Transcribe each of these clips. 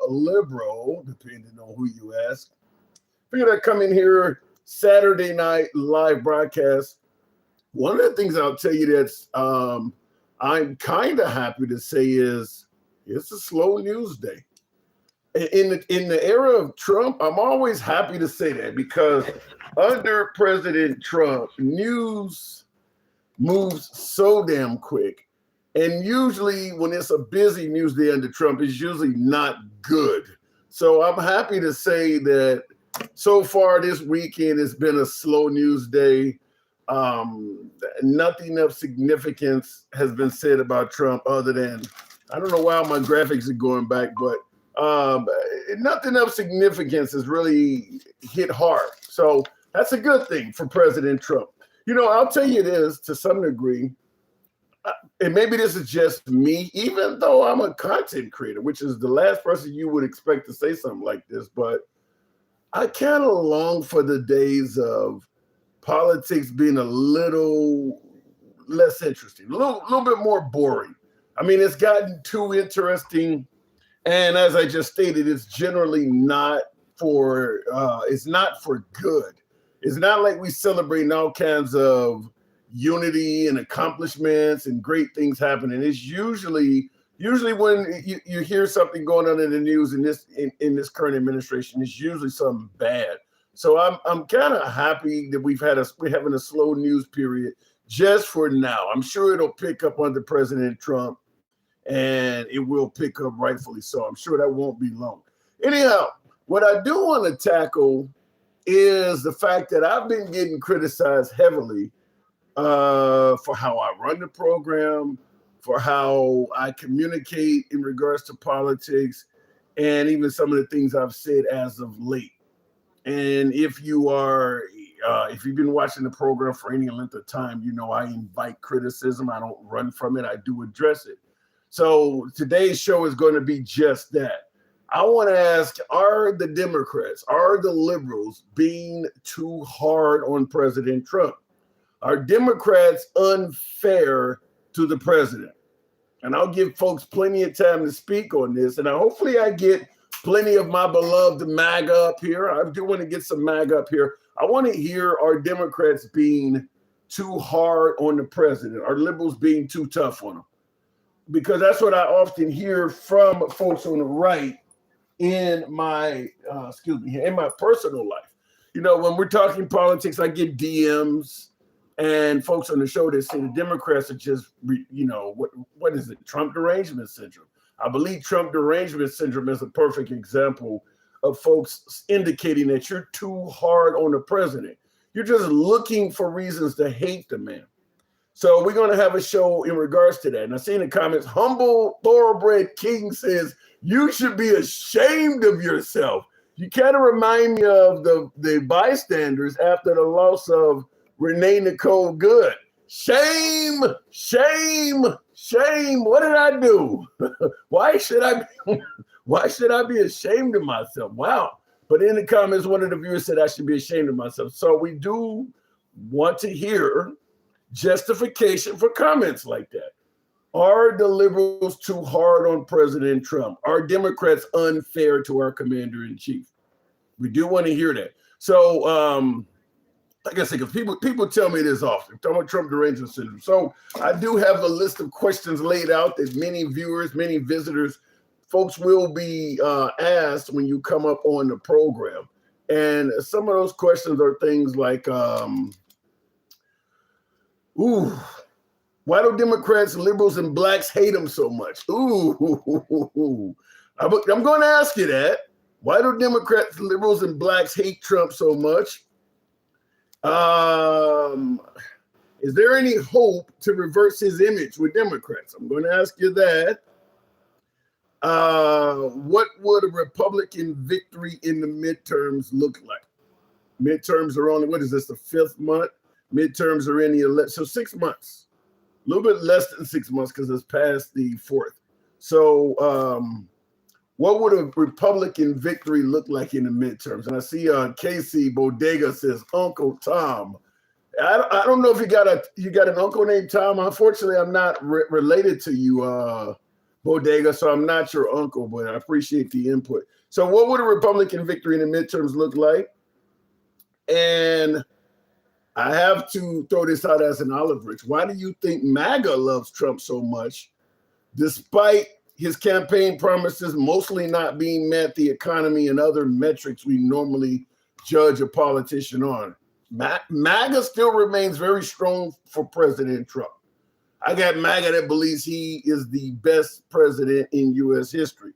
liberal, depending on who you ask. Figured I'd come in here Saturday night live broadcast. One of the things I'll tell you that's I'm kind of happy to say is it's a slow news day. In the era of Trump, I'm always happy to say that because under President Trump, news moves so damn quick. And usually when it's a busy news day under Trump, it's usually not good. So I'm happy to say that so far this weekend, it's been a slow news day. Nothing of significance has been said about Trump other than, I don't know why my graphics are going back, but nothing of significance has really hit hard. So that's a good thing for President Trump. You know, I'll tell you this to some degree, and maybe this is just me, even though I'm a content creator, which is the last person you would expect to say something like this, but I kind of long for the days of politics being a little less interesting, a little bit more boring. I mean, it's gotten too interesting. And as I just stated, it's generally not for, it's not for good. It's not like we celebrate all kinds of unity and accomplishments and great things happening. It's usually when you hear something going on in the news in this current administration, it's usually something bad. So I'm kind of happy that we're having a slow news period just for now. I'm sure it'll pick up under President Trump, and it will pick up rightfully so. I'm sure that won't be long. Anyhow, what I do want to tackle is the fact that I've been getting criticized heavily for how I run the program, for how I communicate in regards to politics, and even some of the things I've said as of late. And if you've been watching the program for any length of time, you know I invite criticism. I don't run from it. I do address it. So today's show is going to be just that. I want to ask, are the Democrats, are the liberals being too hard on President Trump? Are Democrats unfair to the president? And I'll give folks plenty of time to speak on this. And hopefully I get plenty of my beloved MAGA up here. I do want to get some MAGA up here. I want to hear, are Democrats being too hard on the president? Are liberals being too tough on him? Because that's what I often hear from folks on the right in my, in my personal life. You know, when we're talking politics, I get DMs and folks on the show that say the Democrats are just, what is it? Trump derangement syndrome. I believe Trump derangement syndrome is a perfect example of folks indicating that you're too hard on the president. You're just looking for reasons to hate the man. So we're going to have a show in regards to that. And I see in the comments, Humble Thoroughbred King says, you should be ashamed of yourself. You kind of remind me of the bystanders after the loss of Renee Nicole Good. Shame, shame, shame. What did I do? Why should I be ashamed of myself? Wow. But in the comments, one of the viewers said I should be ashamed of myself. So we do want to hear justification for comments like that. Are the liberals too hard on President Trump? Are Democrats unfair to our commander-in-chief? We do want to hear that. So, like I said, because people tell me this often, talking about Trump derangement syndrome. So I do have a list of questions laid out that many viewers, many visitors, folks will be asked when you come up on the program. And some of those questions are things like, why do Democrats, liberals, and blacks hate him so much? I'm going to ask you that. Why do Democrats, liberals, and blacks hate Trump so much? Is there any hope to reverse his image with Democrats? I'm going to ask you that. What would a Republican victory in the midterms look like? Midterms are only, what is this, the 5th month? Midterms are in the 11th, so 6 months. A little bit less than 6 months because it's past the 4th. So what would a Republican victory look like in the midterms? And I see Casey Bodega says, Uncle Tom. I don't know if you got an uncle named Tom. Unfortunately, I'm not related to you, Bodega, so I'm not your uncle, but I appreciate the input. So what would a Republican victory in the midterms look like? And I have to throw this out as an olive branch. Why do you think MAGA loves Trump so much, despite his campaign promises mostly not being met, the economy and other metrics we normally judge a politician on? MAGA still remains very strong for President Trump. I got MAGA that believes he is the best president in U.S. history.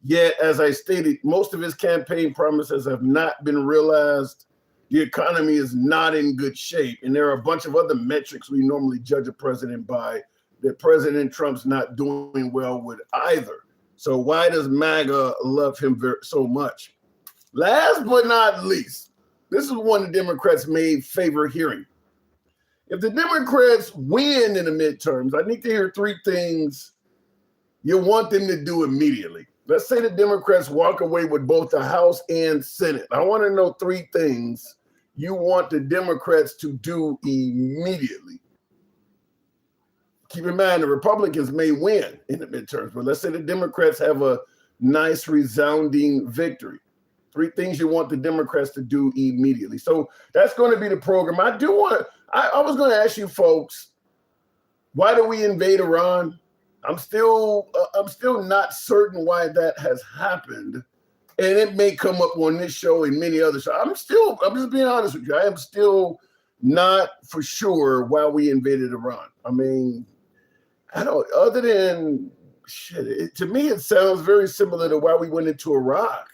Yet, as I stated, most of his campaign promises have not been realized. The economy is not in good shape. And there are a bunch of other metrics we normally judge a president by that President Trump's not doing well with either. So why does MAGA love him so much? Last but not least, this is one the Democrats may favor hearing. If the Democrats win in the midterms, I need to hear three things you want them to do immediately. Let's say the Democrats walk away with both the House and Senate. I want to know three things you want the Democrats to do immediately. Keep in mind, the Republicans may win in the midterms, but let's say the Democrats have a nice, resounding victory. Three things you want the Democrats to do immediately. So that's going to be the program. I was going to ask you folks, why do we invade Iran? I'm still not certain why that has happened. And it may come up on this show and many other shows. I'm just being honest with you. I am still not for sure why we invaded Iran. I mean, other than shit, to me, it sounds very similar to why we went into Iraq.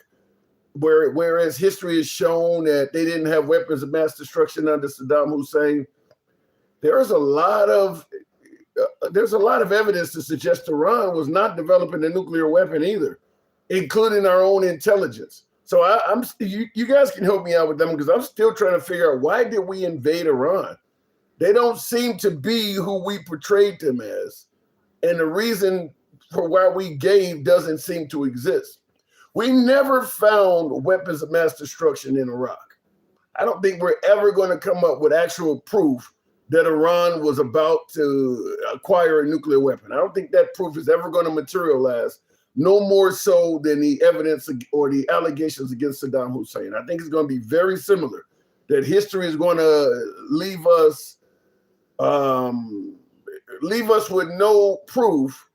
Whereas history has shown that they didn't have weapons of mass destruction under Saddam Hussein, there's a lot of evidence to suggest Iran was not developing a nuclear weapon either, including our own intelligence. So you guys can help me out with them, because I'm still trying to figure out, why did we invade Iran? They don't seem to be who we portrayed them as, and the reason for why we gave doesn't seem to exist. We never found weapons of mass destruction in Iraq. I don't think we're ever going to come up with actual proof that Iran was about to acquire a nuclear weapon. I don't think that proof is ever going to materialize, no more so than the evidence or the allegations against Saddam Hussein. I think it's going to be very similar, that history is going to leave us with no proof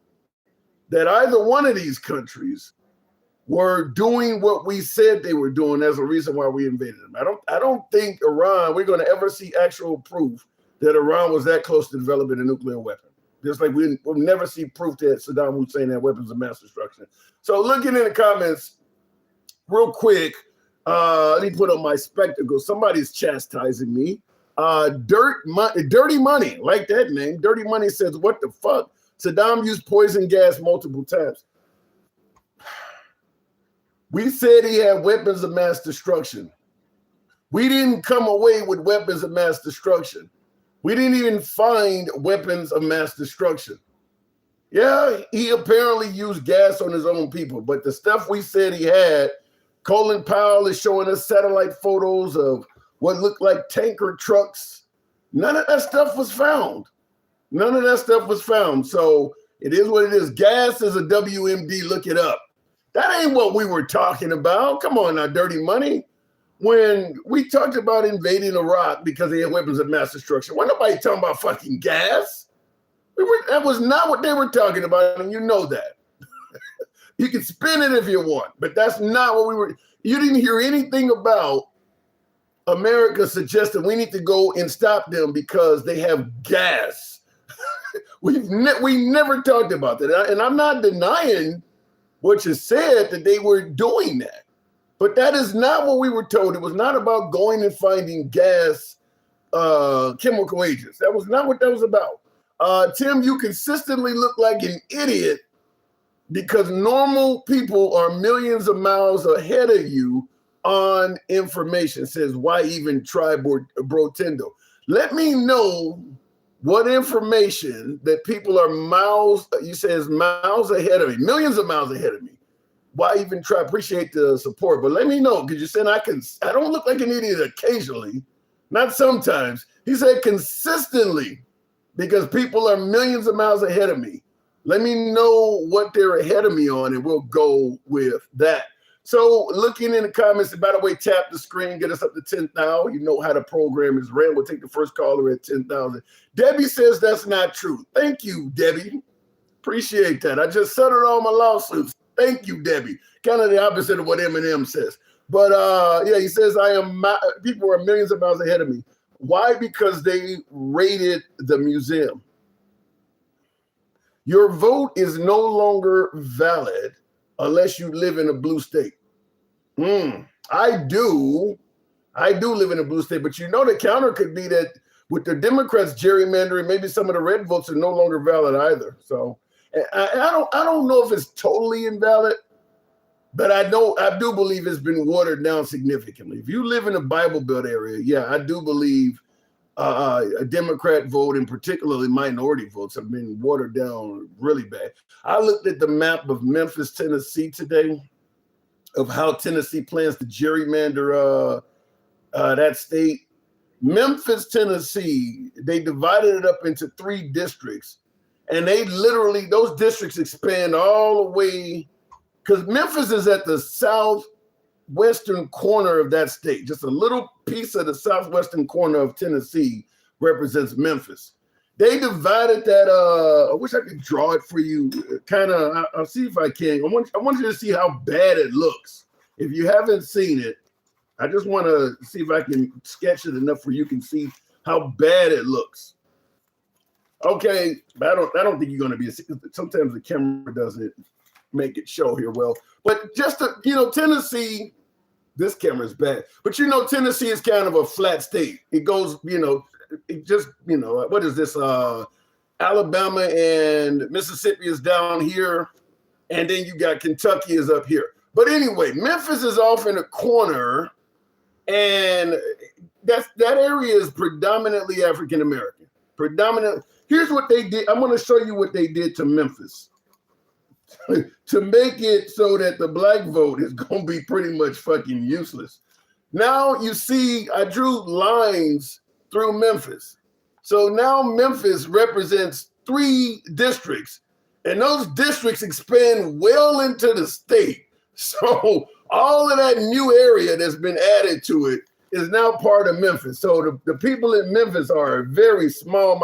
that either one of these countries were doing what we said they were doing as a reason why we invaded them. I don't think Iran, we're going to ever see actual proof that Iran was that close to developing a nuclear weapon. Just like we'll never see proof that Saddam Hussein had weapons of mass destruction. So looking in the comments real quick, let me put on my spectacles. Somebody's chastising me. Dirty Money, like that name. Dirty Money says, what the fuck? Saddam used poison gas multiple times. We said he had weapons of mass destruction. We didn't come away with weapons of mass destruction. We didn't even find weapons of mass destruction. Yeah, he apparently used gas on his own people, but the stuff we said he had, Colin Powell is showing us satellite photos of what looked like tanker trucks. None of that stuff was found. None of that stuff was found. So it is what it is. Gas is a WMD, look it up. That ain't what we were talking about. Come on now, Dirty Money. When we talked about invading Iraq because they had weapons of mass destruction, wasn't nobody talking about fucking gas. That was not what they were talking about, and you know that. You can spin it if you want, but that's not what we were. You didn't hear anything about America suggesting we need to go and stop them because they have gas. We never talked about that, and I'm not denying what you said, that they were doing that. But that is not what we were told. It was not about going and finding gas chemical agents. That was not what that was about. Tim, you consistently look like an idiot because normal people are millions of miles ahead of you on information. Says, why even try Brotendo? Let me know what information that people are miles ahead of me, millions of miles ahead of me. Why even try? Appreciate the support, but let me know, because you said I don't look like an idiot occasionally, not sometimes. He said consistently, because people are millions of miles ahead of me Let me know what they're ahead of me on, and we'll go with that. So looking in the comments, and by the way, tap the screen, get us up to 10,000. You know how the program is ran. We'll take the first caller at 10,000. Debbie says that's not true. Thank you, Debbie. Appreciate that. I just settled all my lawsuits. Thank you, Debbie. Kind of the opposite of what Eminem says. But yeah, he says people are millions of miles ahead of me. Why? Because they raided the museum. Your vote is no longer valid unless you live in a blue state. I do live in a blue state, but the counter could be that with the Democrats gerrymandering, maybe some of the red votes are no longer valid either. So I don't know if it's totally invalid, but I do believe it's been watered down significantly. If you live in a Bible Belt area, yeah, I do believe a Democrat vote, and particularly minority votes, have been watered down really bad. I looked at the map of Memphis, Tennessee today, of how Tennessee plans to gerrymander that state. Memphis, Tennessee, they divided it up into 3 districts, and those districts expand all the way, because Memphis is at the southwestern corner of that state. Just a little piece of the southwestern corner of Tennessee represents Memphis. They divided that. I wish I could draw it for you. I'll see if I can. I want you to see how bad it looks. If you haven't seen it, I just want to see if I can sketch it enough where you can see how bad it looks. Okay, I don't think you're going to be. Sometimes the camera doesn't make it show here well. But just Tennessee, this camera is bad. But Tennessee is kind of a flat state. It goes, what is this? Alabama and Mississippi is down here, and then you got Kentucky is up here. But anyway, Memphis is off in a corner, and that area is predominantly African American. Here's what they did. I'm going to show you what they did to Memphis to make it so that the black vote is going to be pretty much fucking useless. Now you see, I drew lines through Memphis. So now Memphis represents 3 districts, and those districts expand well into the state. So all of that new area that's been added to it is now part of Memphis. So the people in Memphis are a very small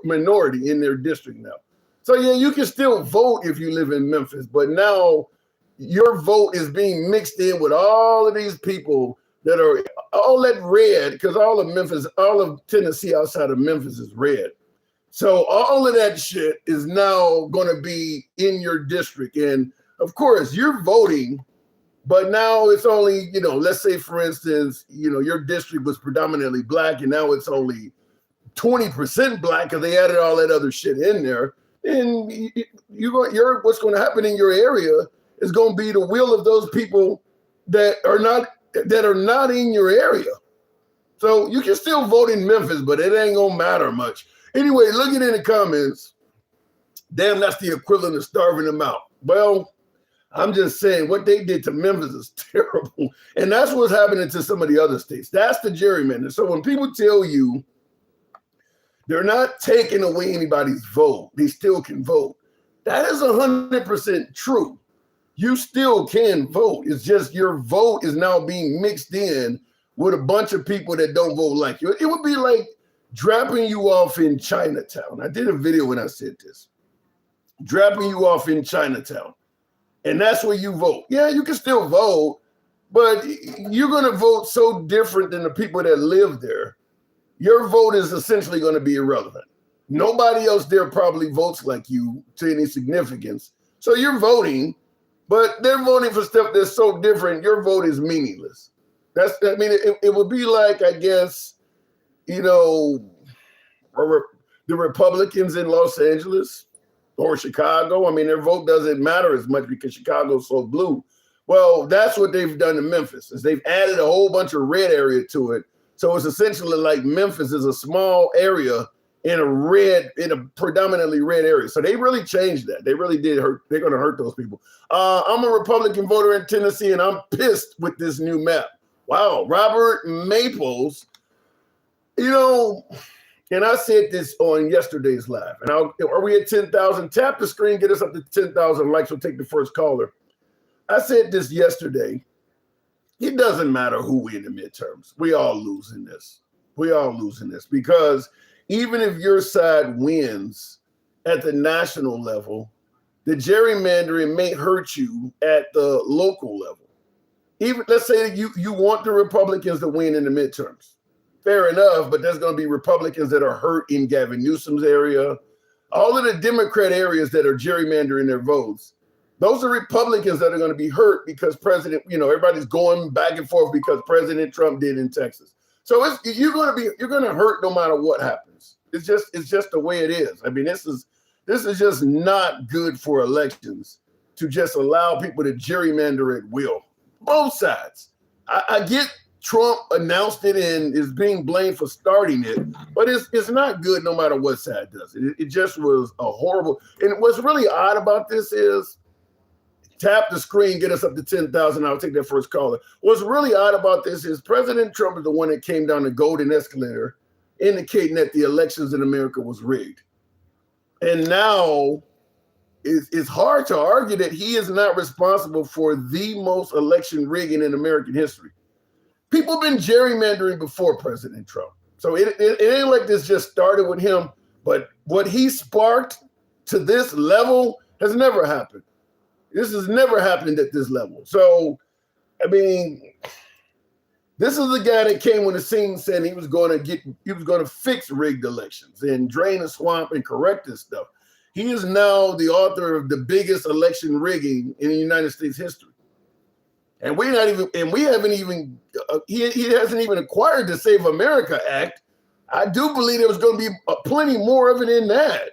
minority in their district now. So yeah, you can still vote if you live in Memphis, but now your vote is being mixed in with all of these people that are all that red, because all of Tennessee outside of Memphis is red. So all of that shit is now going to be in your district. And of course, you're voting, but now it's only, let's say, for instance, your district was predominantly black, and now it's only 20% black because they added all that other shit in there. And what's going to happen in your area is going to be the will of those people that are not in your area. So you can still vote in Memphis, but it ain't going to matter much. Anyway, looking in the comments, damn, that's the equivalent of starving them out. Well, I'm just saying what they did to Memphis is terrible. And that's what's happening to some of the other states. That's the gerrymander. So when people tell you they're not taking away anybody's vote, they still can vote, that is 100% true. You still can vote. It's just your vote is now being mixed in with a bunch of people that don't vote like you. It would be like dropping you off in Chinatown. I did a video when I said this. Dropping you off in Chinatown. And that's where you vote. Yeah, you can still vote, but you're going to vote so different than the people that live there. Your vote is essentially going to be irrelevant. Nobody else there probably votes like you to any significance. So you're voting, but they're voting for stuff that's so different. Your vote is meaningless. It would be like, I guess, the Republicans in Los Angeles or Chicago. Their vote doesn't matter as much because Chicago's so blue. Well, that's what they've done to Memphis, is they've added a whole bunch of red area to it. So it's essentially like Memphis is a small area in a predominantly red area. So they really changed that. They really did hurt. They're going to hurt those people. I'm a Republican voter in Tennessee, and I'm pissed with this new map. Wow, Robert Maples, And I said this on yesterday's live. And are we at 10,000? Tap the screen, get us up to 10,000 likes. We'll take the first caller. I said this yesterday. It doesn't matter who wins the midterms. We all losing this. We all losing this because even if your side wins at the national level, the gerrymandering may hurt you at the local level. Even let's say that you want the Republicans to win in the midterms. Fair enough, but there's going to be Republicans that are hurt in Gavin Newsom's area. All of the Democrat areas that are gerrymandering their votes, those are Republicans that are going to be hurt because everybody's going back and forth because President Trump did in Texas. So you're going to hurt no matter what happens. It's just the way it is. I mean, this is just not good for elections to just allow people to gerrymander at will. Both sides. I get Trump announced it and is being blamed for starting it, but it's not good no matter what side does it. It just was a horrible. And what's really odd about this is, tap the screen, get us up to 10,000. I'll take that first caller. What's really odd about this is President Trump is the one that came down the golden escalator, indicating that the elections in America was rigged. And now it's hard to argue that he is not responsible for the most election rigging in American history. People have been gerrymandering before President Trump. So it ain't like this just started with him, but what he sparked to this level has never happened. This has never happened at this level. So, I mean, this is the guy that came on the scene saying he was going to fix rigged elections and drain the swamp and correct this stuff. He is now the author of the biggest election rigging in the United States history. And he hasn't even acquired the Save America Act. I do believe there was going to be plenty more of it in that.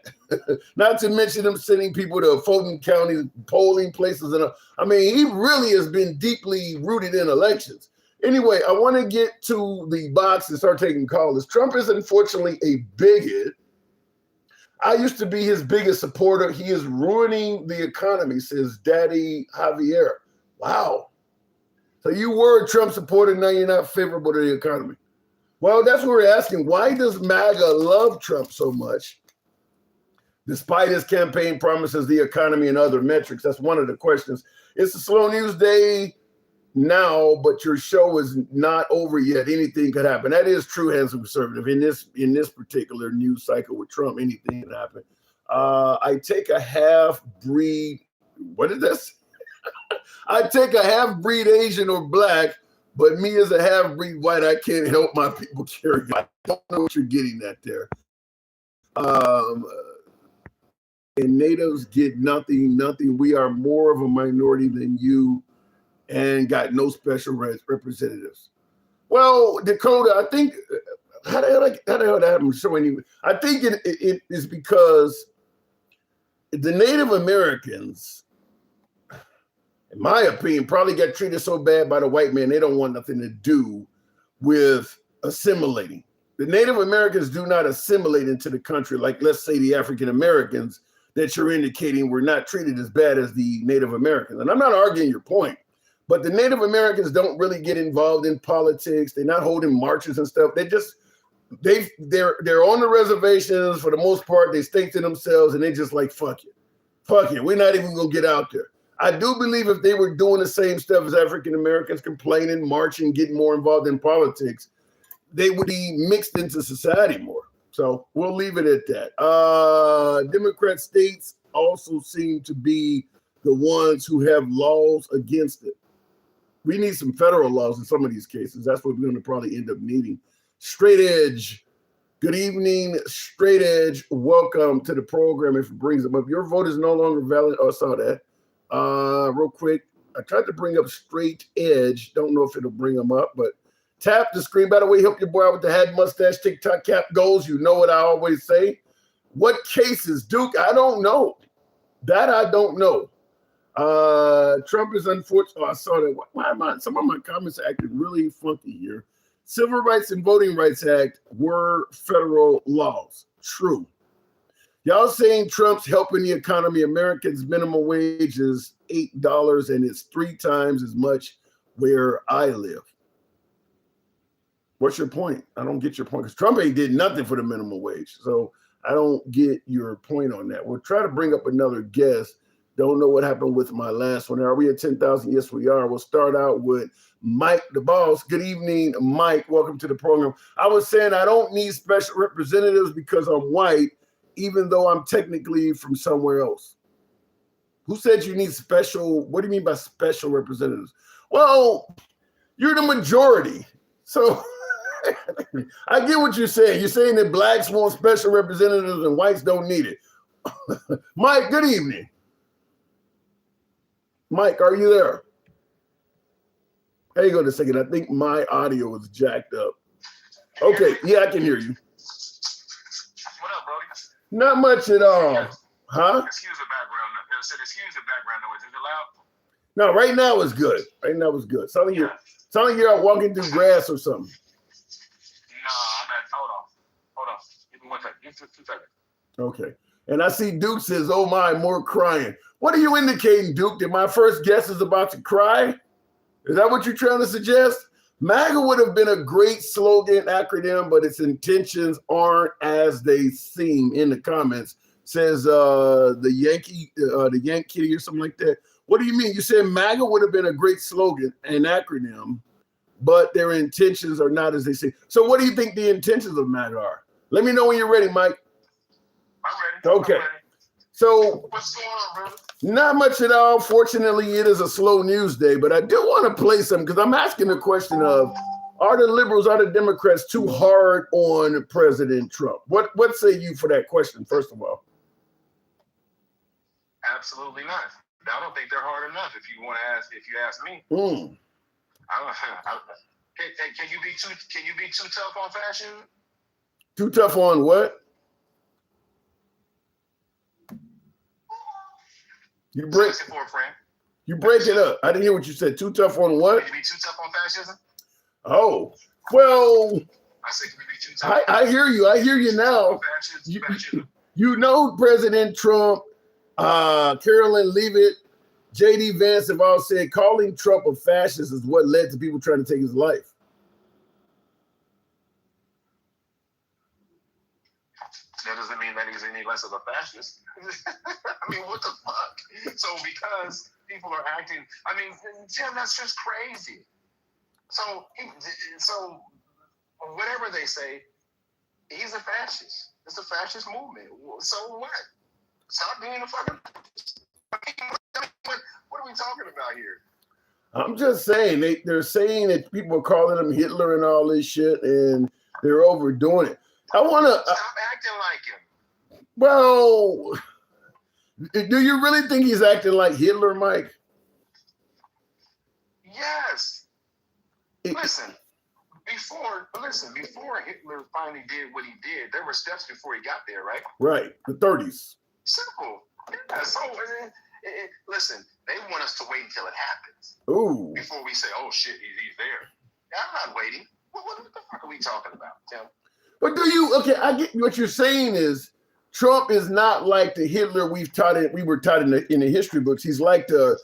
Not to mention him sending people to Fulton County polling places. He really has been deeply rooted in elections. Anyway, I want to get to the box and start taking callers. Trump is unfortunately a bigot. I used to be his biggest supporter. He is ruining the economy, says Daddy Javier. Wow. So you were a Trump supporter, now you're not favorable to the economy. Well, that's what we're asking. Why does MAGA love Trump so much? Despite his campaign promises, the economy, and other metrics. That's one of the questions. It's a slow news day now, but your show is not over yet. Anything could happen. That is true, handsome conservative. In this particular news cycle with Trump, anything could happen. I take a half-breed. What is this? I take a half-breed Asian or black, but me as a half-breed white, I can't help my people carry. I don't know what you're getting at there. And natives get nothing. We are more of a minority than you and got no special representatives. Well, Dakota, I think, how the hell that happened? So anyway, I think it is because the Native Americans, in my opinion, probably got treated so bad by the white man, they don't want nothing to do with assimilating. The Native Americans do not assimilate into the country like, let's say, the African Americans that you're indicating were not treated as bad as the Native Americans. And I'm not arguing your point, but the Native Americans don't really get involved in politics. They're not holding marches and stuff. They're on the reservations for the most part. They stay to themselves and they just like, fuck it. We're not even gonna get out there. I do believe if they were doing the same stuff as African Americans, complaining, marching, getting more involved in politics, they would be mixed into society more. So we'll leave it at that. Democrat states also seem to be the ones who have laws against it. We need some federal laws in some of these cases. That's what we're going to probably end up needing. Straight Edge. Good evening, Straight Edge. Welcome to the program. If it brings them up, your vote is no longer valid. Oh, I saw that. Real quick, I tried to bring up Straight Edge. Don't know if it'll bring them up, but tap the screen. By the way, help your boy out with the hat, mustache, TikTok cap goals. You know what I always say. What cases, Duke? I don't know. That I don't know. Trump is unfortunate. Oh, I saw that. Why am I? Some of my comments are acting really funky here. Civil Rights and Voting Rights Act were federal laws. True. Y'all saying Trump's helping the economy. Americans' minimum wage is $8 and it's 3 times as much where I live. What's your point? I don't get your point because Trump ain't did nothing for the minimum wage. So I don't get your point on that. We'll try to bring up another guest. Don't know what happened with my last one. Are we at 10,000? Yes, we are. We'll start out with Mike, the boss. Good evening, Mike. Welcome to the program. I was saying I don't need special representatives because I'm white, even though I'm technically from somewhere else. Who said you need special? What do you mean by special representatives? Well, you're the majority. So I get what you're saying. You're saying that blacks want special representatives and whites don't need it. Mike, good evening. Mike, are you there? Hang on a second. I think my audio is jacked up. Okay, yeah, I can hear you. What up, Brody? Not much at all. Huh? Excuse the background. Excuse the background noise. Is it loud? No, right now it's good. Right now it's good. Sound like you're out walking through grass or something. No, I'm at. Hold on. Give me 1 second. Give me 2 seconds. Okay. And I see Duke says, oh my, more crying. What are you indicating, Duke? That my first guest is about to cry? Is that what you're trying to suggest? MAGA would have been a great slogan acronym, but its intentions aren't as they seem in the comments. Says the Yank Kitty or something like that. What do you mean? You said MAGA would have been a great slogan, an acronym, but their intentions are not as they say. So what do you think the intentions of MAGA are? Let me know when you're ready, Mike. I'm ready. Okay. I'm ready. So What's going on, brother? not much at all. Fortunately, it is a slow news day, but I do want to play some because I'm asking the question of, are the liberals, are the Democrats too hard on President Trump? What say you for that question, first of all? Absolutely not. I don't think they're hard enough. If you ask me, can you be too tough on fascism? Too tough on what? You break it up. I didn't hear what you said. Too tough on what? Can you be too tough on fascism? Oh, well. I said, can you be too tough? I hear you. I hear you now. You know, President Trump, Carolyn Leavitt, J.D. Vance have all said calling Trump a fascist is what led to people trying to take his life. That doesn't mean that he's any less of a fascist. I mean, what the fuck? So because people are acting, I mean, Jim, that's just crazy. So whatever they say, he's a fascist. It's a fascist movement. So what? Stop being a fucking. What are we talking about here? I'm just saying they're saying that people are calling him Hitler and all this shit, and they're overdoing it. I want to stop acting like him. Well, do you really think he's acting like Hitler, Mike? Yes. Listen, before Hitler finally did what he did, there were steps before he got there, right? Right, the 30s. Simple. Yeah, so listen, they want us to wait until it happens. Ooh. Before we say, oh shit, he's there. I'm not waiting. What the fuck are we talking about, Tim? But I get what you're saying is Trump is not like the Hitler we were taught in the history books. He's like the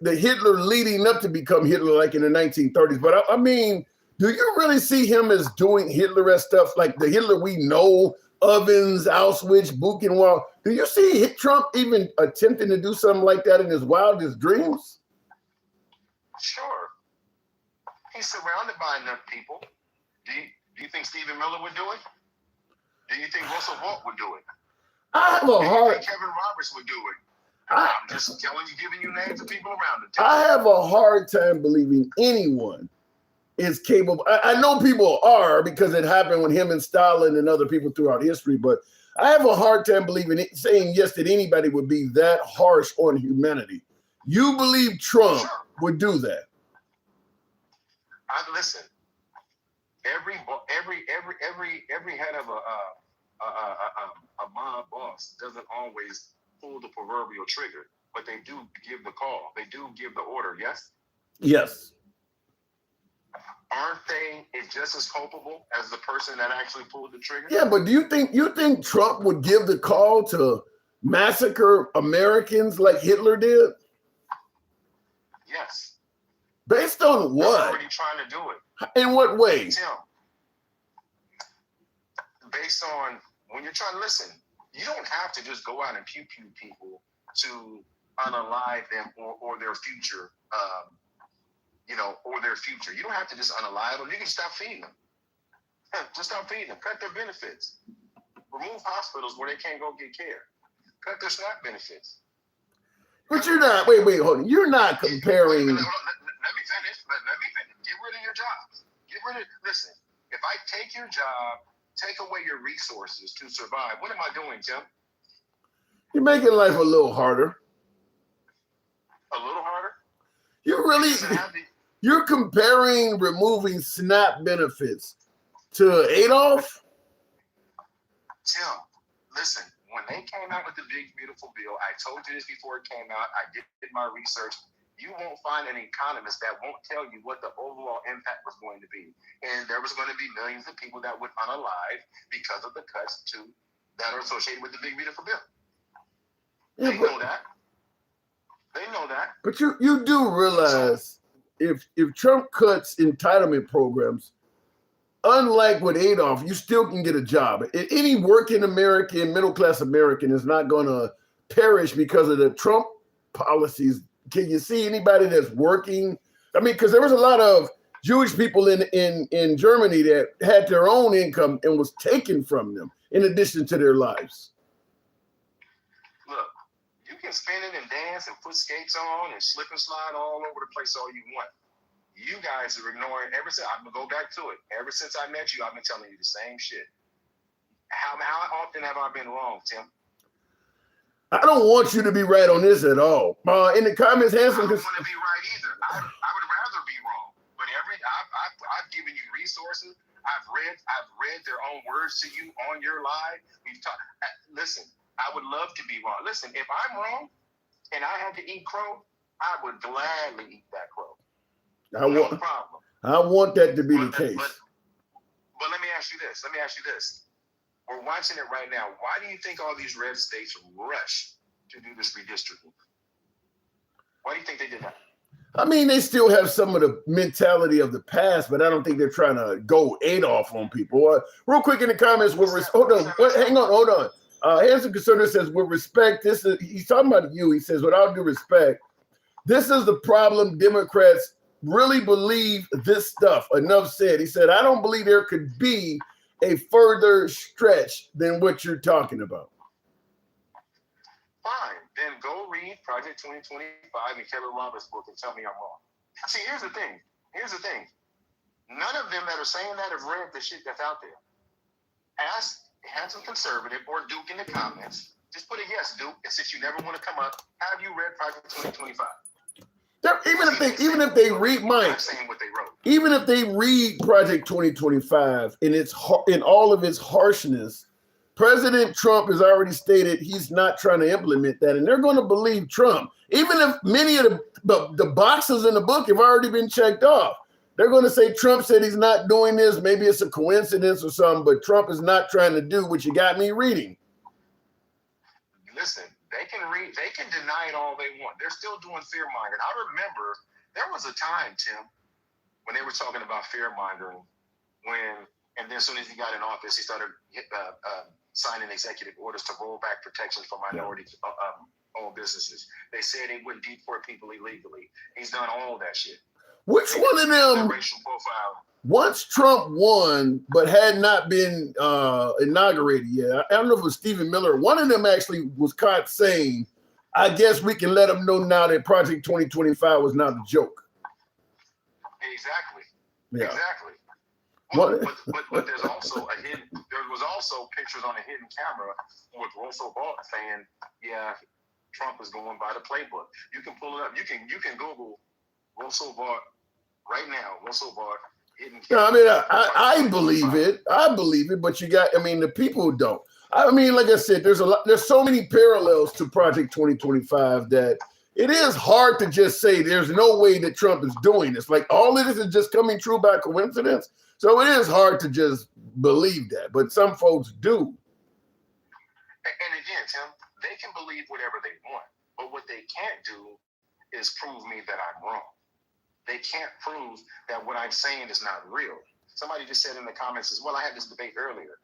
Hitler leading up to become Hitler, like in the 1930s. But I mean, do you really see him as doing Hitler-esque stuff like the Hitler we know, Ovens, Auschwitz, Buchenwald? Do you see Trump even attempting to do something like that in his wildest dreams? Sure. He's surrounded by enough people. Do you think Stephen Miller would do it? Do you think Russell Vought would do it? I have a hard. Kevin Roberts would do it. I'm just giving you names of people around him. I have a hard time believing anyone is capable. I know people are because it happened with him and Stalin and other people throughout history, but I have a hard time believing it, saying yes that anybody would be that harsh on humanity. You believe Trump would do that? Listen. Every head of a mob boss doesn't always pull the proverbial trigger, but they do give the call. They do give the order. Yes. Yes. Aren't they just as culpable as the person that actually pulled the trigger? Yeah, but do you think Trump would give the call to massacre Americans like Hitler did? Yes. Based on what? They're already trying to do it. In what way? Tim, based on when you're trying to listen, you don't have to just go out and pew people to unalive them or their future, or their future. You don't have to just unalive them. You can stop feeding them. Just stop feeding them. Cut their benefits. Remove hospitals where they can't go get care. Cut their SNAP benefits. But you're not, wait, hold on. You're not comparing. Let me finish. Let me finish. Get rid of your jobs. Listen, if I take your job, take away your resources to survive, what am I doing, Tim? You're making life a little harder. A little harder? You're comparing removing SNAP benefits to Adolf? Tim, listen, when they came out with the big, beautiful bill, I told you this before it came out, I did my research. You won't find an economist that won't tell you what the overall impact was going to be. And there was going to be millions of people that would unalive because of the cuts that are associated with the big, beautiful bill. Yeah, they know that. They know that. But you do realize if Trump cuts entitlement programs, unlike with Adolf, you still can get a job. Any working American, middle-class American is not going to perish because of the Trump policies. Can you see anybody that's working? I mean, because there was a lot of Jewish people in Germany that had their own income and was taken from them in addition to their lives. Look, you can spin it and dance and put skates on and slip and slide all over the place all you want. You guys are ignoring I'm going to go back to it. Ever since I met you, I've been telling you the same shit. How often have I been wrong, Tim? I don't want you to be right on this at all. In the comments, Hanson. I don't want to be right either. I would rather be wrong. But I've given you resources. I've read their own words to you on your live. We've talked. Listen, I would love to be wrong. Listen, if I'm wrong and I had to eat crow, I would gladly eat that crow. No problem. I want that to be the case. But let me ask you this. We're watching it right now. Why do you think all these red states rush to do this redistricting? Why do you think they did that? I mean, they still have some of the mentality of the past, but I don't think they're trying to go Adolf on people. Real quick in the comments, hold on. Hanson Conservative says, with respect, he's talking about you. He says, with all due respect, this is the problem. Democrats really believe this stuff. Enough said. He said, I don't believe there could be a further stretch than what you're talking about. Fine. Then go read Project 2025 and Kelly Roberts' book and tell me I'm wrong. See, here's the thing. None of them that are saying that have read the shit that's out there. Ask Hanson Conservative or Duke in the comments. Just put a yes, Duke. And since you never want to come up, have you read Project 2025? Even if they read Mike, even if they read Project 2025 in all of its harshness, President Trump has already stated he's not trying to implement that, and they're going to believe Trump. Even if many of the boxes in the book have already been checked off, they're going to say Trump said he's not doing this. Maybe it's a coincidence or something, but Trump is not trying to do what you got me reading. Listen. They can deny it all they want. They're still doing fear-mongering. I remember there was a time, Tim, when they were talking about fear-mongering, and then as soon as he got in office, he started signing executive orders to roll back protections for minority-owned businesses. They said he wouldn't deport people illegally. He's done all that shit. Which one of them? Racial profile. Once Trump won, but had not been inaugurated yet, I don't know if it was Stephen Miller. One of them actually was caught saying, I guess we can let them know now that Project 2025 was not a joke. Exactly. Yeah. Exactly. Well, but there was also pictures on a hidden camera with Russell Bart saying, yeah, Trump is going by the playbook. You can pull it up. You can Google Russell Bart right now. Russell Bart. No, I mean, I believe it. I believe it, but the people don't. I mean, like I said, there's so many parallels to Project 2025 that it is hard to just say there's no way that Trump is doing this. Like all of this is just coming true by coincidence. So it is hard to just believe that, but some folks do. And again, Tim, they can believe whatever they want, but what they can't do is prove me that I'm wrong. They can't prove that what I'm saying is not real. Somebody just said in the comments as well, I had this debate earlier.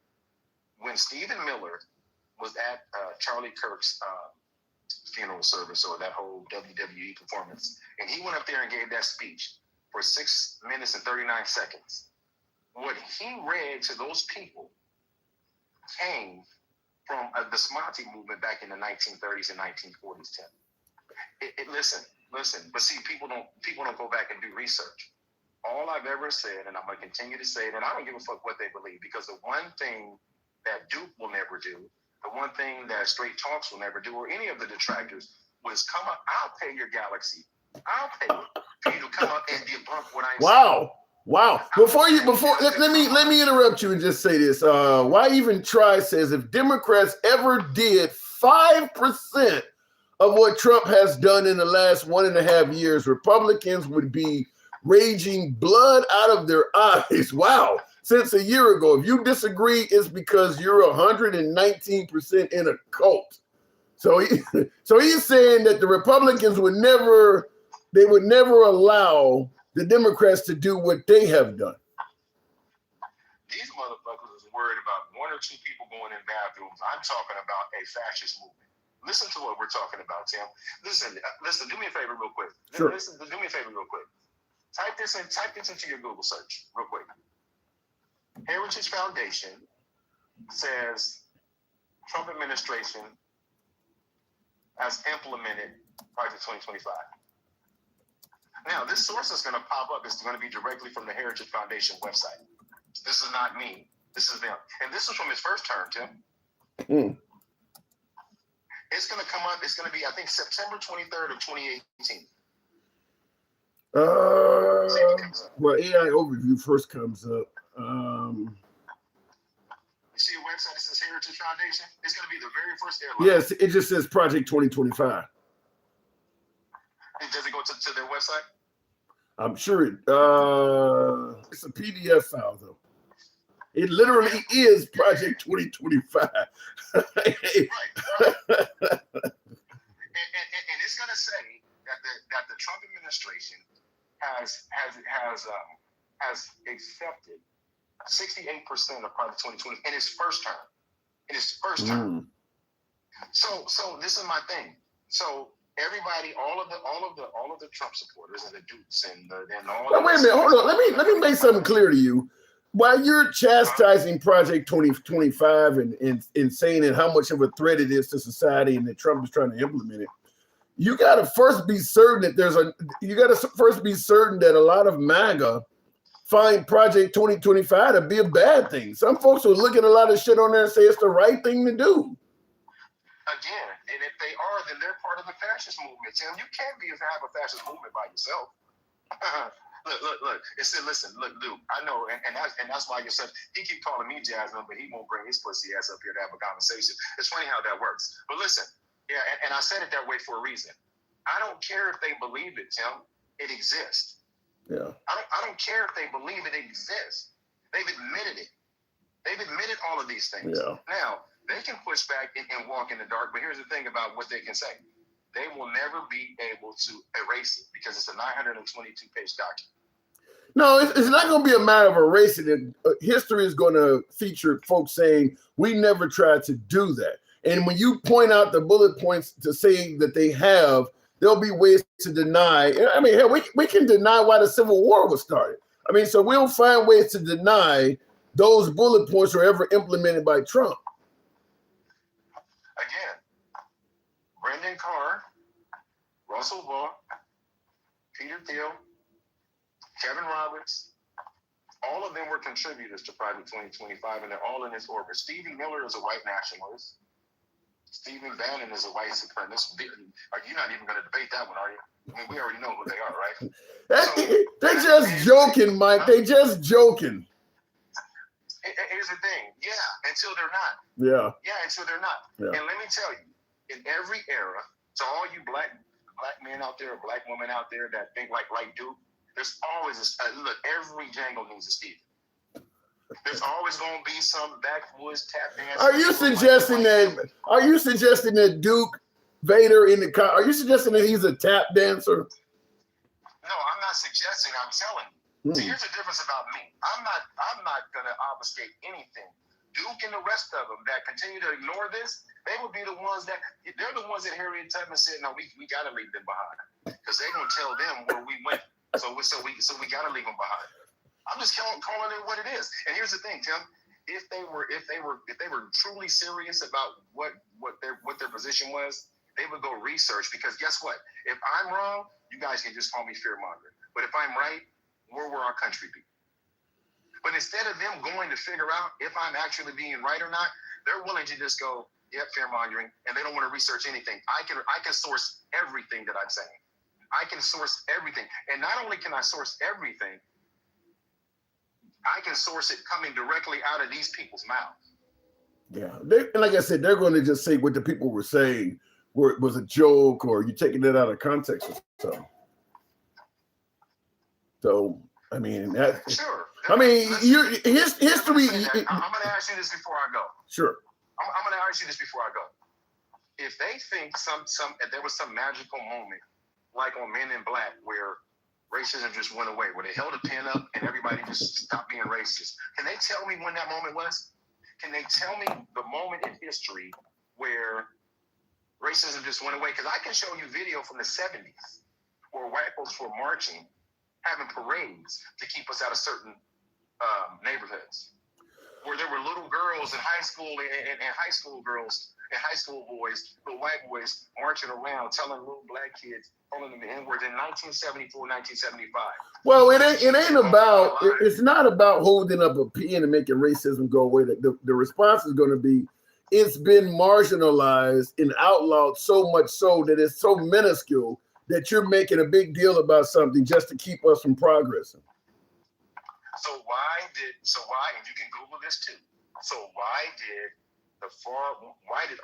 when Stephen Miller was at Charlie Kirk's funeral service, or that whole WWE performance, and he went up there and gave that speech for 6 minutes and 39 seconds. What he read to those people came from the Smonty movement back in the 1930s and 1940s. Tim, listen. But see, people don't go back and do research. All I've ever said, and I'm going to continue to say it, and I don't give a fuck what they believe, because the one thing that Duke will never do, the one thing that Straight Talks will never do, or any of the detractors, was come up. I'll pay your galaxy. I'll pay for you to come up and debunk what I'm saying. Wow. Let me interrupt you and just say this. Why Even Try says if Democrats ever did 5% of what Trump has done in the last 1.5 years, Republicans would be raging blood out of their eyes. Wow. Since a year ago. If you disagree, it's because you're 119% in a cult. So he's saying that the Republicans would never allow the Democrats to do what they have done. These motherfuckers is worried about 1 or 2 people going in bathrooms. I'm talking about a fascist movement. Listen to what we're talking about, Tim. Listen, do me a favor real quick. Sure. Do me a favor real quick. Type this into your Google search real quick. Heritage Foundation says Trump administration has implemented Project 2025. Now, this source is going to pop up. It's going to be directly from the Heritage Foundation website. This is not me. This is them. And this is from his first term, Tim. It's going to come up. It's going to be, I think, September 23rd of 2018. Well, AI Overview first comes up. You see a website that says Heritage Foundation? It's going to be the very first airline. Yes, it just says Project 2025. Does it go to their website? I'm sure it's a PDF file, though. It literally is Project 2025. Right. And it's going to say that the Trump administration has accepted 68% of Project 2020 in his first term. So this is my thing. So everybody, all of the Trump supporters and the Dukes and all. Well, wait a minute, hold on. Let me make something clear to you. While you're chastising Project 2025 and saying that how much of a threat it is to society and that Trump is trying to implement it, you got to first be certain that a lot of MAGA find Project 2025 to be a bad thing. Some folks will look at a lot of shit on there and say it's the right thing to do. Again, and if they are, then they're part of the fascist movement, Tim. You can't have a fascist movement by yourself. Look. It said, listen, look, Luke, I know, and that's why you said he keep calling me Jasmine, but he won't bring his pussy ass up here to have a conversation. It's funny how that works. But listen, yeah, and I said it that way for a reason. I don't care if they believe it, Tim. It exists. Yeah. I don't care if they believe it exists. They've admitted it. They've admitted all of these things. Yeah. Now, they can push back and walk in the dark, but here's the thing about what they can say. They will never be able to erase it because it's a 922-page document. No, it's not going to be a matter of erasing it. History is going to feature folks saying, we never tried to do that. And when you point out the bullet points to say that they have, there'll be ways to deny. I mean, hell, we can deny why the Civil War was started. I mean, so we'll find ways to deny those bullet points were ever implemented by Trump. Again, Brendan Carr, Russell Vaught, Peter Thiel, Kevin Roberts, all of them were contributors to Project 2025, and they're all in his orbit. Stephen Miller is a white nationalist. Stephen Bannon is a white supremacist. You're not even going to debate that one, are you? I mean, we already know who they are, right? They're just joking, Mike. They're just joking. Here's the thing. Yeah, until they're not. Yeah. Yeah, until they're not. Yeah. And let me tell you, in every era, to all you black men out there, or black women out there that think like Duke, there's always look. Every Django needs a Steve. There's always going to be some backwoods tap dance. Are you suggesting that Duke Vader in the car? Are you suggesting that he's a tap dancer? No, I'm not suggesting. I'm telling you. See, here's the difference about me. I'm not going to obfuscate anything Duke and the rest of them that continue to ignore this, they would be the ones that they're the ones that Harriet Tubman said, no, we got to leave them behind because they're gonna tell them where we went. So we got to leave them behind. I'm just calling it what it is. And here's the thing, Tim. If they were truly serious about what their position was, they would go research, because guess what? If I'm wrong, you guys can just call me fearmonger. But if I'm right, where will our country be? But instead of them going to figure out if I'm actually being right or not, they're willing to just go, yep, fear-mongering, and they don't want to research anything. I can source everything that I'm saying. I can source everything. And not only can I source everything, I can source it coming directly out of these people's mouths. Yeah, like I said, they're going to just say what the people were saying, where it was a joke or you're taking it out of context or something. So, I mean, sure. I mean, history. I'm going to ask you this before I go. Sure. I'm going to ask you this before I go. If they think if there was some magical moment, like on Men in Black, where racism just went away, where they held a pen up and everybody just stopped being racist, can they tell me when that moment was? Can they tell me the moment in history where racism just went away? Because I can show you video from the 70s where white folks were marching, having parades to keep us out of certain neighborhoods, where there were little girls in high school and high school girls and high school boys, little white boys marching around telling little black kids, calling them the N-words in 1974, 1975. Well, it's not about holding up a pen and making racism go away. The response is going to be, it's been marginalized and outlawed so much so that it's so minuscule that you're making a big deal about something just to keep us from progressing. So why, and you can Google this too. So why did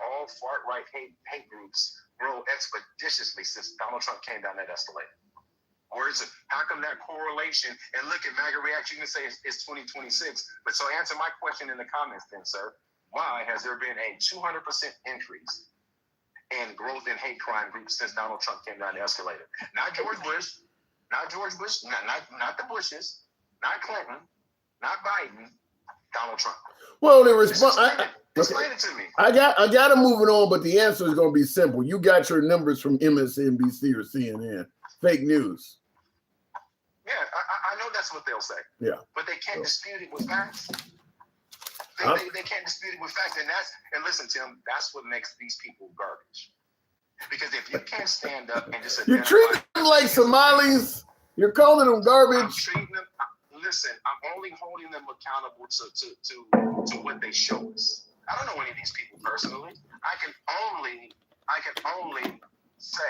all far-right hate groups grow expeditiously since Donald Trump came down that escalator? Or is it, how come that correlation, and look at MAGA reaction, you can say it's 2026, but so answer my question in the comments then, sir. Why has there been a 200% increase in growth in hate crime groups since Donald Trump came down the escalator? Not George Bush, not the Bushes, not Clinton, not Biden, Donald Trump. Well, the response. Explain it to me. I got to move it on, but the answer is going to be simple. You got your numbers from MSNBC or CNN. Fake news. Yeah, I know that's what they'll say. Yeah. But they can't dispute it with facts. They can't dispute it with facts. And listen, Tim, that's what makes these people garbage. Because if you can't stand up and just you're treating them like Somalis, you're calling them garbage. I'm treating them. Listen, I'm only holding them accountable to what they show us. I don't know any of these people personally. I can only say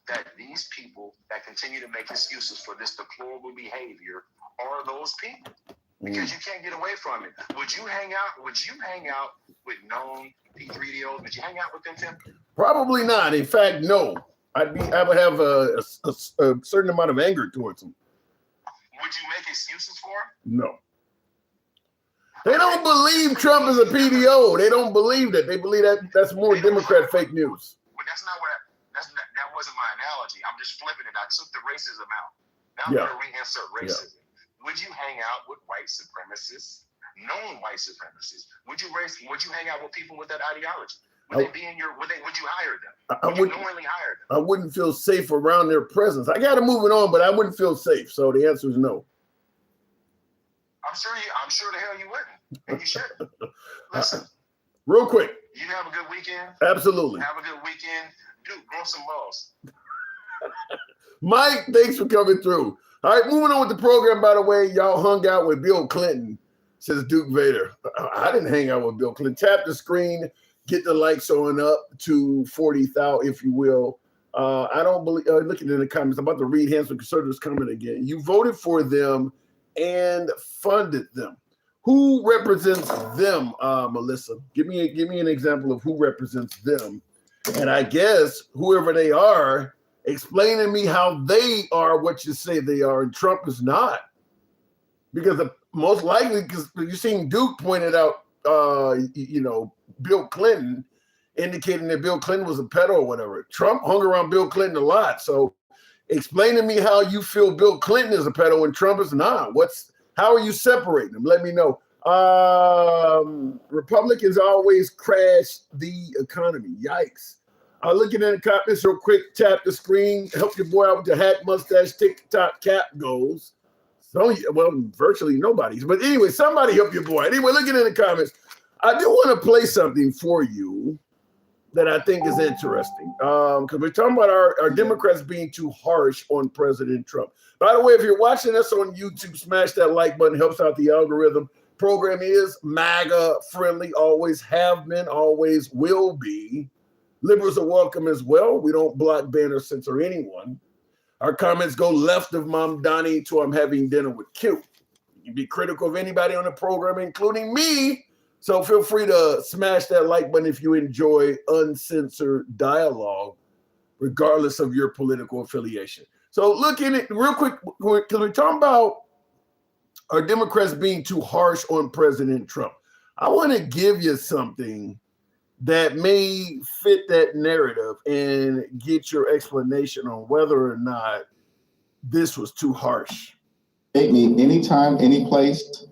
that these people that continue to make excuses for this deplorable behavior are those people. Because you can't get away from it. Would you hang out with known P3DOs? Would you hang out with them, Tim? Probably not. In fact, no. I would have a certain amount of anger towards them. Would you make excuses for them? No. They don't believe Trump is a PDO. They don't believe that. They believe that's more Democrat fake news. But that's not what. That wasn't my analogy. I'm just flipping it. I took the racism out. Now I'm going to reinsert racism. Yeah. Would you hang out with white supremacists, known white supremacists? Would you hang out with people with that ideology? Would you hire them? Would you knowingly hire them? I wouldn't feel safe around their presence. I got to move it on, but I wouldn't feel safe. So the answer is no. I'm sure the hell you wouldn't, and you shouldn't. Listen, real quick. You have a good weekend. Absolutely. Have a good weekend. Dude, grow some balls. Mike, thanks for coming through. All right, moving on with the program, by the way, y'all hung out with Bill Clinton, says Duke Vader. I didn't hang out with Bill Clinton. Tap the screen, get the likes on up to 40,000, if you will. I don't believe, looking in the comments, I'm about to read Handsome Conservatives comment again. You voted for them and funded them. Who represents them, Melissa? Give me an example of who represents them. And I guess whoever they are, explain to me how they are what you say they are, and Trump is not. Because most likely, because you've seen Duke pointed out, Bill Clinton, indicating that Bill Clinton was a pedo or whatever. Trump hung around Bill Clinton a lot. So explain to me how you feel Bill Clinton is a pedo and Trump is not. How are you separating them? Let me know. Republicans always crash the economy. Yikes. Looking at the comments real quick, tap the screen, help your boy out with the hat, mustache, TikTok cap goals. So, well, virtually nobody's. But anyway, somebody help your boy. Anyway, looking at the comments, I do want to play something for you that I think is interesting. Because we're talking about our Democrats being too harsh on President Trump. By the way, if you're watching us on YouTube, smash that like button, helps out the algorithm. Program is MAGA friendly, always have been, always will be. Liberals are welcome as well. We don't block, ban, or censor anyone. Our comments go left of Mom Donnie to I'm having dinner with Q. You can be critical of anybody on the program, including me. So feel free to smash that like button if you enjoy uncensored dialogue, regardless of your political affiliation. So looking at real quick, because we're talking about are Democrats being too harsh on President Trump. I want to give you something that may fit that narrative and get your explanation on whether or not this was too harsh. Take me anytime, any place,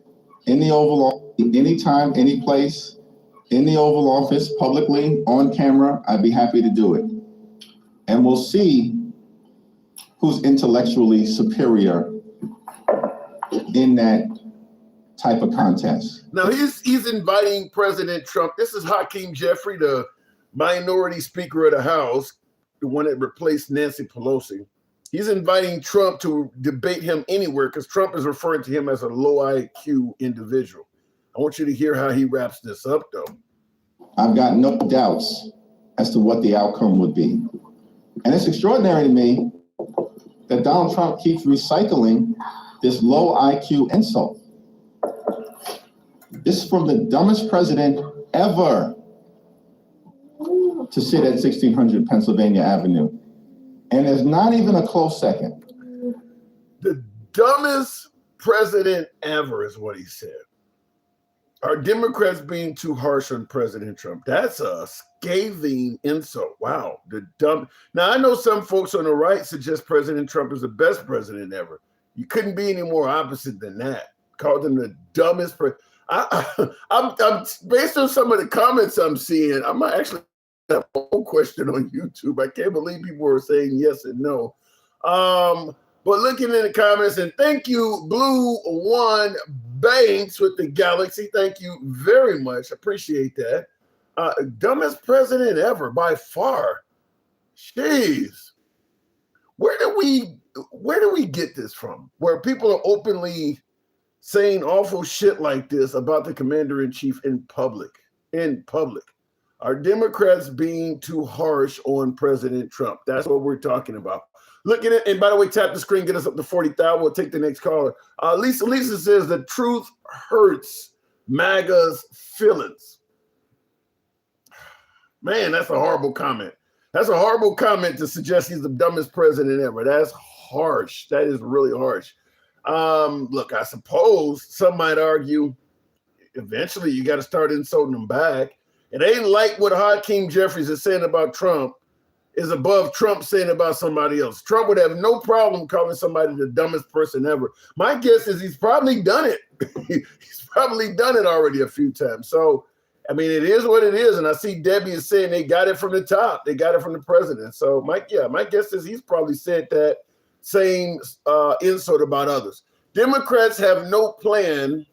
in the Oval Office, anytime, any place, in the Oval Office, publicly, on camera, I'd be happy to do it. And we'll see who's intellectually superior in that type of contest. Now he's inviting President Trump. This is Hakeem Jeffrey, the minority speaker of the House, the one that replaced Nancy Pelosi. He's inviting Trump to debate him anywhere because Trump is referring to him as a low IQ individual. I want you to hear how he wraps this up, though. I've got no doubts as to what the outcome would be. And it's extraordinary to me that Donald Trump keeps recycling this low IQ insult. This is from the dumbest president ever to sit at 1600 Pennsylvania Avenue. And there's not even a close second. The dumbest president ever is what he said. Are Democrats being too harsh on President Trump? That's a scathing insult. Wow. Now, I know some folks on the right suggest President Trump is the best president ever. You couldn't be any more opposite than that. Called him the dumbest president. I'm based on some of the comments I'm seeing, I might actually have a whole question on YouTube. I can't believe people are saying yes and no. But looking in the comments, and thank you, Blue One Banks with the Galaxy. Thank you very much. Appreciate that. Dumbest president ever by far. Jeez. Where do we get this from? Where people are openly saying awful shit like this about the commander-in-chief in public. Are Democrats being too harsh on President Trump? That's what we're talking about. Looking at, and by the way, tap the screen, get us up to 40,000. We'll take the next caller. Lisa says the truth hurts MAGA's feelings. Man, that's a horrible comment. That's a horrible comment to suggest he's the dumbest president ever. That's harsh. That is really harsh. Look, I suppose some might argue eventually you got to start insulting them back. It ain't like what Hakeem Jeffries is saying about Trump is above Trump saying about somebody else. Trump would have no problem calling somebody the dumbest person ever. My guess is he's probably done it. He's probably done it already a few times. So, I mean, it is what it is. And I see Debbie is saying they got it from the top. They got it from the president. So, my guess is he's probably said that same insult about others. Democrats have no plan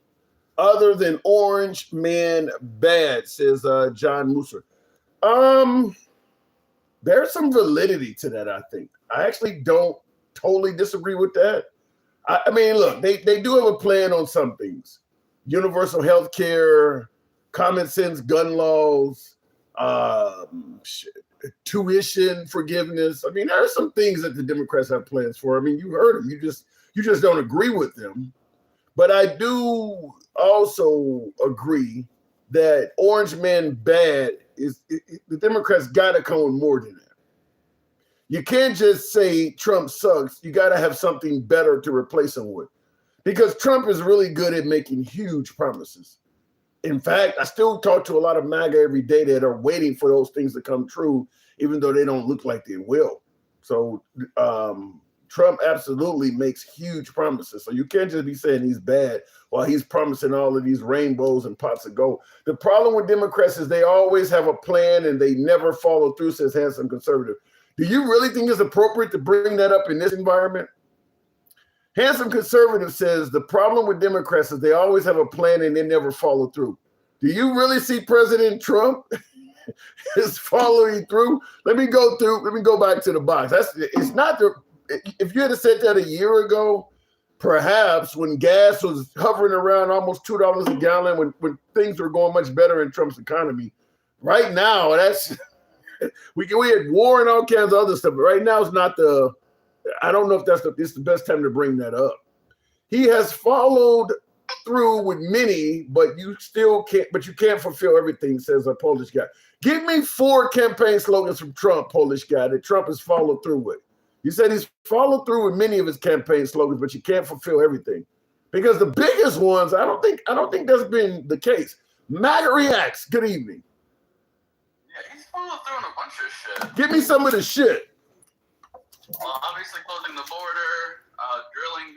other than orange man bad, says John Mooser. There's some validity to that, I think. I actually don't totally disagree with that. I mean, look, they do have a plan on some things. Universal health care, common sense gun laws, tuition forgiveness. I mean, there are some things that the Democrats have plans for. I mean, you heard them. You just don't agree with them. But I do also agree that orange man bad the Democrats got to come with more than that. You can't just say Trump sucks. You got to have something better to replace him with, because Trump is really good at making huge promises. In fact, I still talk to a lot of MAGA every day that are waiting for those things to come true, even though they don't look like they will. So Trump absolutely makes huge promises. So you can't just be saying he's bad while he's promising all of these rainbows and pots of gold. The problem with Democrats is they always have a plan and they never follow through, says Handsome Conservative. Do you really think it's appropriate to bring that up in this environment? Handsome Conservative says the problem with Democrats is they always have a plan and they never follow through. Do you really see President Trump is following through? Let me go back to the box. It's not the, if you had said that a year ago, perhaps when gas was hovering around almost $2 a gallon, when things were going much better in Trump's economy. Right now, that's we had war and all kinds of other stuff, but right now it's not the. I don't know if it's the best time to bring that up. He has followed through with many, but you still can't. But you can't fulfill everything, says a Polish guy. Give me 4 campaign slogans from Trump, Polish guy, that Trump has followed through with. You said he's followed through with many of his campaign slogans, but you can't fulfill everything. Because the biggest ones, I don't think that's been the case. MAGA reacts. Good evening. Yeah, he's followed through on a bunch of shit. Give me some of the shit. Well, obviously closing the border, drilling.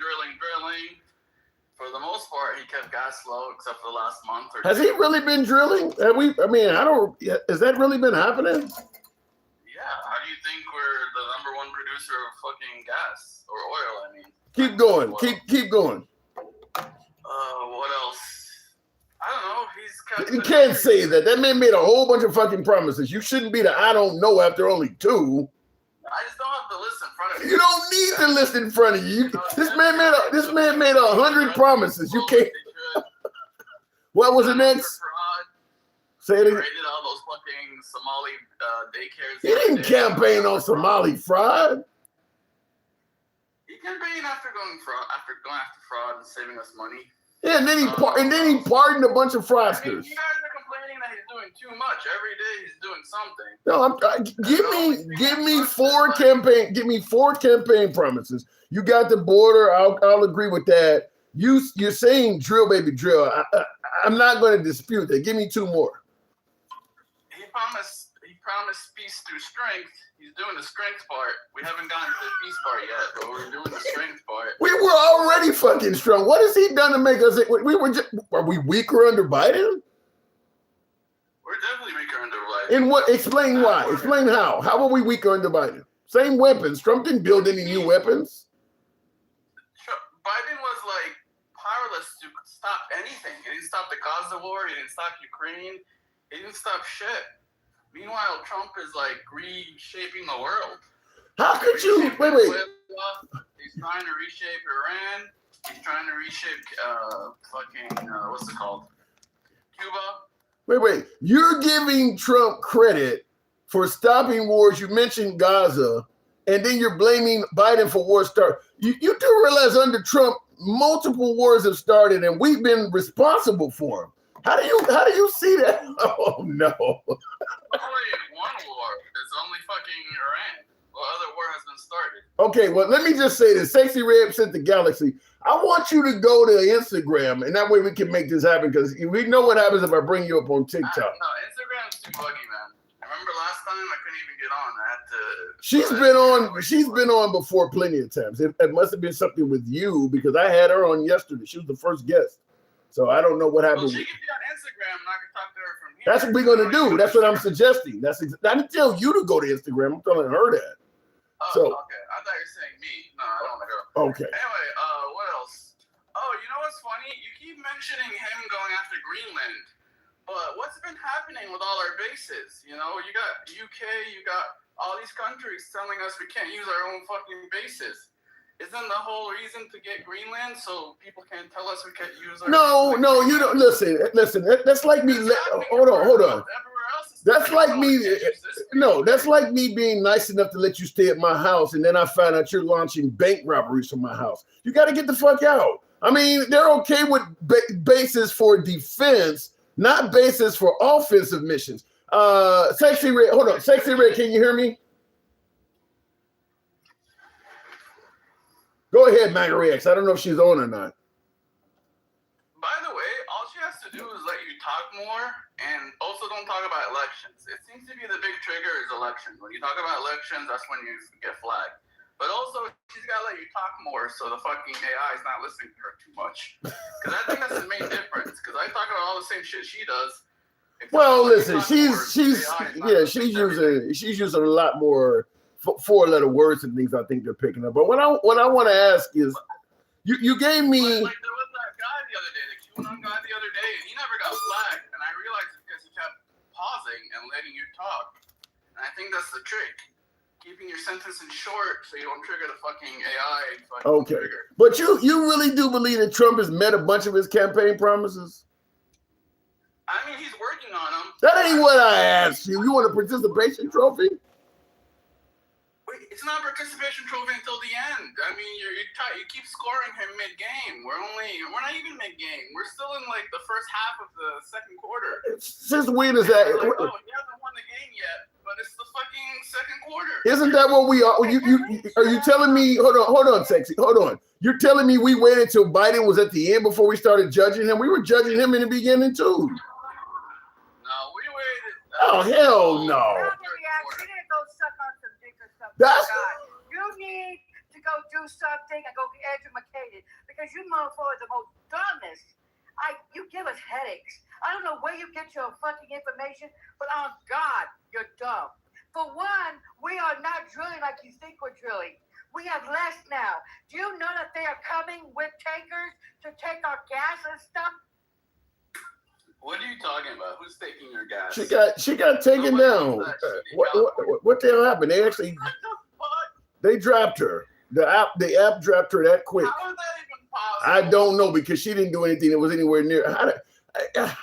For the most part, he kept gas low, except for the last month or two. Has he really been drilling? Has that really been happening? Yeah, how do you think we're the #1 producer of fucking gas or oil? I mean, keep going. Keep going. What else? I don't know. He's kept. You can't say that. That man made a whole bunch of fucking promises. You shouldn't be the I don't know after only 2. I just don't have the list in front of me. You don't need the list in front of you. This man made 100 promises. You can't. What was the next? Say it again. Raided all those fucking Somali daycares. He didn't campaign on Somali fraud. He campaigned after going after fraud and saving us money. Yeah, and then he pardoned a bunch of fraudsters. I mean, you guys are complaining that he's doing too much. Every day he's doing something. No, give me 4 campaign promises. You got the border. I'll agree with that. You're saying drill, baby, drill. I'm not going to dispute that. Give me 2 more. He promised peace through strength. He's doing the strength part. We haven't gotten to the peace part yet, but we're doing the strength part. We were already fucking strong. What has he done to make us? Are we weaker under Biden? We're definitely weaker under Biden. In what? Explain why. Explain how. How are we weaker under Biden? Same weapons. Trump didn't build any new weapons. Biden was like powerless to stop anything. He didn't stop the Gaza war. He didn't stop Ukraine. He didn't stop shit. Meanwhile, Trump is like reshaping the world. How could you? Wait. He's trying to reshape Iran. He's trying to reshape what's it called? Cuba. Wait. You're giving Trump credit for stopping wars. You mentioned Gaza, and then you're blaming Biden for war start. You do realize under Trump, multiple wars have started, and we've been responsible for them. How do you see that? Oh no. Only one war. It's only fucking Iran. What other war has been started? Okay, well, let me just say this. Sexy Red sent the galaxy. I want you to go to Instagram, and that way we can make this happen, because we know what happens if I bring you up on TikTok. No, Instagram's too buggy, man. I remember last time I couldn't even get on. I had to. She's been on before plenty of times. It must have been something with you, because I had her on yesterday. She was the first guest. So I don't know what happened. Well, she can be on Instagram, and I can talk to her from here. That's what we're going to do. That's what I'm suggesting. I didn't tell you to go to Instagram. I'm telling her that. Oh, okay. I thought you were saying me. No, I don't want to go. Okay. Anyway, what else? Oh, you know what's funny? You keep mentioning him going after Greenland. But what's been happening with all our bases? You know, you got UK, you got all these countries telling us we can't use our own fucking bases. Isn't the whole reason to get Greenland so people can't tell us we can't use our No, you don't listen. That's like me. Hold on. That's like me. No, that's like me being nice enough to let you stay at my house, and then I find out you're launching bank robberies from my house. You got to get the fuck out. I mean, they're okay with bases for defense, not bases for offensive missions. Sexy Red, hold on. Sexy Red, can you hear me? Go ahead, Maggie X. I don't know if she's on or not. By the way, all she has to do is let you talk more, and also don't talk about elections. It seems to be the big trigger is elections. When you talk about elections, that's when you get flagged. But also, she's got to let you talk more so the fucking AI is not listening to her too much. Because I think that's the main difference. Because I talk about all the same shit she does. Well, listen, she's using a lot more four-letter words and things I think they're picking up. But what I want to ask is, you gave me. Like there was that guy the other day, the QAnon guy the other day, and he never got flagged. And I realized it's because he kept pausing and letting you talk. And I think that's the trick. Keeping your sentence in short so you don't trigger the fucking AI. Okay. Trigger. But you really do believe that Trump has met a bunch of his campaign promises? I mean, he's working on them. That ain't what I asked you. You want a participation trophy? It's not a participation trophy until the end. I mean, you keep scoring him mid-game. We're not even mid-game. We're still in like the first half of the second quarter. Since when is that? Like, oh, he hasn't won the game yet, but it's the fucking second quarter. Isn't that what we are? Are you telling me? Hold on, sexy. Hold on. You're telling me we waited till Biden was at the end before we started judging him? We were judging him in the beginning too. No, we waited. Oh hell no. That's you need to go do something and go get educated because you motherfuckers are the most dumbest. You give us headaches. I don't know where you get your fucking information, but on God, you're dumb. For one, we are not drilling like you think we're drilling. We have less now. Do you know that they are coming with tankers to take our gas and stuff? What are you talking about? Who's taking your gas? She got taken down. What the hell happened? They actually they dropped her. The app dropped her that quick. How is that even possible? I don't know because she didn't do anything that was anywhere near. I gotta.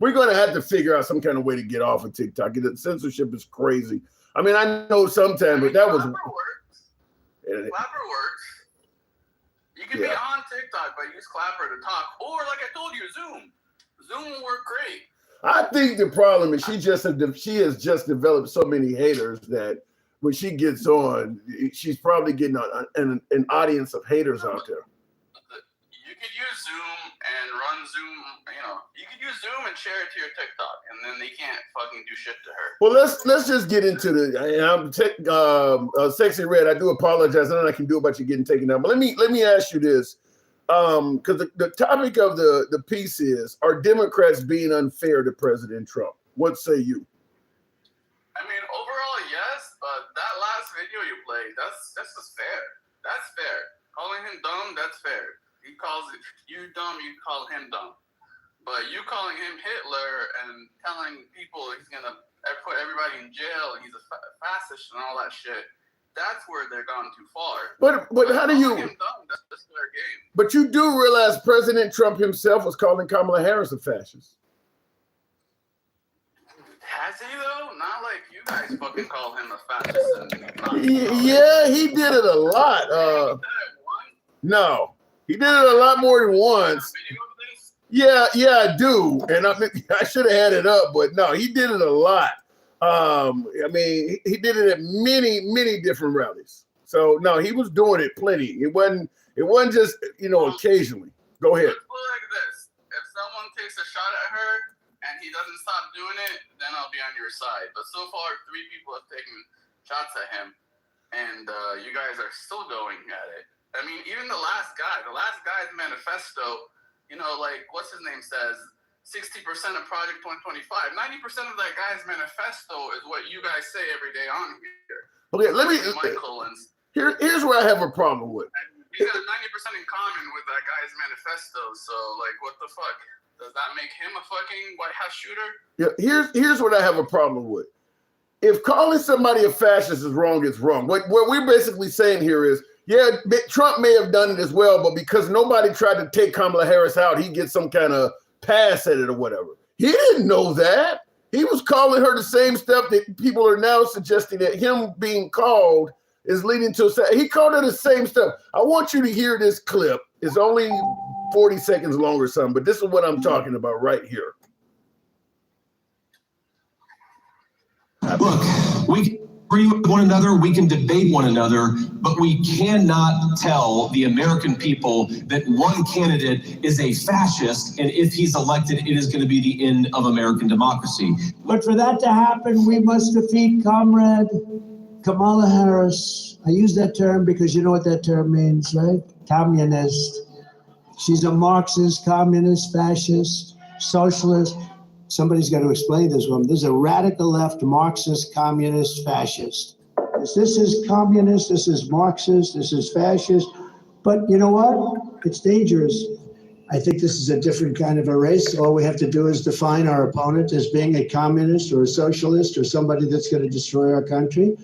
We're gonna have to figure out some kind of way to get off of TikTok. The censorship is crazy. I mean, I know sometimes, but that was. Clapper works. You can be on TikTok, but use Clapper to talk. Or, like I told you, Zoom. Zoom will work great. I think the problem is she has just developed so many haters that when she gets on, she's probably getting an audience of haters out there. You could use Zoom and run Zoom. You could use Zoom and share it to your TikTok, and then they can't fucking do shit to her. Well, let's just get into Sexy Red. I do apologize. I know I can do about you getting taken down, but let me ask you this, because the topic of the piece is: are Democrats being unfair to President Trump? What say you? I mean, overall, yes, but that last video you played, that's just fair. That's fair. Calling him dumb, that's fair. He calls you dumb, you call him dumb. But you calling him Hitler and telling people he's gonna put everybody in jail and he's a fascist and all that shit, that's where they're gone too far. But how do you? Him dumb, that's just their game. But you do realize President Trump himself was calling Kamala Harris a fascist. Has he though? Not like you guys fucking call him a fascist. Yeah, he did it a lot. No, he did it a lot more than once. Yeah, I do, and I should have had it up, but no, he did it a lot. I mean, he did it at many different rallies. So no, he was doing it plenty. It wasn't just occasionally. Go ahead. Let's put it like this: if someone takes a shot at her and he doesn't stop doing it, then I'll be on your side. But so far, 3 people have taken shots at him, and you guys are still going at it. I mean, even the last guy's manifesto. Like, what's his name says, 60% of Project 2025. 90% of that guy's manifesto is what you guys say every day on here. Okay, let me. Here's where I have a problem with. He's got 90% in common with that guy's manifesto. So, like, what the fuck? Does that make him a fucking White House shooter? Yeah, here's what I have a problem with. If calling somebody a fascist is wrong, it's wrong. What we're basically saying here is, yeah, Trump may have done it as well, but because nobody tried to take Kamala Harris out, he gets some kind of pass at it or whatever. He didn't know that. He was calling her the same stuff that people are now suggesting that him being called is leading to. He called her the same stuff. I want you to hear this clip. It's only 40 seconds long or something, but this is what I'm talking about right here. Look, agree with one another, we can debate one another, but we cannot tell the American people that one candidate is a fascist, and if he's elected, it is going to be the end of American democracy. But for that to happen, we must defeat Comrade Kamala Harris. I use that term because you know what that term means, right? Communist. She's a Marxist, communist, fascist, socialist. Somebody's got to explain this one. This is a radical left, Marxist, communist, fascist. This is communist, this is Marxist, this is fascist. But you know what? It's dangerous. I think this is a different kind of a race. All we have to do is define our opponent as being a communist or a socialist or somebody that's going to destroy our country.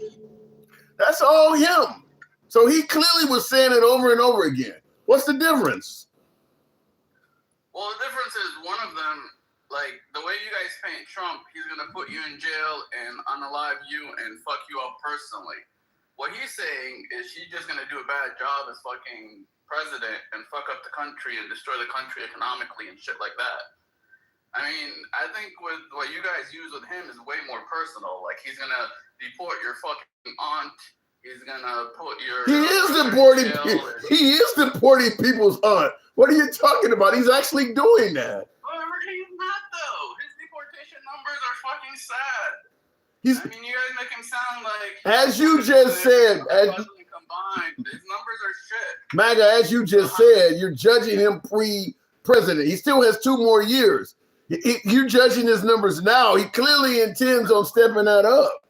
That's all him. So he clearly was saying it over and over again. What's the difference? Well, the difference is one of them, like the way you guys paint Trump, he's gonna put you in jail and unalive you and fuck you up personally. What he's saying is he's just gonna do a bad job as fucking president and fuck up the country and destroy the country economically and shit like that. I mean, I think with what you guys use with him is way more personal. Like he's gonna deport your fucking aunt. He's gonna put your. He is deporting. He is deporting people's aunt. What are you talking about? He's actually doing that. He's not though. His deportation numbers are fucking sad. I mean, you guys make him sound like. As you just said, combined, his numbers are shit. MAGA, as you just said, you're judging him pre-president. He still has 2 more years. You're judging his numbers now. He clearly intends on stepping that up.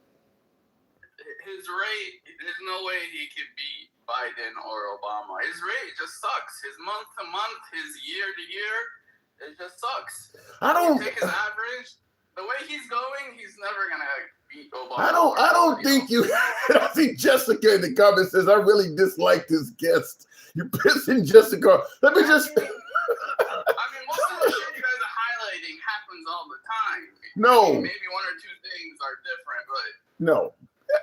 His rate, there's no way he could beat Biden or Obama. His rate just sucks. His month to month, his year to year, it just sucks. I don't take his average. The way he's going, he's never gonna beat Obama. I don't think you. I see Jessica in the comments says I really dislike this guest. You're pissing Jessica. Let me just. I mean, most of the shit you guys are highlighting happens all the time. No. I mean, maybe 1 or 2 things are different, but no.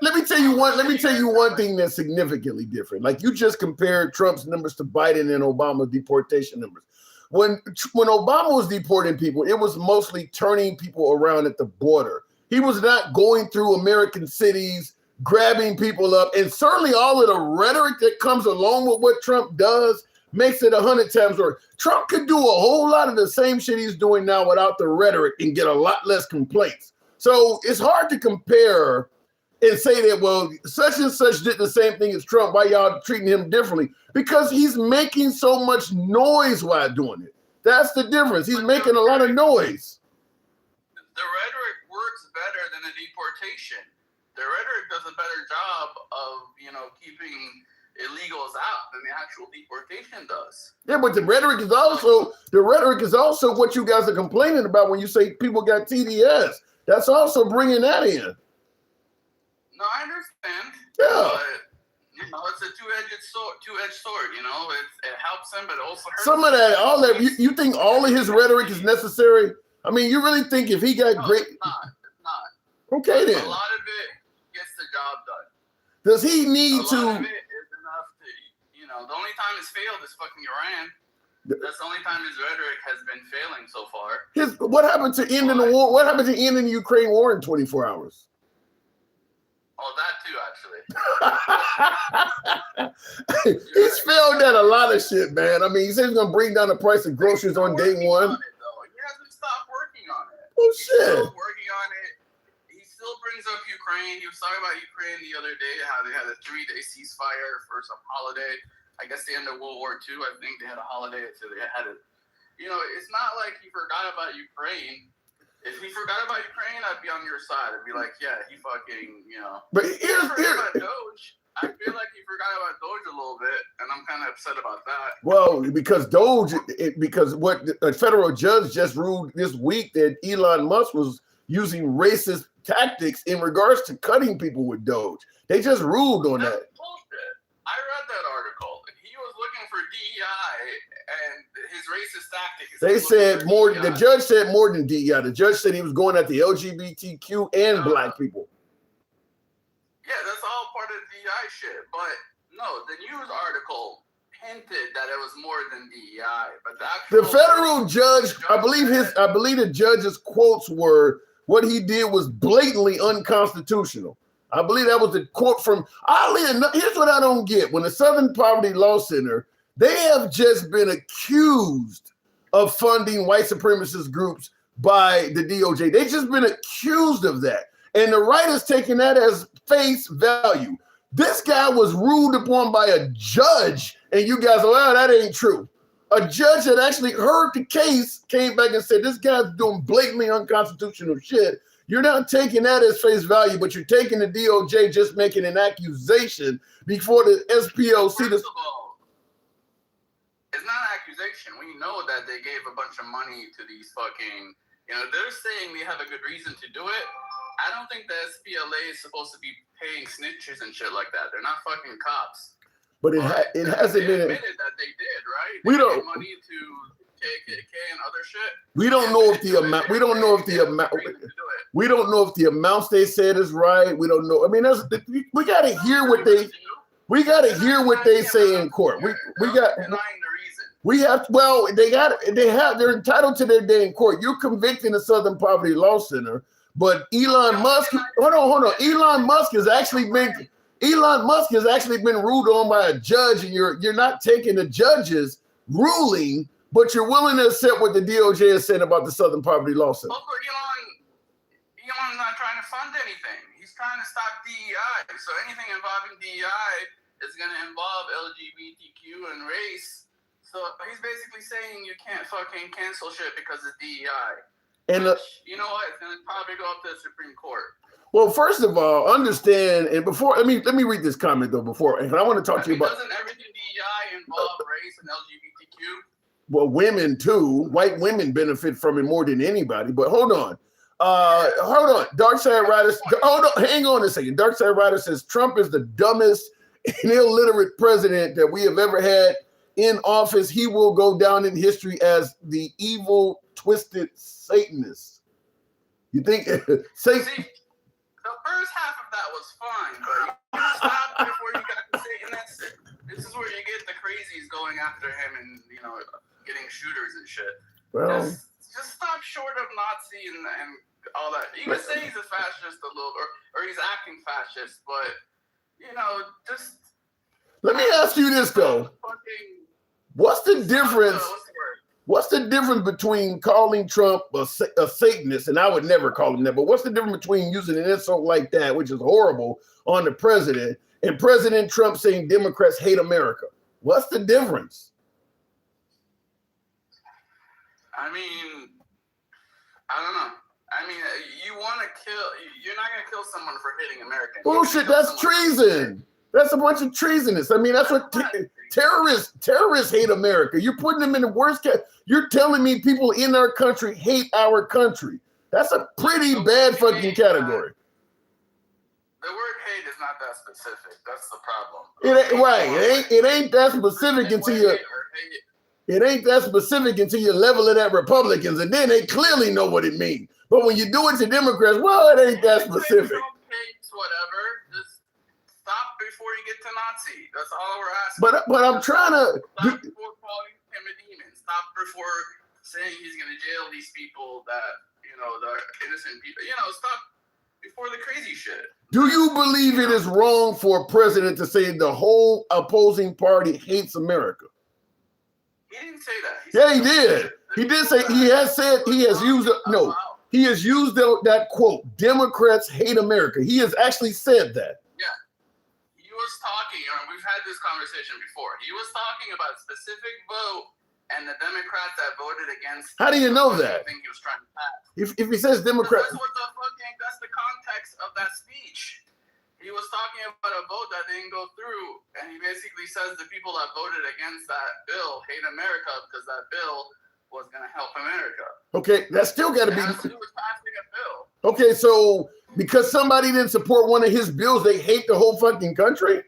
Let me tell you one. Let me tell you one thing that's significantly different. Like you just compared Trump's numbers to Biden and Obama's deportation numbers. When Obama was deporting people, it was mostly turning people around at the border. He was not going through American cities, grabbing people up, and certainly all of the rhetoric that comes along with what Trump does makes it 100 times worse. Trump could do a whole lot of the same shit he's doing now without the rhetoric and get a lot less complaints. So it's hard to compare and say that, well, such and such did the same thing as Trump. Why y'all treating him differently? Because he's making so much noise while doing it. That's the difference. He's making a lot of noise. The rhetoric works better than the deportation. The rhetoric does a better job of, keeping illegals out than the actual deportation does. Yeah, but the rhetoric is also what you guys are complaining about when you say people got TDS. That's also bringing that in. No, I understand. Yeah. But, it's a two-edged sword, it helps him, but it also hurts some of that, all that, you think all of his rhetoric is necessary? I mean, you really think if he got great... It's not. Okay, then. A lot of it gets the job done. Does he need to... A lot of it is enough to, the only time it's failed is fucking Iran. That's the only time his rhetoric has been failing so far. What happened to ending the war? What happened to ending the Ukraine war in 24 hours? Oh, that too, actually. He's failed at a lot of shit, man. I mean, he said he's gonna bring down the price of groceries on day 1. He hasn't stopped working on it. Oh He's shit! still working on it. He still brings up Ukraine. He was talking about Ukraine the other day, how they had a 3-day ceasefire for some holiday. I guess the end of World War II. I think they had a holiday, so they had it. It's not like he forgot about Ukraine. If he forgot about Ukraine, I'd be on your side. I'd be like, yeah, he fucking, But about Doge. I feel like he forgot about Doge a little bit, and I'm kind of upset about that. Well, because Doge, because what a federal judge just ruled this week that Elon Musk was using racist tactics in regards to cutting people with Doge. They just ruled on that. Bullshit. I read that article. He was looking for DEI, and his racist tactics. They said more. The judge said more than DEI. The judge said he was going at the LGBTQ and black people. Yeah, that's all part of DEI shit. But no, the news article hinted that it was more than DEI. But the federal judge, I believe the judge's quotes were, "What he did was blatantly unconstitutional." I believe that was the quote from, oddly enough, here's what I don't get. When the Southern Poverty Law Center, they have just been accused of funding white supremacist groups by the DOJ. They've just been accused of that. And the right is taking that as face value. This guy was ruled upon by a judge, and you guys are, well, that ain't true. A judge that actually heard the case came back and said, this guy's doing blatantly unconstitutional shit. You're not taking that as face value, but you're taking the DOJ just making an accusation before the SPLC. First of all, it's not an accusation. We know that they gave a bunch of money to these fucking, they're saying they have a good reason to do it. I don't think the SPLA is supposed to be paying snitches and shit like that. They're not fucking cops. But it hasn't been admitted that they did, right? We don't gave money to KKK and other shit. We don't know if the amount. We don't know if the amount. We don't know if the amounts they said is right. We don't know. I mean, we got to hear what they. We got to hear what they say in court. We got. Denying the reason. We have. Well, they're entitled to their day in court. You're convicting the Southern Poverty Law Center, but Elon Musk. Hold on. Elon Musk has actually been ruled on by a judge, and you're not taking the judge's ruling, but you're willing to accept what the DOJ has said about the Southern Poverty Law Center. Also, Elon's not trying to fund anything. He's trying to stop DEI. So anything involving DEI is going to involve LGBTQ and race. So he's basically saying you can't fucking cancel shit because of DEI. And you know what? It's going to probably go up to the Supreme Court. Well, first of all, understand, and before let me read this comment though. And I want to talk to you about. Doesn't everything DEI involve race and LGBTQ? Well, women too. White women benefit from it more than anybody. But hold on. Dark Side Rider. Hang on a second. Dark Side Rider says Trump is the dumbest and illiterate president that we have ever had in office. He will go down in history as the evil, twisted Satanist. You think See, the first half of that was fine, but you stopped before you got to Satan. This is where you get the crazies going after him and getting shooters and shit. Well, just stop short of Nazi and all that. You can say he's a fascist a little, or he's acting fascist, but just. Let me ask you this though. What's the difference? What's the difference between calling Trump a Satanist, and I would never call him that, but what's the difference between using an insult like that, which is horrible, on the president, and President Trump saying Democrats hate America? What's the difference? I mean, I don't know. I mean, you're not going to kill someone for hating America. Bullshit, that's treason. That's a bunch of treasonous. I mean, that's what terrorists hate America. You're putting them in the worst case. You're telling me people in our country hate our country. That's a pretty bad fucking category. The word hate is not that specific. That's the problem. It ain't that specific until you. It ain't that specific until you level it at Republicans, and then they clearly know what it means. But when you do it to Democrats, well, it ain't that specific. Whatever. Just stop before you get to Nazi. That's all we're asking. But I'm trying to. Stop before calling him a demon. Stop before saying he's going to jail these people that they're innocent people. Stop before the crazy shit. Do you believe it is wrong for a president to say the whole opposing party hates America? He didn't say that. He did. He did say he has used that quote, Democrats hate America. He has actually said that. Yeah. He was talking, we've had this conversation before. He was talking about a specific vote and the Democrats that voted against. How do you know that? I think he was trying to pass. If he says Democrats. That's the context of that speech. He was talking about a vote that didn't go through, and he basically says the people that voted against that bill hate America because that bill was going to help America. Okay, that's still got to be. He was passing a bill. Okay, so because somebody didn't support one of his bills, they hate the whole fucking country?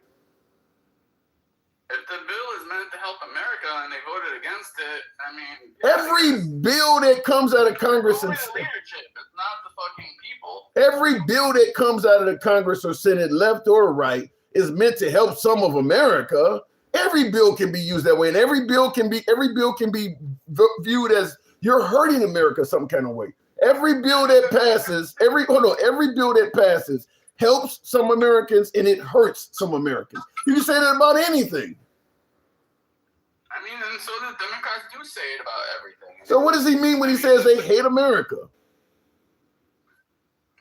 If the bill is meant to help America and they voted against it, I mean... Every bill that comes out of Congress... It's leadership. It's not the fucking people. Every bill that comes out of the Congress or Senate, left or right, is meant to help some of America. Every bill can be used that way, and every bill can be viewed as you're hurting America some kind of way. Every bill that passes helps some Americans and it hurts some Americans. You can say that about anything. I mean, and so the Democrats do say it about everything. So what does he mean when he says they hate America?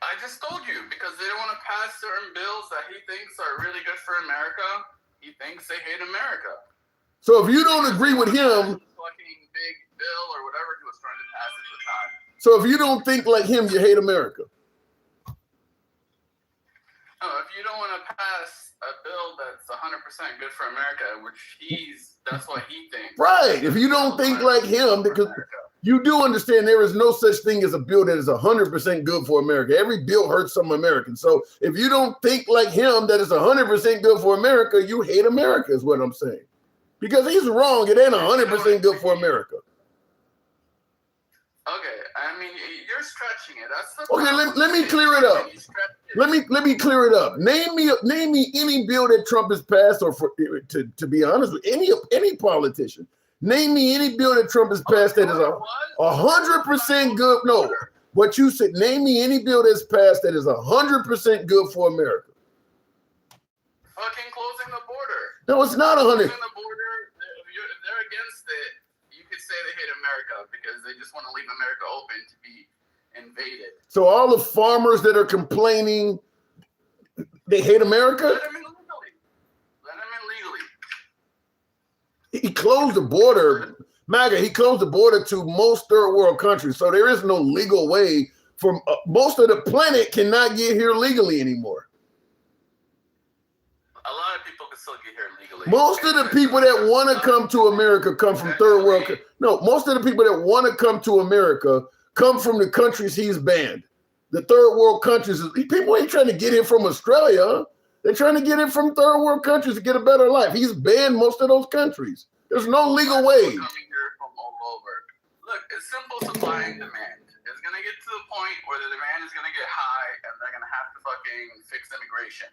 I just told you, because they don't want to pass certain bills that he thinks are really good for America. He thinks they hate America. So if you don't agree with him, Fucking big bill or whatever he was trying to pass at the time. so if you don't think like him, you hate America. No, if you don't want to pass a bill that's 100% good for America, which that's what he thinks. Right. If you don't think like him, because you do understand there is no such thing as a bill that is 100% good for America. Every bill hurts some Americans. So if you don't think like him that is 100% good for America, you hate America is what I'm saying. Because he's wrong. It ain't 100% good for America. Okay, I mean, you're stretching it. That's the Okay, problem. let me clear it up. Let me clear it up. Name me any bill that Trump has passed, or to be honest with any politician. Name me any bill that Trump has passed that is 100% good. No, what you said. Name me any bill that's passed that is 100% good for America. Fucking closing the border. No, it's not 100. Closing the border. If they're against it, you could say they hate America because they just want to leave America open to be invaded. So all the farmers that are complaining, they hate America? Let them in legally. Let them in legally. He closed the border, MAGA, he closed the border to most third world countries. So there is no legal way for most of the planet cannot get here legally anymore. A lot of people can still get here legally. Most of the people that want to come to America come from third world. No, most of the people that want to come to America come from the countries he's banned. The third world countries. People ain't trying to get here from Australia. They're trying to get in from third world countries to get a better life. He's banned most of those countries. There's no legal way. Coming here from all over. Look, it's simple supply and demand. It's going to get to the point where the demand is going to get high and they're going to have to fucking fix immigration.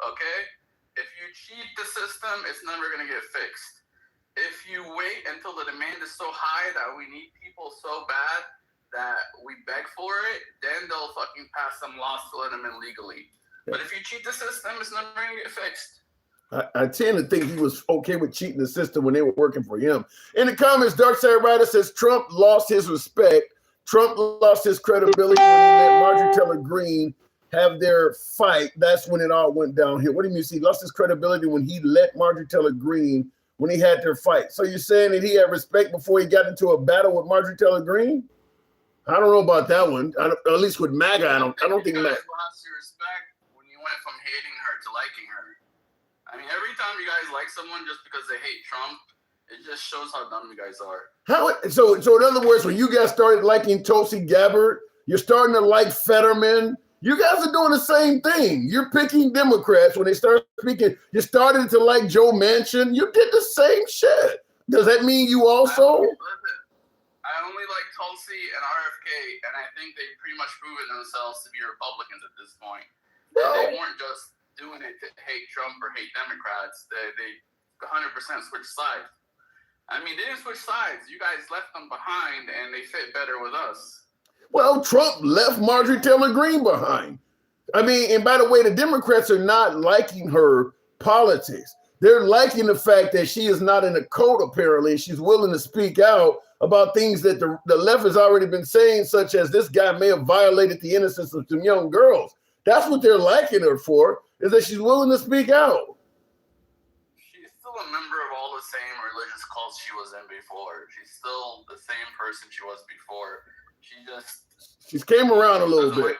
Okay? If you cheat the system, it's never going to get fixed. If you wait until the demand is so high that we need people so bad that we beg for it, then they'll fucking pass some laws to let them in legally. But if you cheat the system, it's never going to get fixed. I tend to think he was okay with cheating the system when they were working for him. In the comments, Darkside Rider says Trump lost his respect. Trump lost his credibility when he let Marjorie Taylor Greene have their fight. That's when it all went downhill. What do you mean? He lost his credibility when he let Marjorie Taylor Greene when he had their fight. So you're saying that he had respect before he got into a battle with Marjorie Taylor Greene? I don't know about that one. At least with MAGA, I don't think MAGA. Lost your respect when you went from hating her to liking her. I mean, every time you guys like someone just because they hate Trump, it just shows how dumb you guys are. So in other words, when you guys started liking Tulsi Gabbard, you're starting to like Fetterman. You guys are doing the same thing. You're picking Democrats when they start speaking. You started to like Joe Manchin. You did the same shit. Does that mean you also? Listen, I only like Tulsi and RFK, and I think they've pretty much proven themselves to be Republicans at this point. No. They weren't just doing it to hate Trump or hate Democrats. They 100% switched sides. I mean, they didn't switch sides. You guys left them behind, and they fit better with us. Well, Trump left Marjorie Taylor Greene behind. I mean, and by the way, the Democrats are not liking her politics. They're liking the fact that she is not in a cult, apparently. She's willing to speak out about things that the left has already been saying, such as this guy may have violated the innocence of some young girls. That's what they're liking her for, is that she's willing to speak out. She's still a member of all the same religious cults she was in before. She's still the same person she was before. She's came around a little bit.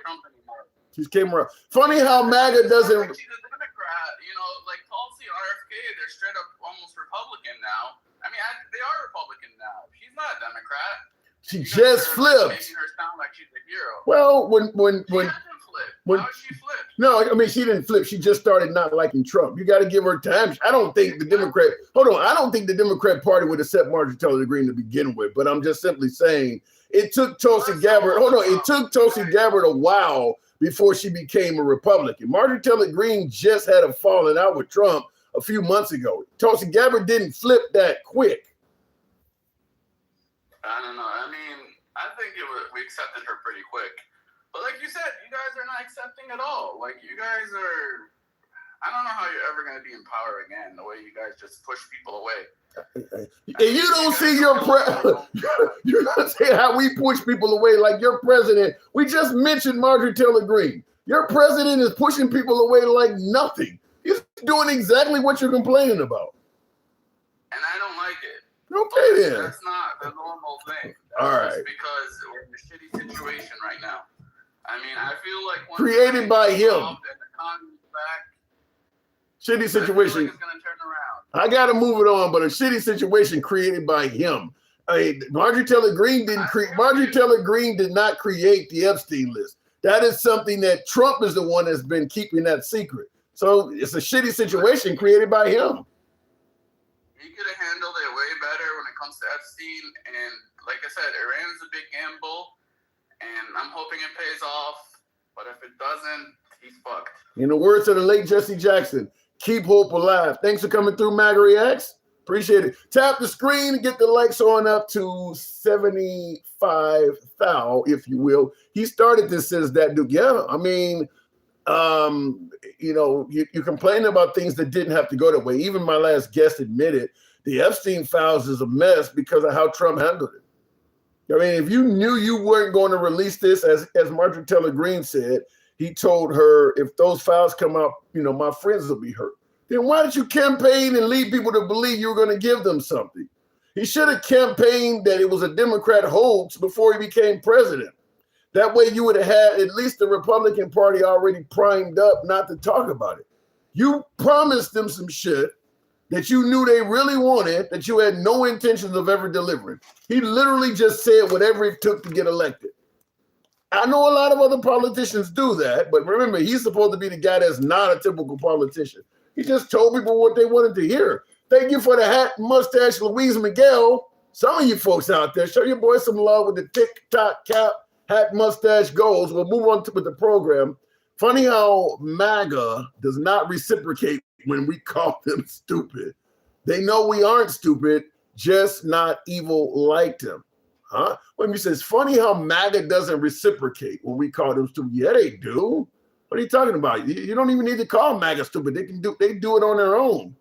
She's came around. Funny how MAGA doesn't. She's a Democrat, you know, like Tulsi, RFK, they're straight up almost Republican now. I mean, they are Republican now. She's not a Democrat. She just flipped. Making her sound like she's a hero. Well, when how she flipped? No, I mean, she didn't flip. She just started not liking Trump. You got to give her time. I don't think the Democrat. Hold on. I don't think the Democrat Party would accept Marjorie Taylor Greene to begin with. But I'm just simply saying it took Tulsi Gabbard. Hold on. It took Tulsi Gabbard a while before she became a Republican. Marjorie Taylor Greene just had a falling out with Trump a few months ago. Tulsi Gabbard didn't flip that quick. I don't know. I mean, I think we accepted her pretty quick. But like you said, you guys are not accepting at all. Like you guys are, I don't know how you're ever going to be in power again, the way you guys just push people away. And you don't see your you're gonna say how we push people away like your president. We just mentioned Marjorie Taylor Greene. Your president is pushing people away like nothing. He's doing exactly what you're complaining about. And I don't like it. Okay then. That's not the normal thing. That's all right. just because we're in a shitty situation right now. I mean, I feel like once created by him. And the economy's back, shitty situation. Like it's gonna turn around. I gotta move it on, but a shitty situation created by him. I mean, Marjorie Taylor Greene didn't create. Marjorie Taylor Greene did not create the Epstein list. That is something that Trump is the one that's been keeping that secret. So it's a shitty situation created by him. He could have handled it way better when it comes to Epstein. And like I said, Iran's a big gamble, and I'm hoping it pays off. But if it doesn't, he's fucked. In the words of the late Jesse Jackson, keep hope alive. Thanks for coming through, MAGA Reacts. Appreciate it. Tap the screen and get the likes on up to 75,000, if you will. He started this as that dude. Yeah, I mean, you know, you complain about things that didn't have to go that way. Even my last guest admitted the Epstein files is a mess because of how Trump handled it. I mean, if you knew you weren't going to release this, as Marjorie Taylor Greene said, he told her, if those files come out, you know, my friends will be hurt. Then why did you campaign and lead people to believe you were going to give them something? He should have campaigned that it was a Democrat hoax before he became president. That way you would have had at least the Republican Party already primed up not to talk about it. You promised them some shit that you knew they really wanted, that you had no intentions of ever delivering. He literally just said whatever it took to get elected. I know a lot of other politicians do that, but remember, he's supposed to be the guy that's not a typical politician. He just told people what they wanted to hear. Thank you for the hat, mustache, Louise Miguel. Some of you folks out there, show your boy some love with the TikTok cap, hat, mustache goals. We'll move on with the program. Funny how MAGA does not reciprocate when we call them stupid. They know we aren't stupid, just not evil like them. Huh? When he says, funny how MAGA doesn't reciprocate when we call them stupid. Yeah, they do. What are you talking about? You don't even need to call MAGA stupid. They do it on their own.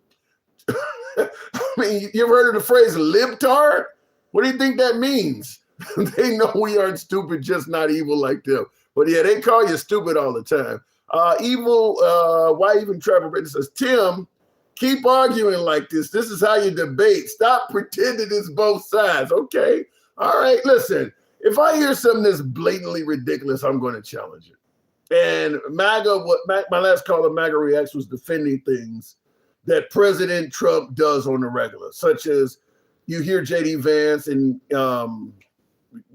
I mean, you ever heard of the phrase libtard? What do you think that means? They know we aren't stupid, just not evil like them. But yeah, they call you stupid all the time. Why even Trevor Britain says, Tim, keep arguing like this. This is how you debate. Stop pretending it's both sides. Okay. All right. Listen, if I hear something that's blatantly ridiculous, I'm going to challenge it. And MAGA, my last call of MAGA Reacts was defending things that President Trump does on the regular, such as you hear J.D. Vance and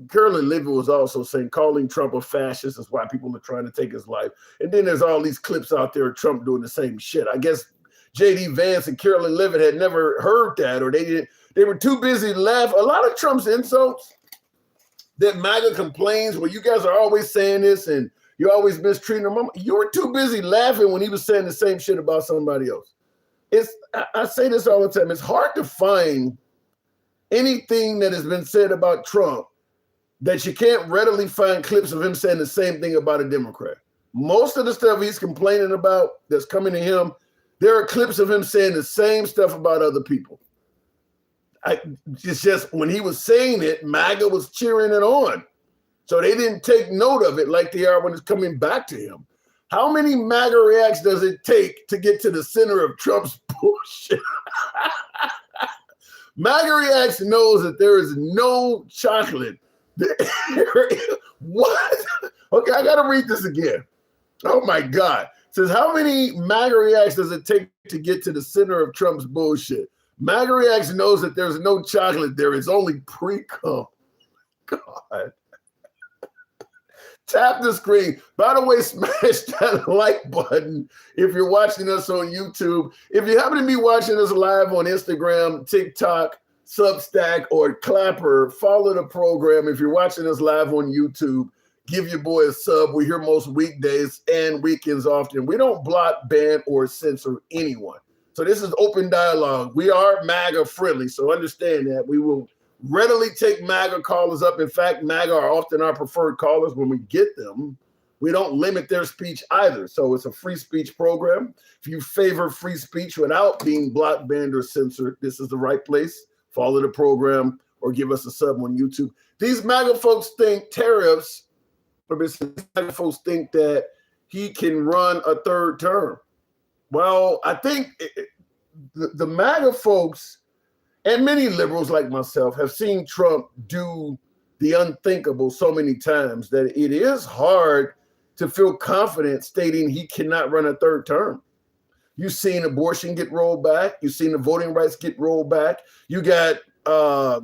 Curlin Livy was also saying calling Trump a fascist is why people are trying to take his life. And then there's all these clips out there of Trump doing the same shit. I guess J.D. Vance and Carolyn Levitt had never heard that, or they were too busy laughing. A lot of Trump's insults that MAGA complains, well, you guys are always saying this and you're always mistreating them. You were too busy laughing when he was saying the same shit about somebody else. I say this all the time. It's hard to find anything that has been said about Trump that you can't readily find clips of him saying the same thing about a Democrat. Most of the stuff he's complaining about that's coming to him, there are clips of him saying the same stuff about other people. It's just when he was saying it, MAGA was cheering it on. So they didn't take note of it like they are when it's coming back to him. How many MAGA reacts does it take to get to the center of Trump's bullshit? MAGA reacts knows that there is no chocolate. What? Okay, I got to read this again. Oh my God. It says, how many MAGA reacts does it take to get to the center of Trump's bullshit? MAGA reacts knows that there's no chocolate. There is only pre-cum. God. Tap the screen. By the way, smash that like button if you're watching us on YouTube. If you happen to be watching us live on Instagram, TikTok, Substack, or Clapper, follow the program. If you're watching us live on YouTube, give your boy a sub. We're here most weekdays and weekends often. We don't block, ban, or censor anyone. So this is open dialogue. We are MAGA friendly, so understand that. We will readily take MAGA callers up. In fact, MAGA are often our preferred callers when we get them. we don't limit their speech either. So it's a free speech program. If you favor free speech without being blocked, banned, or censored, this is the right place. Follow the program or give us a sub on YouTube. These MAGA folks think tariffs, or these MAGA folks think that he can run a third term. Well, I think the MAGA folks and many liberals like myself have seen Trump do the unthinkable so many times that it is hard to feel confident stating he cannot run a third term. You've seen abortion get rolled back. You've seen the voting rights get rolled back. You got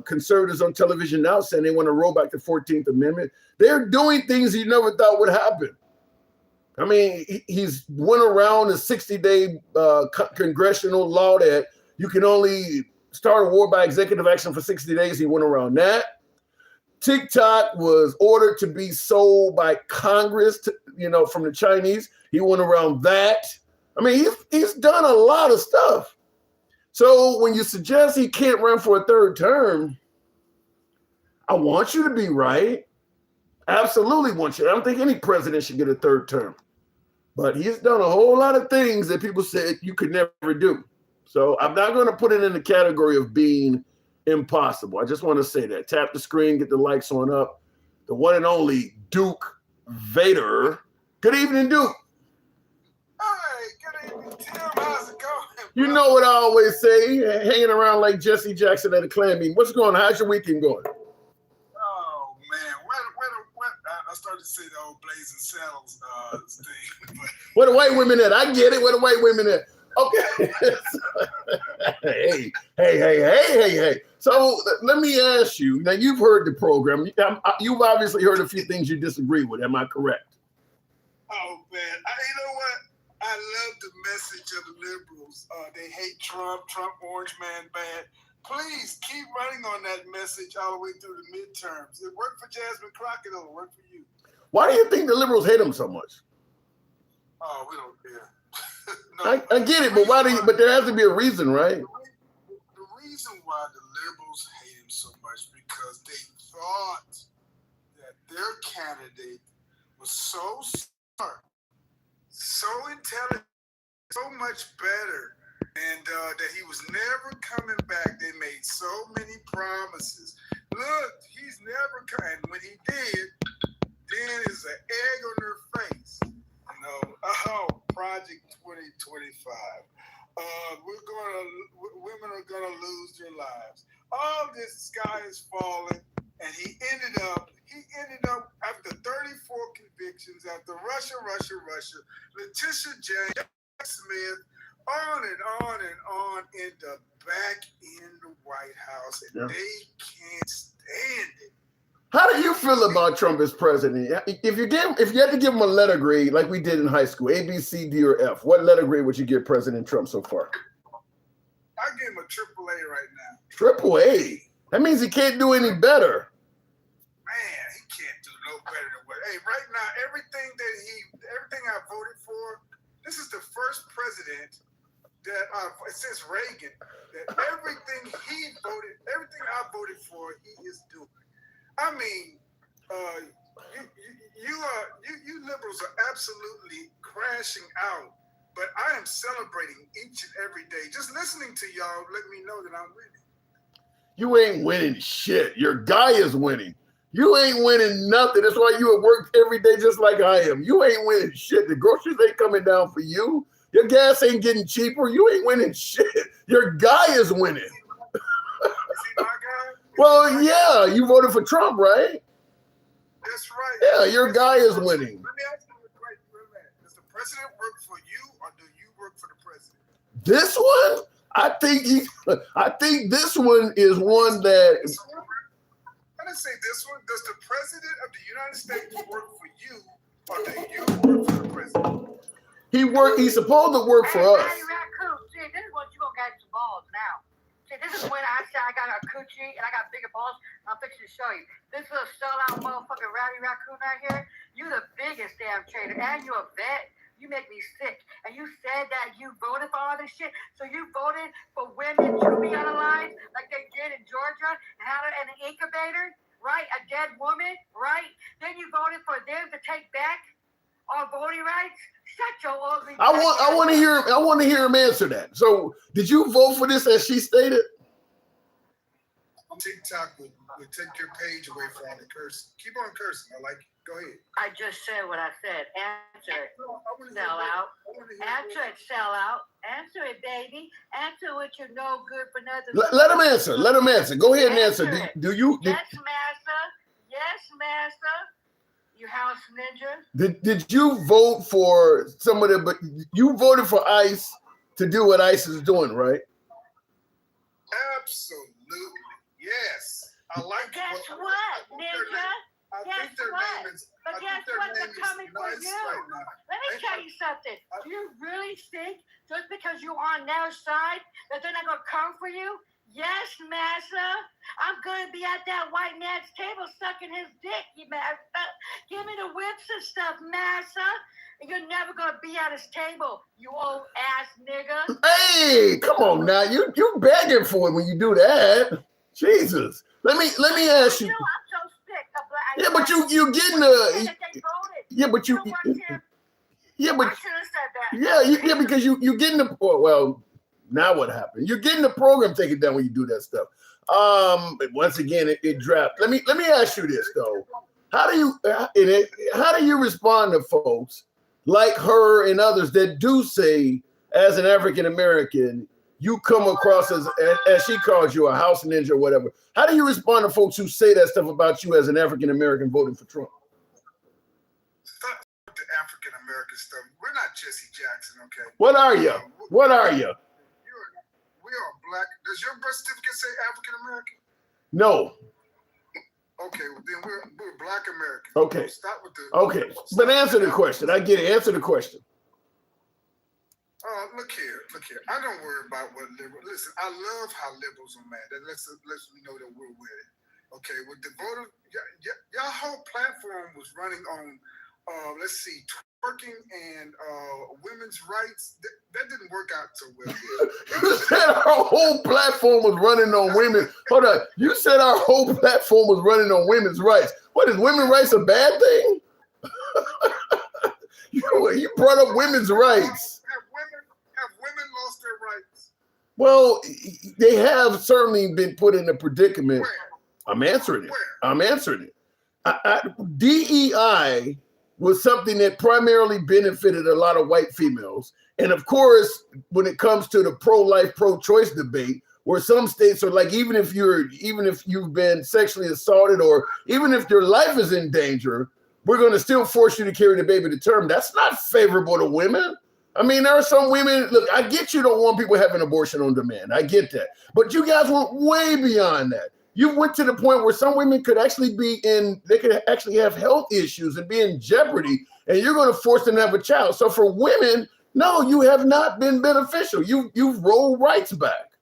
conservatives on television now saying they want to roll back the 14th Amendment. They're doing things you never thought would happen. I mean, he's went around a 60-day congressional law that you can only start a war by executive action for 60 days. He went around that. TikTok was ordered to be sold by Congress, from the Chinese. He went around that. I mean, he's done a lot of stuff. So when you suggest he can't run for a third term, I want you to be right. Absolutely want you. I don't think any president should get a third term. But he's done a whole lot of things that people said you could never do. So I'm not going to put it in the category of being impossible. I just want to say that. Tap the screen, get the likes on up. The one and only Duke Vader. Good evening, Duke. Hey, good evening, Tim. How's it going? You know what I always say, hanging around like Jesse Jackson at a Klan meeting. What's going on? How's your weekend going? Oh, man. What? I started to say the old Blazing Saddles thing. Where the white women at? I get it. Where the white women at? Okay. Hey. So let me ask you. Now, you've heard the program. You've obviously heard a few things you disagree with. Am I correct? Oh, man. You know what? I love the message of the liberals. They hate Trump, orange man bad. Please keep running on that message all the way through the midterms. It worked for Jasmine Crockett. It'll work for you. Why do you think the liberals hate him so much? Oh, we don't care. No, I get it, but why do you? But there has to be a reason, right? The reason why the liberals hate him so much because they thought that their candidate was so smart, so intelligent, so much better, and that he was never coming back. They made so many promises. Look, he's never coming. When he did, then it's an egg on their face. Project 2025. Women are gonna lose their lives. All this sky is falling, and he ended up after 34 convictions, after Russia, Letitia James Smith, on and on in the back in the White House, and they can't stand it. How do you feel about Trump as president? If you had to give him a letter grade like we did in high school, A, B, C, D, or F, what letter grade would you give President Trump so far? I give him a AAA right now. AAA? That means he can't do any better. Man, he can't do no better than what. Hey, right now, everything I voted for, this is the first president that since Reagan that everything I voted for, he is doing. I mean, you liberals are absolutely crashing out, but I am celebrating each and every day. Just listening to y'all let me know that I'm winning. You ain't winning shit. Your guy is winning. You ain't winning nothing. That's why you at work every day just like I am. You ain't winning shit. The groceries ain't coming down for you. Your gas ain't getting cheaper. You ain't winning shit. Your guy is winning. Is he my guy? Well, yeah, you voted for Trump, right? That's right. Yeah, your guy is winning. Let me ask you a question. Does the president work for you, or do you work for the president? This one, I think this one is one that. I didn't say this one. Does the president of the United States work for you, or do you work for the president? He's supposed to work for us. Hey, Raccoon, see, this is what you gonna get some balls now. See, this is when I say I got a coochie and I got bigger balls. I'm fixing to show you. This little sellout motherfucking Rowdy Raccoon right here. You the biggest damn traitor, and you a vet. You make me sick. And you said that you voted for all this shit. So you voted for women to be unalive like they did in Georgia and had her in an incubator, right? A dead woman, right? Then you voted for them to take back on voting rights? Shut your ugly. I want to hear him answer that. So, did you vote for this as she stated? TikTok would take your page away from all the cursing. Keep on cursing. I like it. Go ahead. I just said what I said. Answer it. Sell out. Answer it, sell out. Answer it, baby. Answer what you know good for nothing. Let him answer. Let him answer. Go ahead and answer. Do you? Yes, master. Yes, master. You house ninja. Did you vote for some of the? But you voted for ICE to do what ICE is doing, right? Absolutely. Yes. I like. Guess what, ninja? Guess what? But guess what? They're coming for you. Let me tell you something. Do you really think just because you're on their side that they're not going to come for you? Yes, massa. I'm going to be at that white man's table sucking his dick, you massa. Give me the whips and stuff, massa. And you're never going to be at his table, you old ass nigga. Hey, come on now. You begging for it when you do that. Jesus. Let me ask you. I'm so sick of black. Yeah, but you getting the. Yeah, but you. Yeah, but. I should have said that. Yeah, because you getting the. Well, now what happened? You're getting the program taken down when you do that stuff. Once again, it dropped. Let me ask you this though. How do you respond to folks like her and others that do say, as an African American, you come across as she calls you a house ninja or whatever? How do you respond to folks who say that stuff about you as an African American voting for Trump? Stop with the African American stuff. We're not Jesse Jackson, okay? What are you? What are you? We are black. Does your birth certificate say African American? No. Okay, well then we're black American. Okay. Stop with the. Okay, but answer the question. I get it. Answer the question. Look here. I don't worry about what liberal. Listen, I love how liberals are mad. That lets me know that we're with it. Okay, with the voter, y'all whole platform was running on, let's see, twerking and women's rights. That didn't work out so well. You said our whole platform was running on women. Hold on. You said our whole platform was running on women's rights. What, is women's rights a bad thing? You brought up women's rights. Have women lost their rights? Well, they have certainly been put in a predicament. Where? I'm answering it. Where? I'm answering it. DEI was something that primarily benefited a lot of white females. And of course, when it comes to the pro-life, pro-choice debate, where some states are like, even if you've been sexually assaulted or even if your life is in danger, we're going to still force you to carry the baby to term. That's not favorable to women. I mean, there are some women, look, I get you don't want people having abortion on demand. I get that. But you guys went way beyond that. You went to the point where some women could actually they could actually have health issues and be in jeopardy, and you're going to force them to have a child. So for women, no, you have not been beneficial. You've rolled rights back.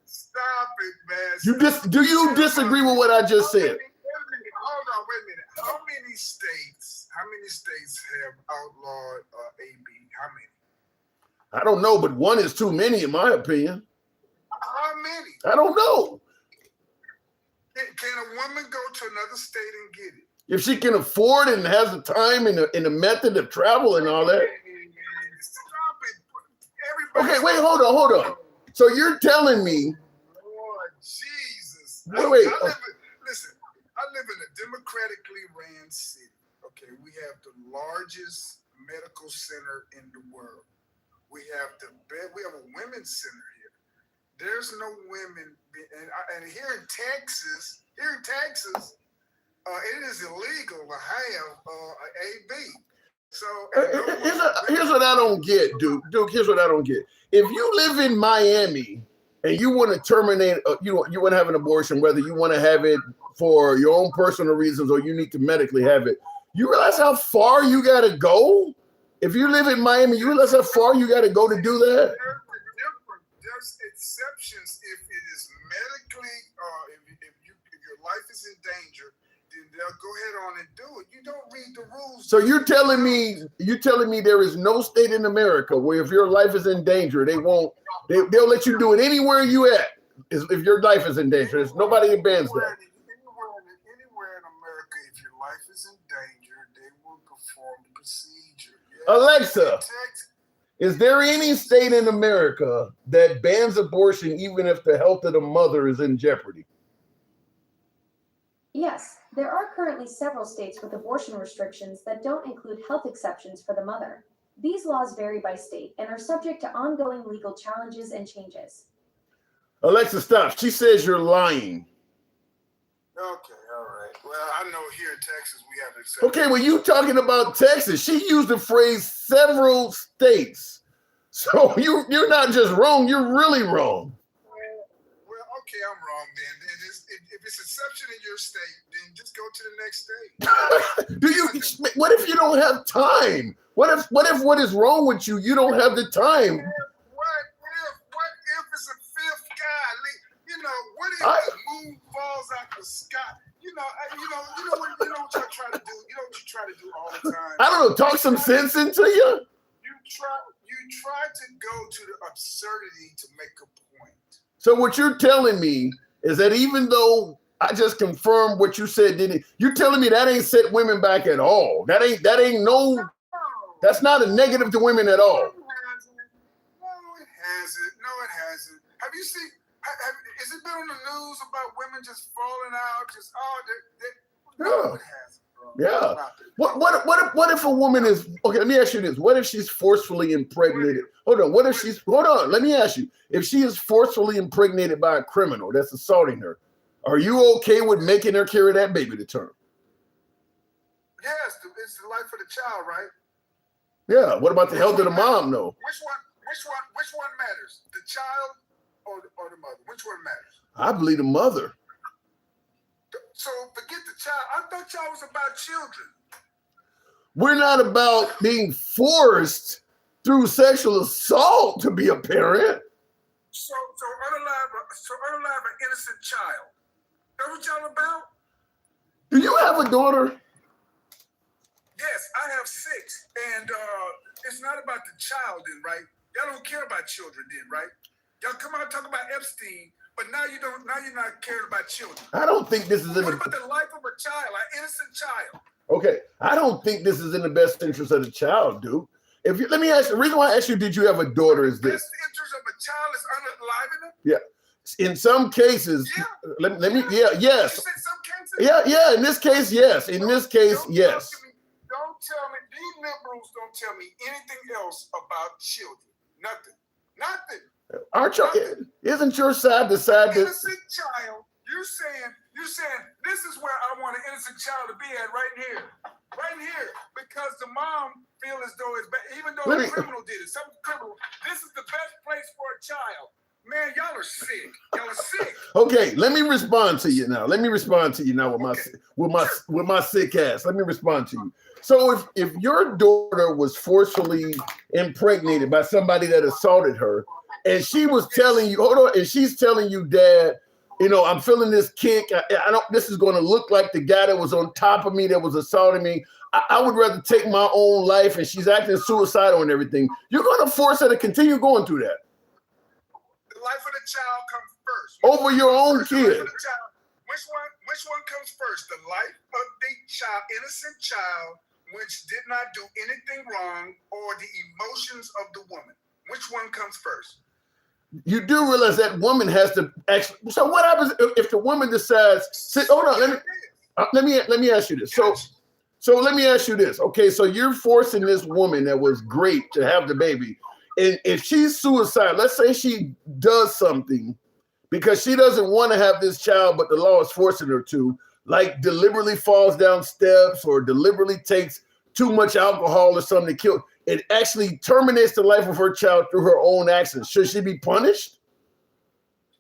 Stop it, man. Do you disagree with what I just said? Hold on, wait a minute. How many states have outlawed AB? How many? I don't know, but one is too many, in my opinion. How many? I don't know. Can a woman go to another state and get it? If she can afford it and has the time and the method of travel and all that. Stop it. Everybody. Okay, wait, hold on. So you're telling me. Lord Jesus. Wait. Listen, I live in a democratically ran city. Okay, we have the largest medical center in the world. We have a women's center here. There's no women, and here in Texas, it is illegal to have an AB. So here's what I don't get, Duke. Here's what I don't get. If you live in Miami and you want to terminate, you want to have an abortion, whether you want to have it for your own personal reasons or you need to medically have it, you realize how far you got to go? If you live in Miami, you realize how far you got to go to do that? There's exceptions if it is medically, if your life is in danger, then they'll go ahead on and do it. You don't read the rules. So you're telling me there is no state in America where if your life is in danger, they'll let you do it anywhere you at if your life is in danger. There's nobody that bans that. Anywhere in America, if your life is in danger, they will perform the Alexa, is there any state in America that bans abortion even if the health of the mother is in jeopardy? Yes, there are currently several states with abortion restrictions that don't include health exceptions for the mother. These laws vary by state and are subject to ongoing legal challenges and changes. Alexa, stop. She says you're lying. Okay, all right. Well, I know here in Texas we have exceptions. Okay, well, you talking about Texas. She used the phrase several states. So you're not just wrong, you're really wrong. Well, okay, I'm wrong then. If it's exception in your state, then just go to the next state. What if you don't have time? What if what is wrong with you? You don't have the time. What if it's a fifth guy? You know, what if the moon falls out the sky? You know what y'all try to do? You know what you try to do all the time? I don't know, talk some sense into you. You try to go to the absurdity to make a point. So what you're telling me is that even though I just confirmed what you said, you're telling me that ain't set women back at all. That's not a negative to women at all. No, it hasn't. Have you seen? Has it been on the news about women just falling out? No, it hasn't. Yeah. What if a woman is okay? Let me ask you this: what if she's forcefully impregnated? Hold on. Let me ask you: if she is forcefully impregnated by a criminal that's assaulting her, are you okay with making her carry that baby to term? Yes, it's the life of the child, right? Yeah. What about the health of the mom, though? Which one matters? The child or the mother? Which one matters? I believe the mother. So forget the child. I thought y'all was about children. We're not about being forced through sexual assault to be a parent. So unalive an innocent child. That's what y'all about? Do you have a daughter? Yes, I have 6, and it's not about the child then, right? Y'all don't care about children then, right? Y'all come out and talk about Epstein, but now you don't. Now you're not caring about children. I don't think this is What about the life of a child, an innocent child? Okay, I don't think this is in the best interest of the child, dude. Let me ask you. The reason why I asked you, did you have a daughter? Is this? Best interest of a child is unaliving them? Yeah. In some cases, yes. Yes. You said some cases? Yeah. In this case, yes. In this case, yes. Don't tell me. These liberals don't tell me anything else about children. Nothing. Aren't you? Isn't your side the side that? Innocent child. You're saying this is where I want an innocent child to be at right here, because the mom feel as though it's bad, even though the criminal did it. Some criminal. This is the best place for a child. Man, y'all are sick. Y'all are sick. Okay, let me respond to you now. With my sick ass. Let me respond to you. So if your daughter was forcefully impregnated by somebody that assaulted her, and she was telling you, and she's telling you, Dad, I'm feeling this kick. This is going to look like the guy that was on top of me that was assaulting me. I would rather take my own life, and she's acting suicidal and everything. You're going to force her to continue going through that. The life of the child comes first. Over your own kid. Which one comes first? The life of the child, innocent child, which did not do anything wrong, or the emotions of the woman? Which one comes first? You do realize that woman has to actually. So what happens if the woman decides? Hold on, let me ask you this. So let me ask you this. Okay, so you're forcing this woman that was great to have the baby, and if she's suicidal, let's say she does something because she doesn't want to have this child, but the law is forcing her to, like deliberately falls down steps or deliberately takes too much alcohol or something to kill. It actually terminates the life of her child through her own actions. Should she be punished?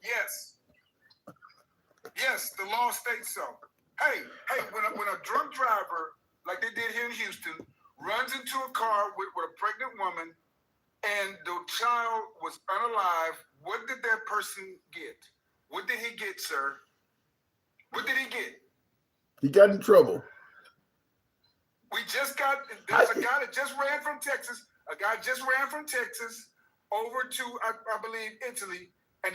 Yes. Yes, the law states so. Hey, when a drunk driver, like they did here in Houston, runs into a car with a pregnant woman and the child was unalive, what did that person get? What did he get, sir? What did he get? He got in trouble. There's a guy that just ran from Texas. Over to, I believe, Italy, and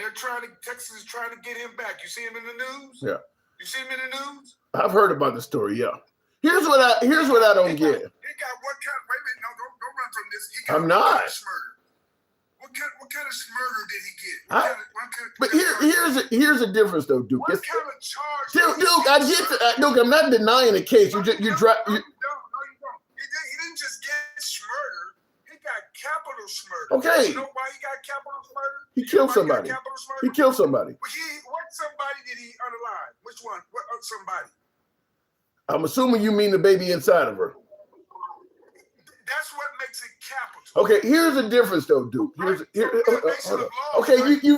Texas is trying to get him back. You see him in the news? Yeah. You see him in the news? I've heard about the story, yeah. Here's what I don't get. He got what kind? Wait a minute, no, don't run. from this. He got I'm not. Murder. What kind of murder did he get? But here's a difference though, Duke. What kind of charge? Duke, I get Duke. I'm not denying the case. You No, you don't. He didn't just get murder. He got capital murder. Okay. You know why he got capital murder? He killed somebody. He killed somebody. What somebody did he unalive? Which one? What somebody? I'm assuming you mean the baby inside of her. That's what makes it capital. Okay, here's the difference though, Duke.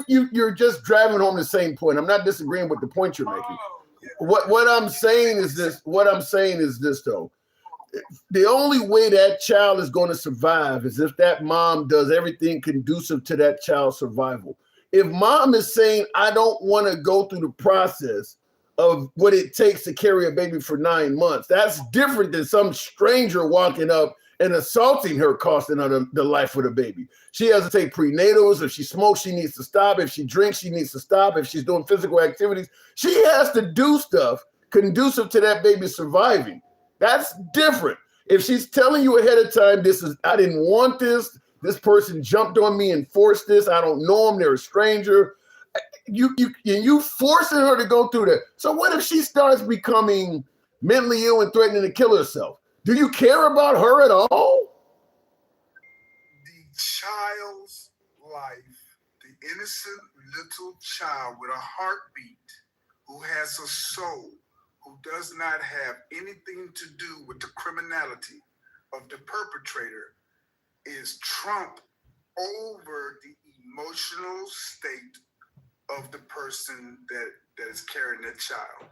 You're just driving home the same point. I'm not disagreeing with the point you're making. What I'm saying is this. What I'm saying is this though. The only way that child is going to survive is if that mom does everything conducive to that child's survival. If mom is saying, I don't want to go through the process of what it takes to carry a baby for 9 months, that's different than some stranger walking up and assaulting her, costing her the life of the baby. She has to take prenatals. If she smokes, she needs to stop. If she drinks, she needs to stop. If she's doing physical activities, she has to do stuff conducive to that baby surviving. That's different. If she's telling you ahead of time, I didn't want this. This person jumped on me and forced this. I don't know them. They're a stranger. You forcing her to go through that. So what if she starts becoming mentally ill and threatening to kill herself? Do you care about her at all? The child's life, the innocent little child with a heartbeat who has a soul, who does not have anything to do with the criminality of the perpetrator, is trumped over the emotional state of the person that is carrying that child.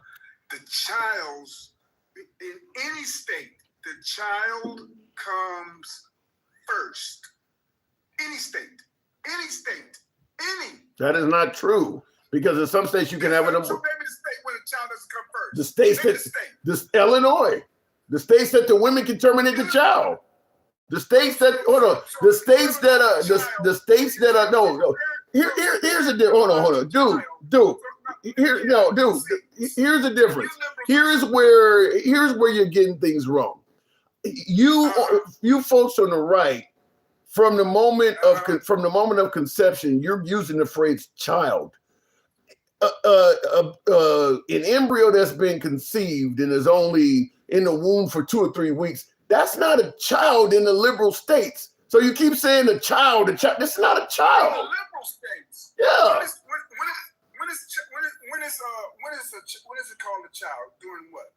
The child's, in any state, the child comes first. Any state. That is not true. Because in some states you can have it. So maybe the state where the child doesn't come first. The states Illinois, the states that the women can terminate the child. The states that the states that are no. Here's a difference. Hold on, dude. Here's the difference. Here's where you're getting things wrong. You folks on the right, from the moment of conception, you're using the phrase child. An embryo that's been conceived and is only in the womb for 2 or 3 weeks, that's not a child in the liberal states. So you keep saying a child. This is not a child. In the liberal states. Yeah. When is it called a child? Doing what?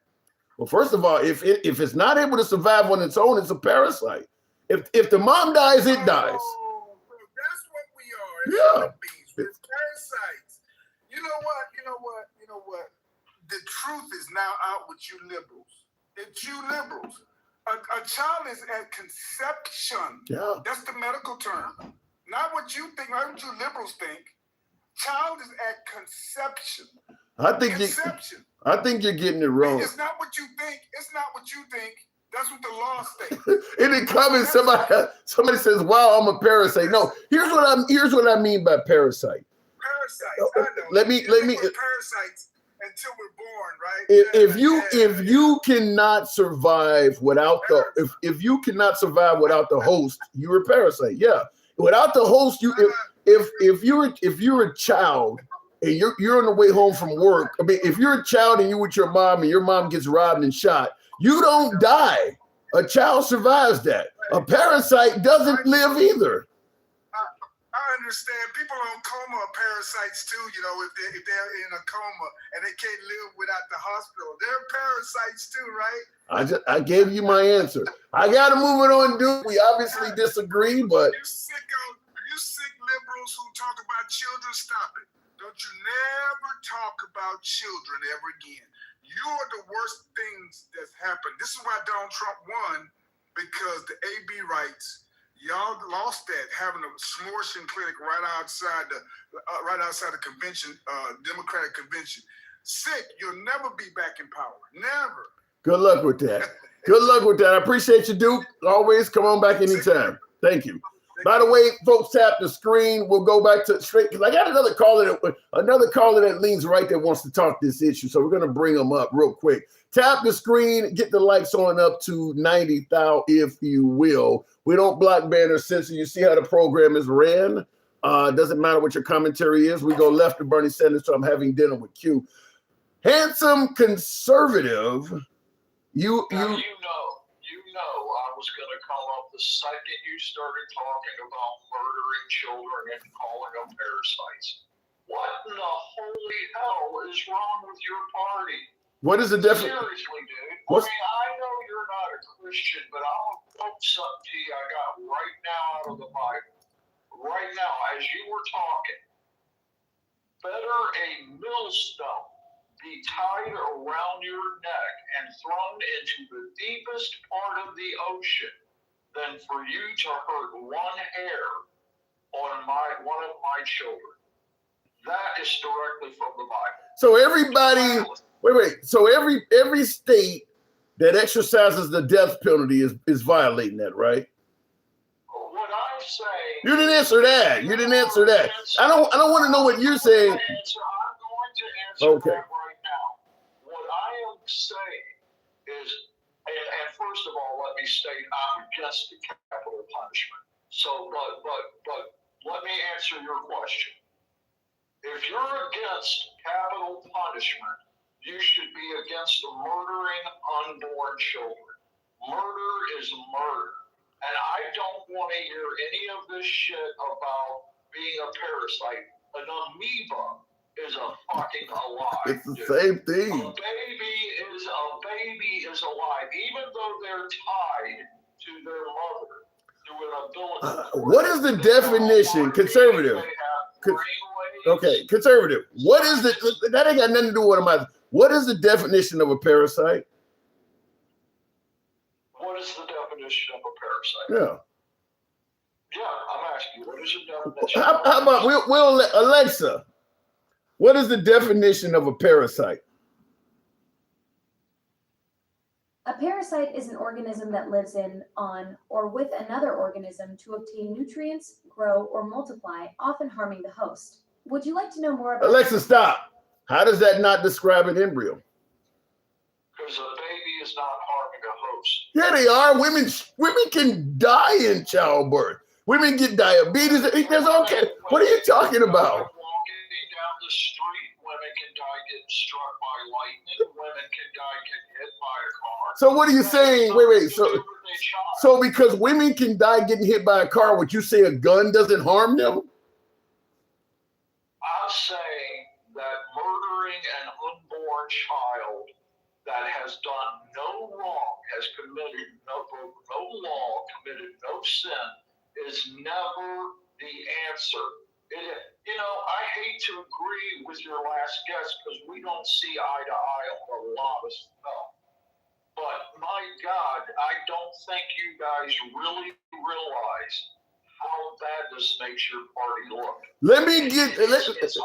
Well, first of all, if it's not able to survive on its own, it's a parasite. If the mom dies, it dies. Oh, that's what we are. Yeah. It's parasites. You know what? The truth is now out with you liberals. It's you liberals. A child is at conception. Yeah. That's the medical term. Not what you think, not what you liberals think. Child is at conception. I think you're getting it wrong. It's not what you think. That's what the law states. In the comments, somebody says, "Wow, I'm a parasite." No, here's what I mean by parasite. Parasites. I know. Let me. Parasites until we're born, right? If you cannot survive without if you cannot survive without the host, you're a parasite. Yeah, without the host, if you're a child and you're on the way home from work. I mean, if you're a child and you're with your mom and your mom gets robbed and shot, you don't die. A child survives that. A parasite doesn't live either. I understand. People on coma are parasites too. You know, if they're in a coma and they can't live without the hospital, they're parasites too, right? I gave you my answer. I got to move it on, dude. We obviously disagree, but you sick liberals who talk about children, stop it. Don't you never talk about children ever again. You're the worst things that's happened. This is why Donald Trump won, because the AB rights, y'all lost that, having a smorgasbord clinic right outside the convention, Democratic convention. Sick, you'll never be back in power. Never. Good luck with that. Good luck with that. I appreciate you, Duke. Always come on back anytime. Thank you. By the way, folks, tap the screen. We'll go back to straight because I got another caller that leans right that wants to talk this issue. So we're gonna bring them up real quick. Tap the screen, get the likes on up to 90,000, if you will. We don't block, ban, or censor. You see how the program is ran. Doesn't matter what your commentary is. We go left to Bernie Sanders, so I'm having dinner with Q. Handsome conservative. You know I was going to come up the second you started talking about murdering children and calling them parasites. What in the holy hell is wrong with your party? What is the definition? Seriously, dude. I know you're not a Christian, but I'll quote something to you I got right now out of the Bible. Right now, as you were talking, better a millstone be tied around your neck and thrown into the deepest part of the ocean than for you to hurt one hair on one of my children. That is directly from the Bible. So everybody, So every state that exercises the death penalty is violating that, right? What I'm saying. You didn't answer that. You didn't answer that. I don't want to know what you're saying. I'm going to answer that right now. What I am saying is, and first of all, let me state I'm against the capital punishment. So, but let me answer your question. If you're against capital punishment, you should be against murdering unborn children. Murder is murder. And I don't want to hear any of this shit about being a parasite. An amoeba is a fucking alive. It's the same thing. A baby is alive, even though they're tied to their mother through an umbilical. What is the definition? Conservative. Okay, conservative. What is that ain't got nothing to do with what what is the definition of a parasite? What is the definition of a parasite? Yeah. Yeah, I'm asking you, what is the definition? How about we'll Alexa, what is the definition of a parasite? A parasite is an organism that lives in, on, or with another organism to obtain nutrients, grow, or multiply, often harming the host. Would you like to know more about— Alexa, stop. How does that not describe an embryo? Because a baby is not harming a host. Yeah, they are. Women can die in childbirth. Women get diabetes. There's all kind. What are you talking about? Walking down the street, women can die getting struck by lightning. Women can die getting hit by a car. So what are you saying? Wait. So because women can die getting hit by a car, would you say a gun doesn't harm them? I'm saying that murdering an unborn child that has done no wrong, has committed no law, committed no sin, is never the answer. I hate to agree with your last guest because we don't see eye to eye on a lot of stuff. But my God, I don't think you guys really realize how bad this makes your party look. It's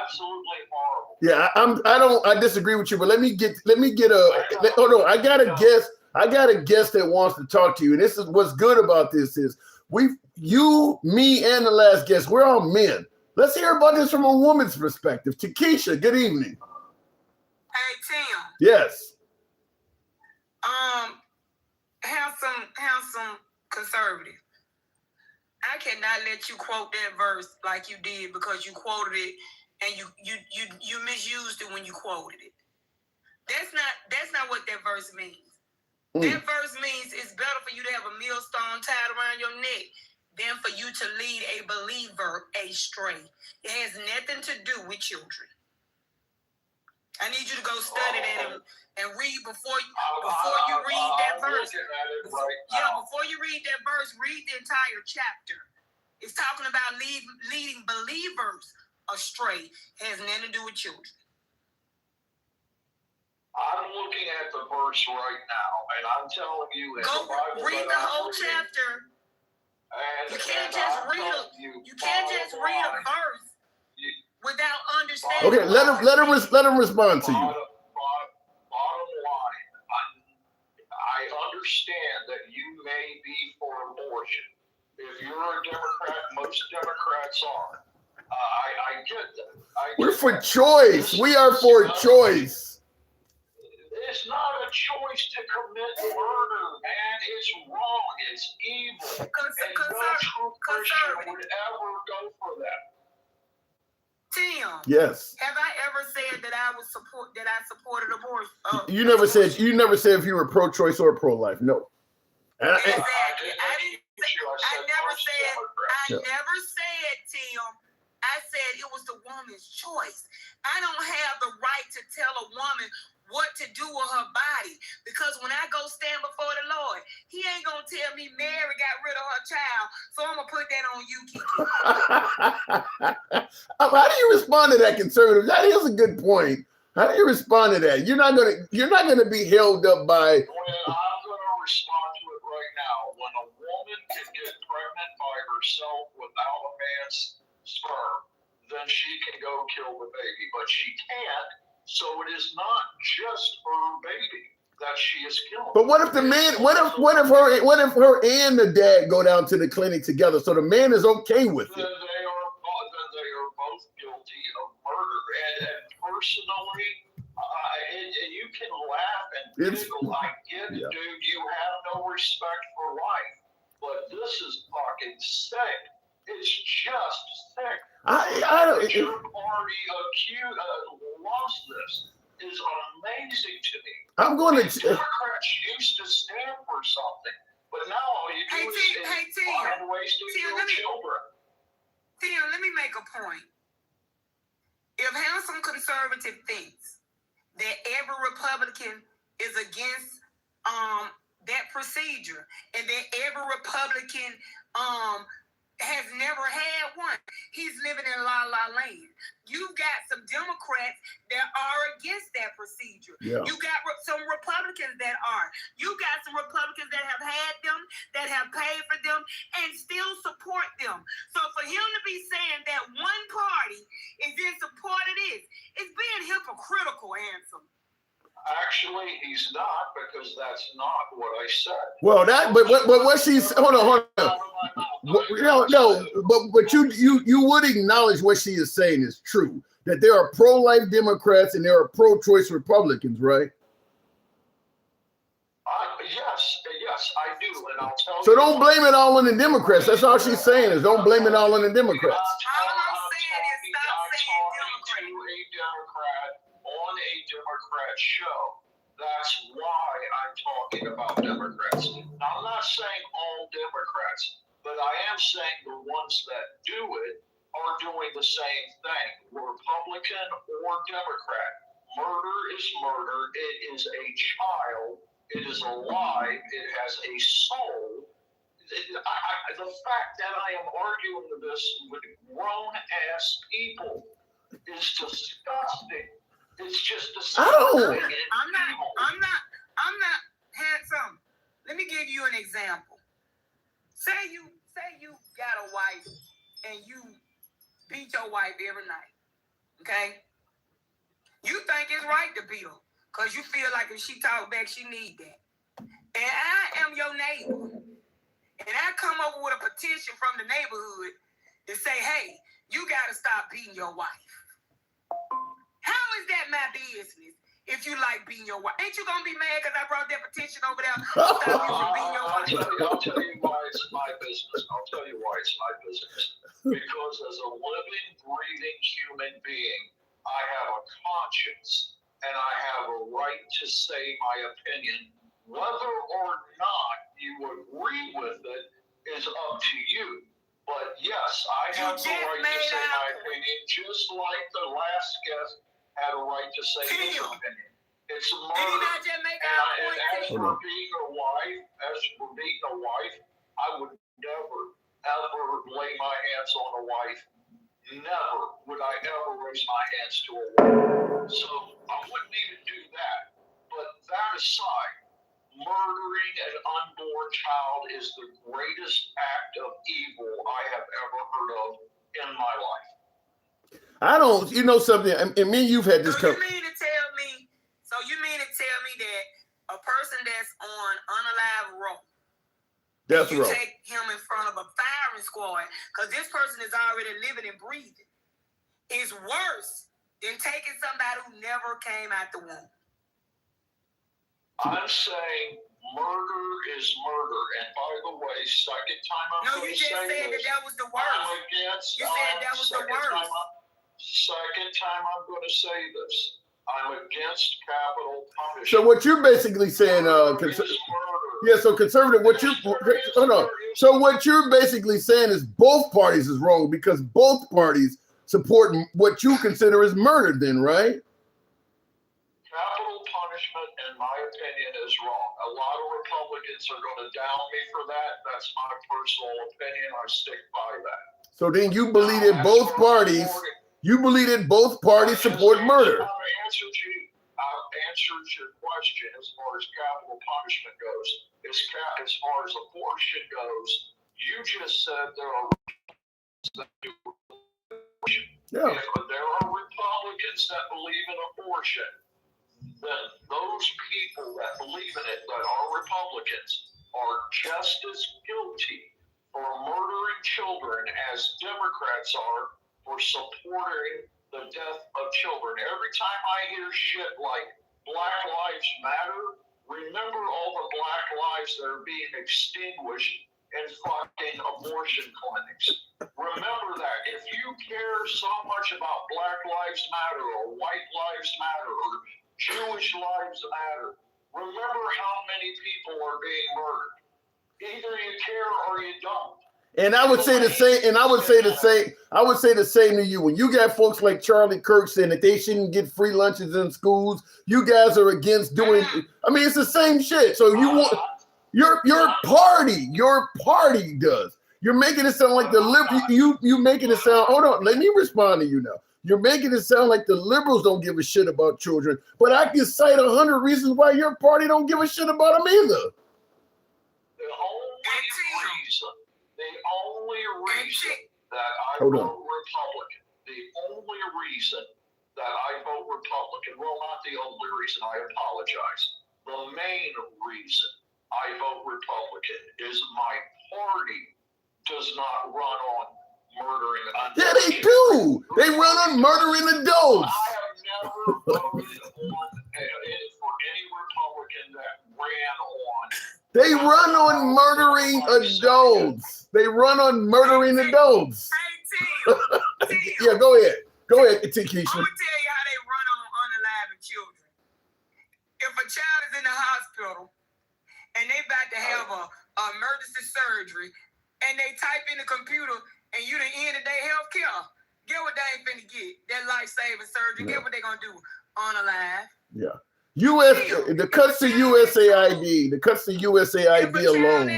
absolutely horrible. Yeah, I disagree with you, but let me get I got a guest that wants to talk to you. And this is what's good about this is you, me, and the last guest, we're all men. Let's hear about this from a woman's perspective. Takesha, good evening. Hey, Tim. Yes. Handsome conservative. I cannot let you quote that verse like you did because you quoted it and you misused it when you quoted it. That's not what that verse means. That verse means it's better for you to have a millstone tied around your neck than for you to lead a believer astray. It has nothing to do with children. I need you to go study that and read before you read that verse. Before you read that verse, read the entire chapter. It's talking about leading believers astray. It has nothing to do with children. I'm looking at the verse right now, and I'm telling you, go read the whole chapter. You can't just read a verse without understanding. Okay, let him respond to you. Bottom line, I understand that you may be for abortion. If you're a Democrat, most Democrats are. I get that. We're for choice. We are for choice. It's not a choice to commit murder, man. It's wrong. It's evil. And no true Christian would ever go for that. Tim. Yes. Have I ever said that I supported abortion? You never said if you were pro-choice or pro-life. No. Exactly. I never said, Tim. I said it was the woman's choice. I don't have the right to tell a woman what to do with her body, because when I go stand before the Lord, he ain't gonna tell me Mary got rid of her child, so I'm gonna put that on you, Kiki. How do you respond to that, conservative? That is a good point. How do you respond to that? You're not gonna be held up by. Well, I'm gonna respond to it right now. When a woman can get pregnant by herself without a man's sperm, then she can go kill the baby, but she can't. So it is not just her baby that she is killing. But what if the man? What if her and the dad go down to the clinic together? So the man is okay with it. Then they are both guilty of murder. And personally, and you can laugh and giggle. I get it, dude. You have no respect for life, but this is fucking sick. It's just sick. Your party lost this is amazing to me. I'm going to. Democrats used to stand for something, but now all you do is find ways to kill children. Tim, let me make a point. If handsome conservative thinks that every Republican is against that procedure, and that every Republican has never had one, he's living in La La Land. You've got some Democrats that are against that procedure. Yeah. You got some Republicans that are. You got some Republicans that have had them, that have paid for them, and still support them. So for him to be saying that one party is in support of this, it's being hypocritical, Handsome. Actually, he's not, because that's not what I said. Well, but what she's hold on. No, but you would acknowledge what she is saying is true, that there are pro-life Democrats and there are pro-choice Republicans, right? Yes, I do, and I'll tell you. So don't blame it all on the Democrats. That's all she's saying is don't blame it all on the Democrats. On a Democrat show. That's why I'm talking about Democrats. Now, I'm not saying all Democrats, but I am saying the ones that do it are doing the same thing, Republican or Democrat. Murder is murder. It is a child. It is alive. It has a soul. The fact that I am arguing this with grown-ass people is disgusting. It's just disgusting. I'm not handsome. Let me give you an example. Say you got a wife and you beat your wife every night. Okay? You think it's right to beat her because you feel like if she talk back, she need that. And I am your neighbor. And I come up with a petition from the neighborhood to say, hey, you got to stop beating your wife. How is that my business if you like beating your wife? Ain't you going to be mad because I brought that petition over there to stop you from beating your wife? I'll tell you why it's my business. Because as a living, breathing human being, I have a conscience and I have a right to say my opinion. Whether or not you agree with it is up to you. But yes, I have the right to say my opinion, just like the last guest had a right to say his opinion. It's murder. And as for being a wife, I would never, ever lay my hands on a wife. Never would I ever raise my hands to a woman. So I wouldn't even do that. But that aside, murdering an unborn child is the greatest act of evil I have ever heard of in my life. I don't, you know something, and me and you've had this So you mean to tell me that a person that's on unalive rope, death row, him in front of a firing squad, because this person is already living and breathing, is worse than taking somebody who never came out the womb. I'm saying murder is murder. And by the way, second time I'm No, going you to just say said this, that was the worst. I'm against. You said that was the worst. Second time I'm going to say this. I'm against capital punishment. So what you're basically saying, so conservative, what you hold on. So what you're basically saying is both parties is wrong because both parties support what you consider is murder, then, right? Capital punishment, in my opinion, is wrong. A lot of Republicans are going to down me for that. That's my personal opinion. I stick by that. So then you believe that both parties. You believe that both parties support murder. I've answered your question as far as capital punishment goes. As far as abortion goes, you just said there are Yeah. If there are Republicans that believe in abortion, then those people that believe in it that are Republicans are just as guilty for murdering children as Democrats are for supporting the death of children. Every time I hear shit like Black Lives Matter, remember all the Black lives that are being extinguished in fucking abortion clinics. Remember that. If you care so much about Black Lives Matter or White Lives Matter or Jewish Lives Matter, remember how many people are being murdered. Either you care or you don't. And I would say the same, and I would say the same to you. When you got folks like Charlie Kirk saying that they shouldn't get free lunches in schools, you guys are against doing, I mean, it's the same shit. So you want your party does. You're making it sound like the liberal, you making it sound, hold on, let me respond to you now. You're making it sound like the liberals don't give a shit about children, but I can cite 100 reasons why your party don't give a shit about them either. The only reason that I vote Republican, the only reason that I vote Republican, well, not the only reason, I apologize. The main reason I vote Republican is my party does not run on murdering adults. Yeah, they do. They run on murdering adults. I have never voted for any Republican that ran on. They run on murdering adults. They run on murdering adults. Yeah, go ahead. Go ahead, Takesha. I'm going to tell you how they run on unaliving children. If a child is in the hospital and they about to have a emergency surgery and they type in the computer and you done ended their health care, get what they ain't finna get? That life-saving surgery. Get what they going to do? Unalive. Yeah. The cuts to USAID, alone.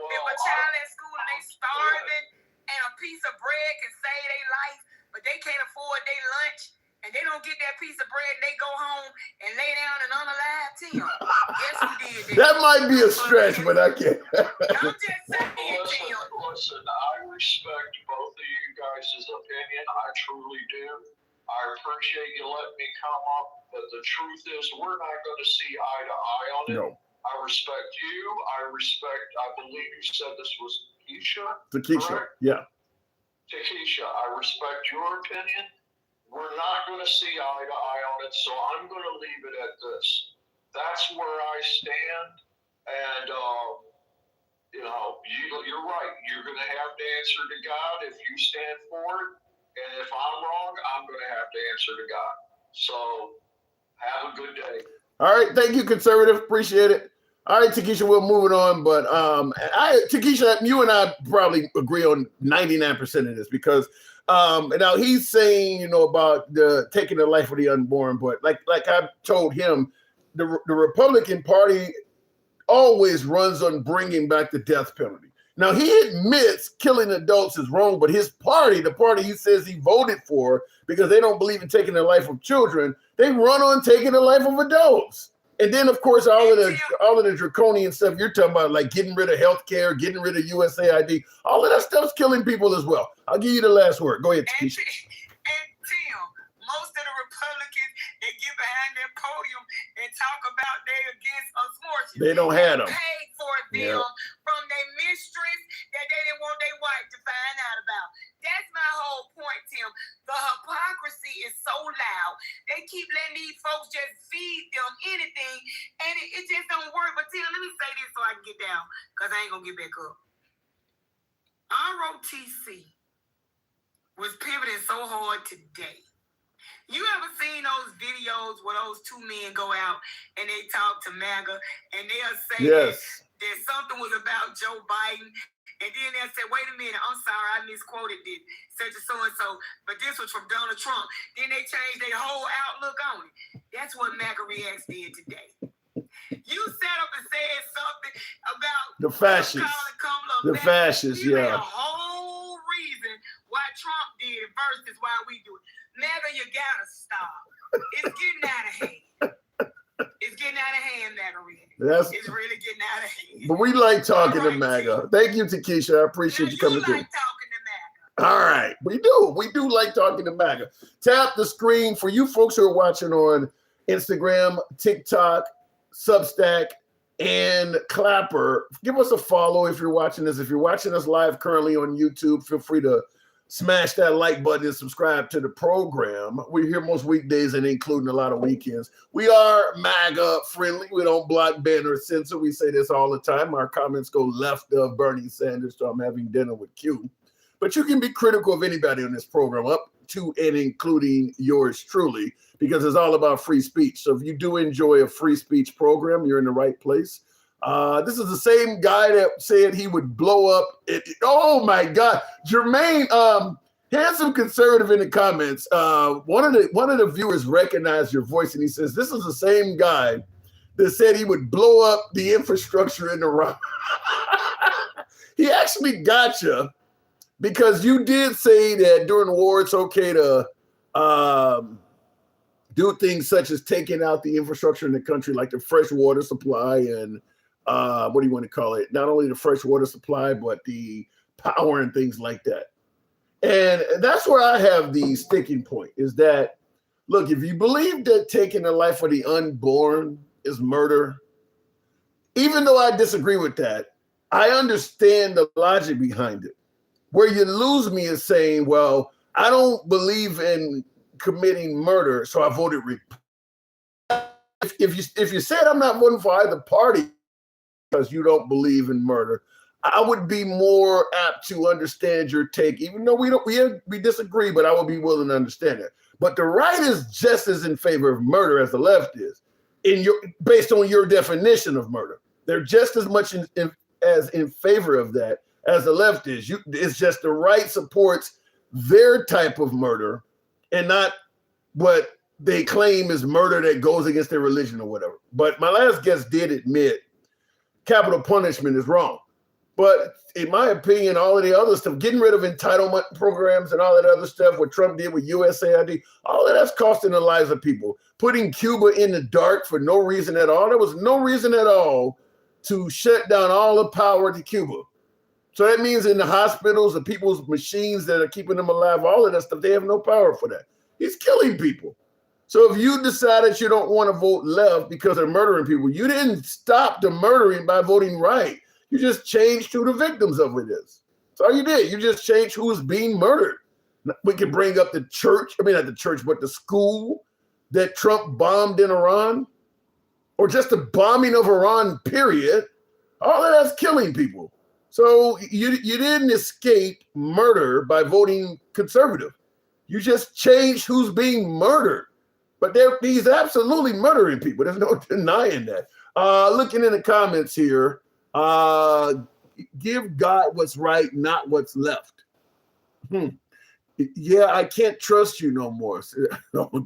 If a child at school and they starving and a piece of bread can save their life, but they can't afford their lunch and they don't get that piece of bread and they go home and lay down and unalive Tim. Yes, who did that. That might be a stretch, but I can't. I'm just saying, Tim. Listen, I respect both of you guys' opinion. I truly do. I appreciate you letting me come up, but the truth is we're not going to see eye to eye on it. No. I respect you. I believe you said this was Takesha, yeah. Takesha, I respect your opinion. We're not going to see eye to eye on it, so I'm going to leave it at this. That's where I stand, and, you're right. You're going to have to answer to God if you stand for it. And if I'm wrong, I'm going to have to answer to God. So have a good day. All right. Thank you, conservative. Appreciate it. All right, Takesha, we'll move it on. But Takesha, you and I probably agree on 99% of this because now he's saying, about the taking the life of the unborn. But like I told him, the Republican Party always runs on bringing back the death penalty. Now, he admits killing adults is wrong, but his party, the party he says he voted for because they don't believe in taking the life of children, they run on taking the life of adults. And then, of course, all of the draconian stuff you're talking about, like getting rid of health care, getting rid of USAID, all of that stuff's killing people as well. I'll give you the last word. Go ahead, Takesha. And Tim, most of the Republicans, they get behind their podium and talk about they against abortion. They don't have them. Paid for them from their menstrual keep letting these folks just feed them anything, and it just don't work. But Tina, let me say this so I can get down, because I ain't going to get back up. ROTC was pivoting so hard today. You ever seen those videos where those two men go out and they talk to MAGA and they'll say that something was about Joe Biden, and then they'll say, wait a minute, I'm sorry, I misquoted it, such and so, but this was from Donald Trump. Then they changed their whole outlook on it. That's what MAGA Reacts did today. You sat up and said something about the fascists. The fascists, you had a whole reason why Trump did it versus why we do it. MAGA, you gotta stop. It's getting out of hand. It's getting out of hand, MAGA Reacts. It's really getting out of hand. But we like talking to MAGA. Thank you, Takesha. I appreciate you coming through. Like talking to MAGA. All right, we do. We do like talking to MAGA. Tap the screen for you folks who are watching on Instagram, TikTok, Substack, and Clapper. Give us a follow if you're watching this. If you're watching us live currently on YouTube, feel free to smash that like button and subscribe to the program. We're here most weekdays and including a lot of weekends. We are MAGA friendly. We don't block, ban, or censor. We say this all the time. Our comments go left of Bernie Sanders, so I'm having dinner with Q. But you can be critical of anybody on this program, up to and including yours truly, because it's all about free speech. So if you do enjoy a free speech program, you're in the right place. This is the same guy that said he would blow up. Oh my God, Jermaine, handsome conservative in the comments. One of the viewers recognized your voice, and he says this is the same guy that said he would blow up the infrastructure in Iran. He actually got you because you did say that during the war it's okay to do things such as taking out the infrastructure in the country, like the fresh water supply and what do you want to call it? Not only the fresh water supply, but the power and things like that. And that's where I have the sticking point is that, look, if you believe that taking the life of the unborn is murder, even though I disagree with that, I understand the logic behind it. Where you lose me is saying, well, I don't believe in committing murder, so I voted Republican. If you said I'm not voting for either party because you don't believe in murder, I would be more apt to understand your take, even though we disagree, but I would be willing to understand it. But the right is just as in favor of murder as the left is, based on your definition of murder. They're just as much in favor of that as the left is. It's just the right supports their type of murder and not what they claim is murder that goes against their religion or whatever. But my last guest did admit capital punishment is wrong. But in my opinion, all of the other stuff, getting rid of entitlement programs and all that other stuff, what Trump did with USAID, all of that's costing the lives of people. Putting Cuba in the dark for no reason at all. There was no reason at all to shut down all the power to Cuba. So that means in the hospitals, the people's machines that are keeping them alive, all of that stuff, they have no power for that. He's killing people. So if you decided you don't want to vote left because they're murdering people, you didn't stop the murdering by voting right. You just changed who the victims of it is. That's all you did. You just changed who is being murdered. We can bring up the church, not the church, but the school that Trump bombed in Iran, or just the bombing of Iran, period. All of that's killing people. So you didn't escape murder by voting conservative. You just changed who's being murdered. But he's absolutely murdering people. There's no denying that. Looking in the comments here, give God what's right, not what's left. Yeah, I can't trust you no more.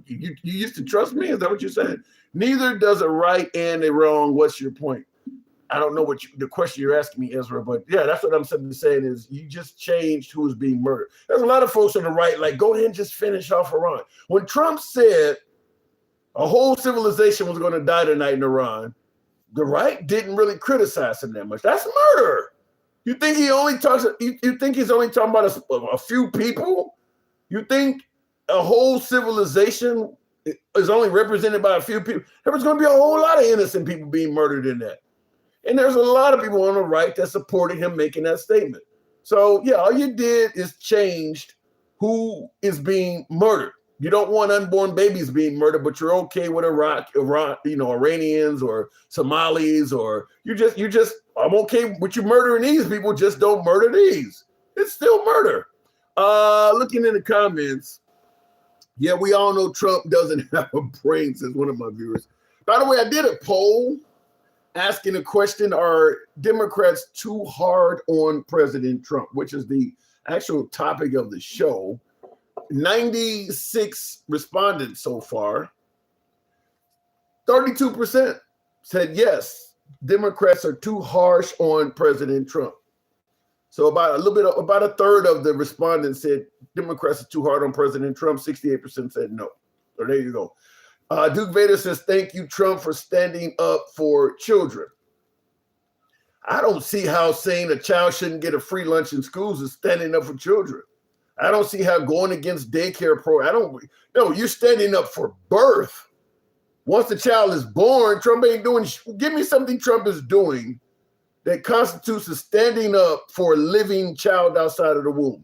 You used to trust me? Is that what you said? Neither does a right and a wrong. What's your point? I don't know what the question you're asking me, Ezra, but yeah, that's what I'm simply saying is you just changed who's being murdered. There's a lot of folks on the right, like, go ahead and just finish off Iran. When Trump said a whole civilization was going to die tonight in Iran, the right didn't really criticize him that much. That's murder. You think he only talks? You think he's only talking about a few people? You think a whole civilization is only represented by a few people? There was going to be a whole lot of innocent people being murdered in that. And there's a lot of people on the right that supported him making that statement. So yeah, all you did is changed who is being murdered. You don't want unborn babies being murdered, but you're okay with Iran, Iranians or Somalis, or I'm okay with you murdering these people, just don't murder these. It's still murder. Looking in the comments, yeah, we all know Trump doesn't have a brain, says one of my viewers. By the way, I did a poll asking a question, are Democrats too hard on President Trump, which is the actual topic of the show. 96 respondents so far. 32% said yes, Democrats are too harsh on President Trump. So about a third of the respondents said Democrats are too hard on President Trump. 68% said no. So there you go. Duke Vader says, thank you, Trump, for standing up for children. I don't see how saying a child shouldn't get a free lunch in schools is standing up for children. I don't see how going against daycare you're standing up for birth. Once the child is born, Trump ain't doing, give me something Trump is doing that constitutes a standing up for a living child outside of the womb.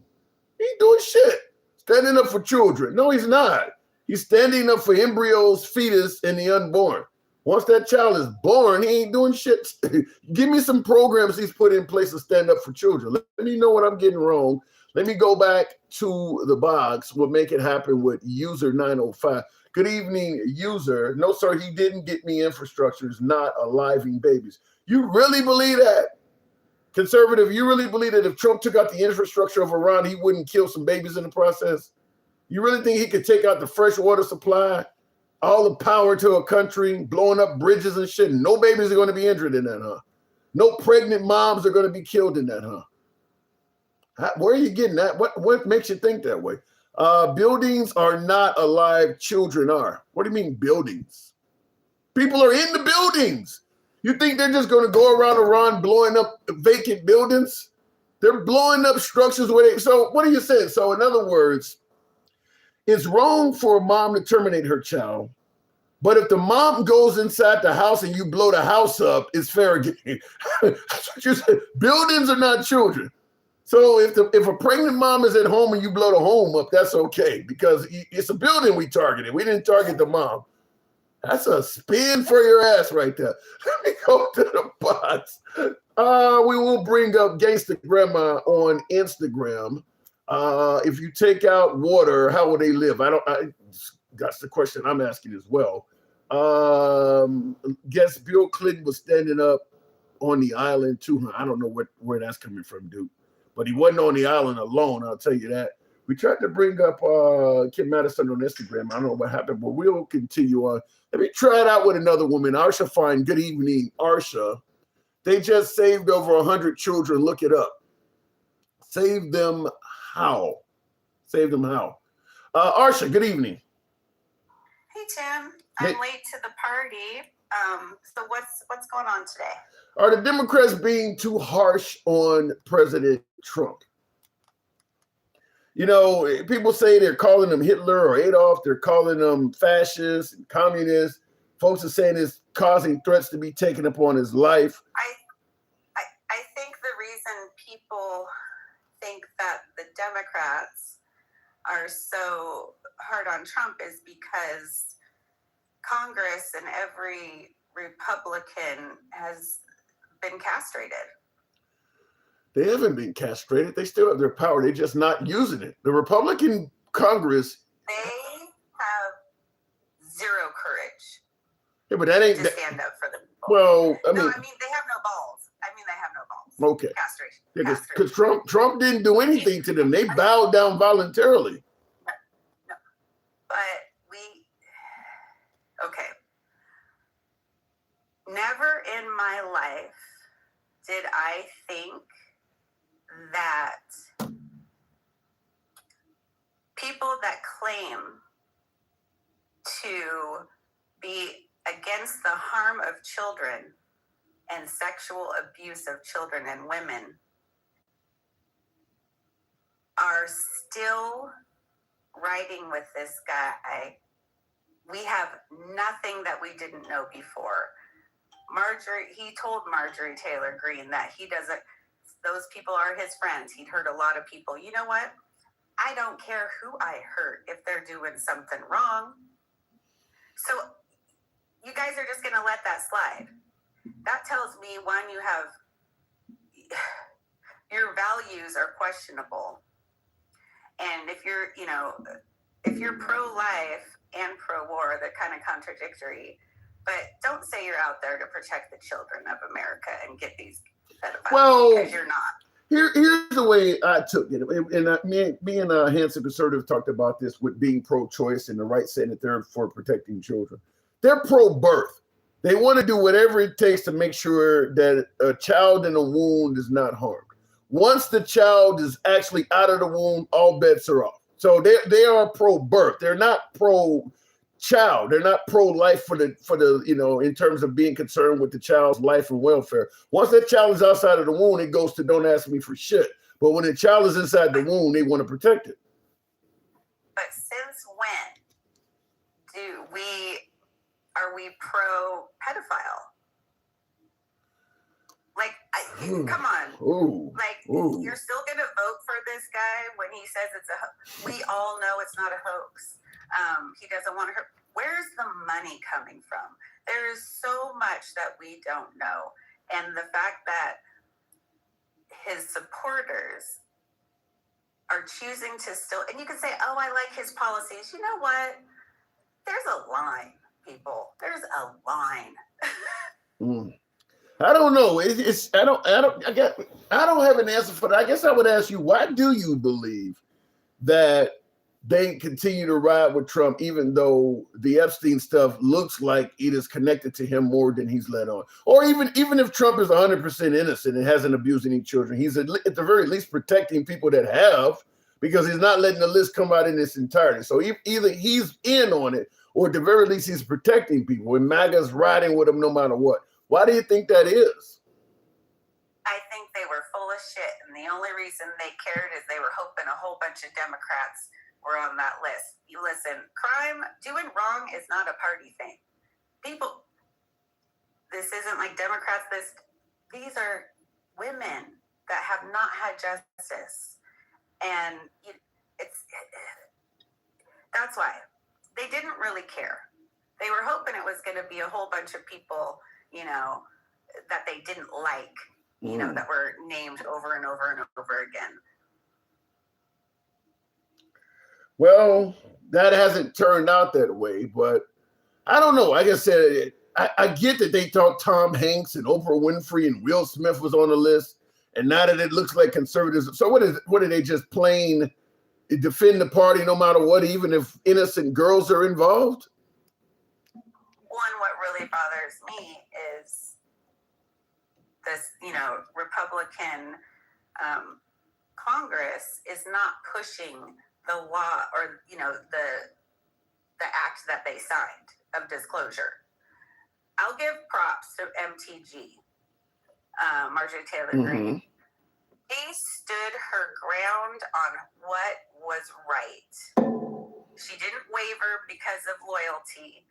He ain't doing shit. Standing up for children. No, he's not. He's standing up for embryos, fetus, and the unborn. Once that child is born, he ain't doing shit. Give me some programs he's put in place to stand up for children. Let me know what I'm getting wrong. Let me go back to the box. We'll make it happen with user 905. Good evening, user. No, sir, he didn't get me infrastructures, not aliving babies. You really believe that? Conservative, you really believe that if Trump took out the infrastructure of Iran, he wouldn't kill some babies in the process? You really think he could take out the fresh water supply, all the power to a country, blowing up bridges and shit? No babies are going to be injured in that, huh? No pregnant moms are going to be killed in that, huh? Where are you getting that? What makes you think that way? Buildings are not alive, children are. What do you mean buildings? People are in the buildings. You think they're just going to go around Iran blowing up vacant buildings? They're blowing up structures so what are you saying? So in other words, it's wrong for a mom to terminate her child, but if the mom goes inside the house and you blow the house up, it's fair game. That's what you said. Buildings are not children. So if a pregnant mom is at home and you blow the home up, that's okay, because it's a building we targeted. We didn't target the mom. That's a spin for your ass right there. Let me go to the bots. We will bring up Gangsta Grandma on Instagram. If you take out water, how will they live? That's the question I'm asking as well. Guess Bill Clinton was standing up on the island too. I don't know where that's coming from, dude. But he wasn't on the island alone, I'll tell you that. We tried to bring up Kim Madison on Instagram. I don't know what happened, but we'll continue on. Let me try it out with another woman, Arsha Fine. Good evening, Arsha. They just saved over 100 children. Look it up. Save them how? Save them how? Arsha, good evening. Hey, Tim. I'm late to the party. So what's going on today? Are the Democrats being too harsh on President Trump? You know, people say they're calling him Hitler or Adolf. They're calling them fascists and communists. Folks are saying it's causing threats to be taken upon his life. I think the reason people think that the Democrats are so hard on Trump is because Congress and every Republican has been castrated. They haven't been castrated. They still have their power. They're just not using it. The Republican Congress. They have zero courage. Yeah, but that ain't to stand up for the people. Well, I mean, they have no balls. They have no balls. Okay. Castration. Yeah, because Trump didn't do anything to them. They bowed down voluntarily. No. But okay. Never in my life did I think that people that claim to be against the harm of children and sexual abuse of children and women are still riding with this guy. We have nothing that we didn't know before. He told Marjorie Taylor Greene that those people are his friends. He'd heard a lot of people. You know what? I don't care who I hurt if they're doing something wrong. So you guys are just going to let that slide. That tells me, one, your values are questionable. And if you're, if you're pro-life and pro-war, they're kind of contradictory. But don't say you're out there to protect the children of America and get these pedophiles, because you're not. Here's the way I took it. And me and Hanson Conservative talked about this with being pro-choice and the right saying that they're for protecting children. They're pro-birth. They want to do whatever it takes to make sure that a child in a womb is not harmed. Once the child is actually out of the womb, all bets are off. So they are pro-birth. They're not pro-child. They're not pro-life for the in terms of being concerned with the child's life and welfare. Once that child is outside of the womb, it goes to don't ask me for shit. But when the child is inside the womb, they want to protect it. But since when are we pro-pedophile? Like, come on. You're still going to vote for this guy when he says we all know it's not a hoax. He doesn't want to hurt. Where's the money coming from? There is so much that we don't know. And the fact that his supporters are choosing to still, and you can say, oh, I like his policies. You know what? There's a line, people. There's a line. I don't know. I don't have an answer for that. I guess I would ask you, why do you believe that they continue to ride with Trump, even though the Epstein stuff looks like it is connected to him more than he's let on? Or even if Trump is 100% innocent and hasn't abused any children, he's at the very least protecting people that have, because he's not letting the list come out in its entirety. So either he's in on it, or at the very least he's protecting people, and MAGA's riding with him no matter what. Why do you think that is? I think they were full of shit, and the only reason they cared is they were hoping a whole bunch of Democrats were on that list. You listen, doing wrong is not a party thing. People, this isn't like Democrats. These are women that have not had justice, and that's why they didn't really care. They were hoping it was going to be a whole bunch of people, that they didn't like, that were named over and over and over again. Well, that hasn't turned out that way, but I don't know. Like I said, I get that they thought Tom Hanks and Oprah Winfrey and Will Smith was on the list, and now that it looks like conservatives. So what are they just plain defend the party no matter what, even if innocent girls are involved? One, what really bothers me is this, Republican Congress is not pushing the law or, the act that they signed of disclosure. I'll give props to MTG, Marjorie Taylor Greene. She stood her ground on what was right. She didn't waver because of loyalty.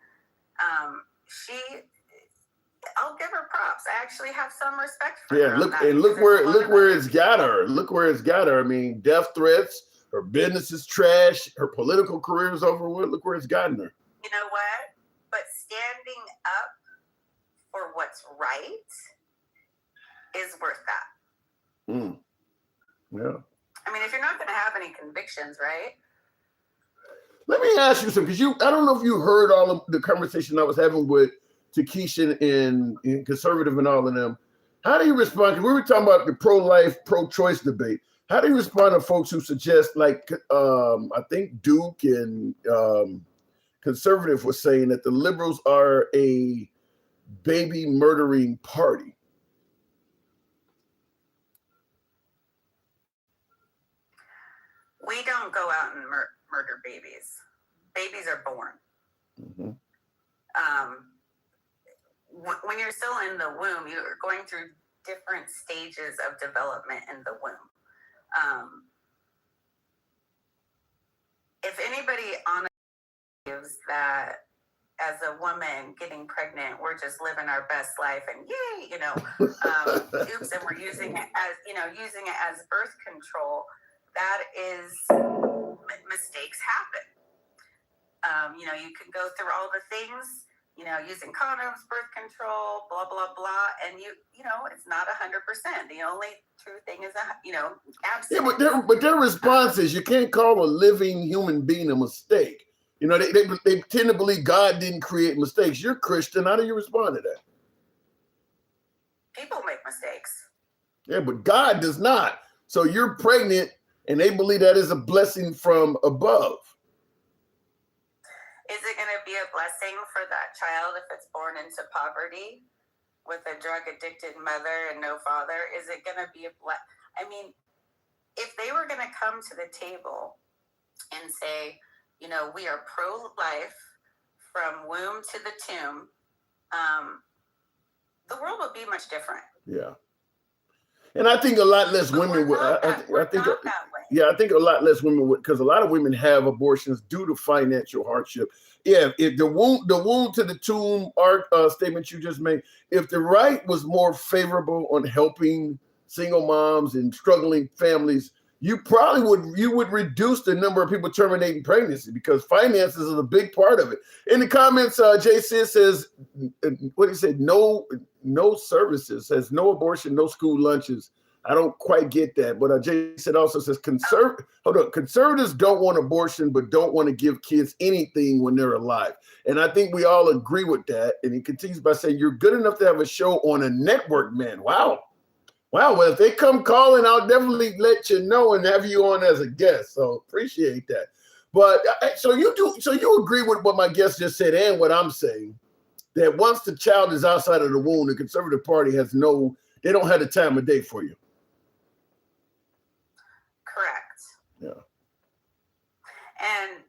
I'll give her props. I actually have some respect for her. Look where it's got her. Look where it's got her. I mean, death threats, her business is trash, her political career is over with. Look where it's gotten her. You know what? But standing up for what's right is worth that. Yeah. I mean, if you're not going to have any convictions, right? Let me ask you something, because I don't know if you heard all of the conversation I was having with Takesha and Conservative and all of them. How do you respond? Because we were talking about the pro-life, pro-choice debate. How do you respond to folks who suggest, like, I think Duke and Conservative was saying that the liberals are a baby murdering party? We don't go out and murder babies. Babies are born. When you're still in the womb, you're going through different stages of development in the womb. If anybody honestly believes that as a woman getting pregnant, we're just living our best life and yay, and we're using it as birth control, that is mistakes happen. You can go through all the things, using condoms, birth control, blah, blah, blah. And it's not 100%. The only true thing is, abstinence. Yeah, but their response is you can't call a living human being a mistake. They tend to believe God didn't create mistakes. You're Christian. How do you respond to that? People make mistakes. Yeah, but God does not. So you're pregnant, and they believe that is a blessing from above. Is it going to be a blessing for that child if it's born into poverty with a drug-addicted mother and no father? Is it going to be if they were going to come to the table and say, we are pro-life from womb to the tomb, the world would be much different. Yeah. And I think a lot less women would. I think a lot less women would, because a lot of women have abortions due to financial hardship. Yeah, if the womb to the tomb statement you just made, if the right was more favorable on helping single moms and struggling families, you would reduce the number of people terminating pregnancy, because finances is a big part of it. In the comments, JC says, what did he say? No services, says no abortion, no school lunches. I don't quite get that. But Jason also says conservatives don't want abortion, but don't want to give kids anything when they're alive. And I think we all agree with that. And he continues by saying, you're good enough to have a show on a network, man. Wow. Well, if they come calling, I'll definitely let you know and have you on as a guest. So appreciate that. But so you agree with what my guest just said and what I'm saying, that once the child is outside of the womb, the Conservative Party they don't have the time of day for you. Correct. Yeah. And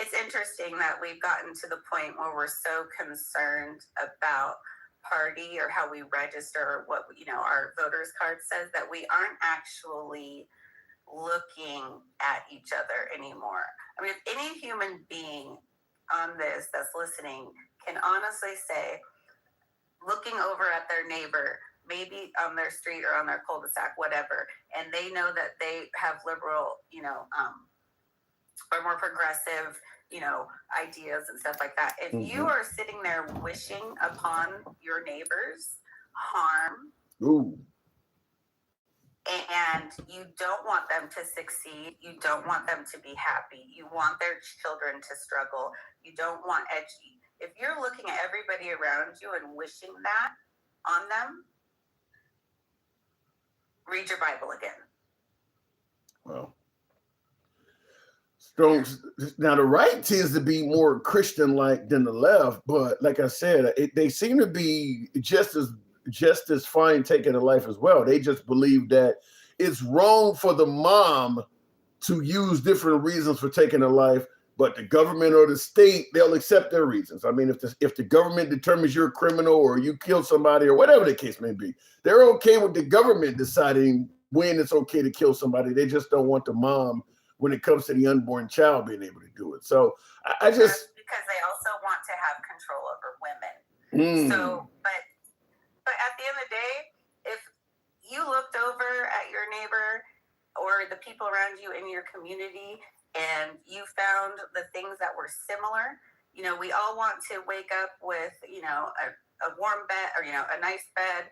it's interesting that we've gotten to the point where we're so concerned about party or how we register or what our voters card says, that we aren't actually looking at each other anymore. I mean, if any human being on this that's listening can honestly say, looking over at their neighbor, maybe on their street or on their cul-de-sac, whatever, and they know that they have liberal, or more progressive, ideas and stuff like that. If you are sitting there wishing upon your neighbors harm, and you don't want them to succeed, you don't want them to be happy, you want their children to struggle, you don't want if you're looking at everybody around you and wishing that on them, read your Bible again. Well, now the right tends to be more Christian-like than the left, but like I said, they seem to be just as fine taking a life as well. They just believe that it's wrong for the mom to use different reasons for taking a life, but the government or the state, they'll accept their reasons. I mean, if the government determines you're a criminal or you killed somebody or whatever the case may be, they're okay with the government deciding when it's okay to kill somebody. They just don't want the mom, when it comes to the unborn child, being able to do it. So I just... Because they also want to have control over women. So, but at the end of the day, if you looked over at your neighbor or the people around you in your community and you found the things that were similar, we all want to wake up with, a warm bed or, a nice bed,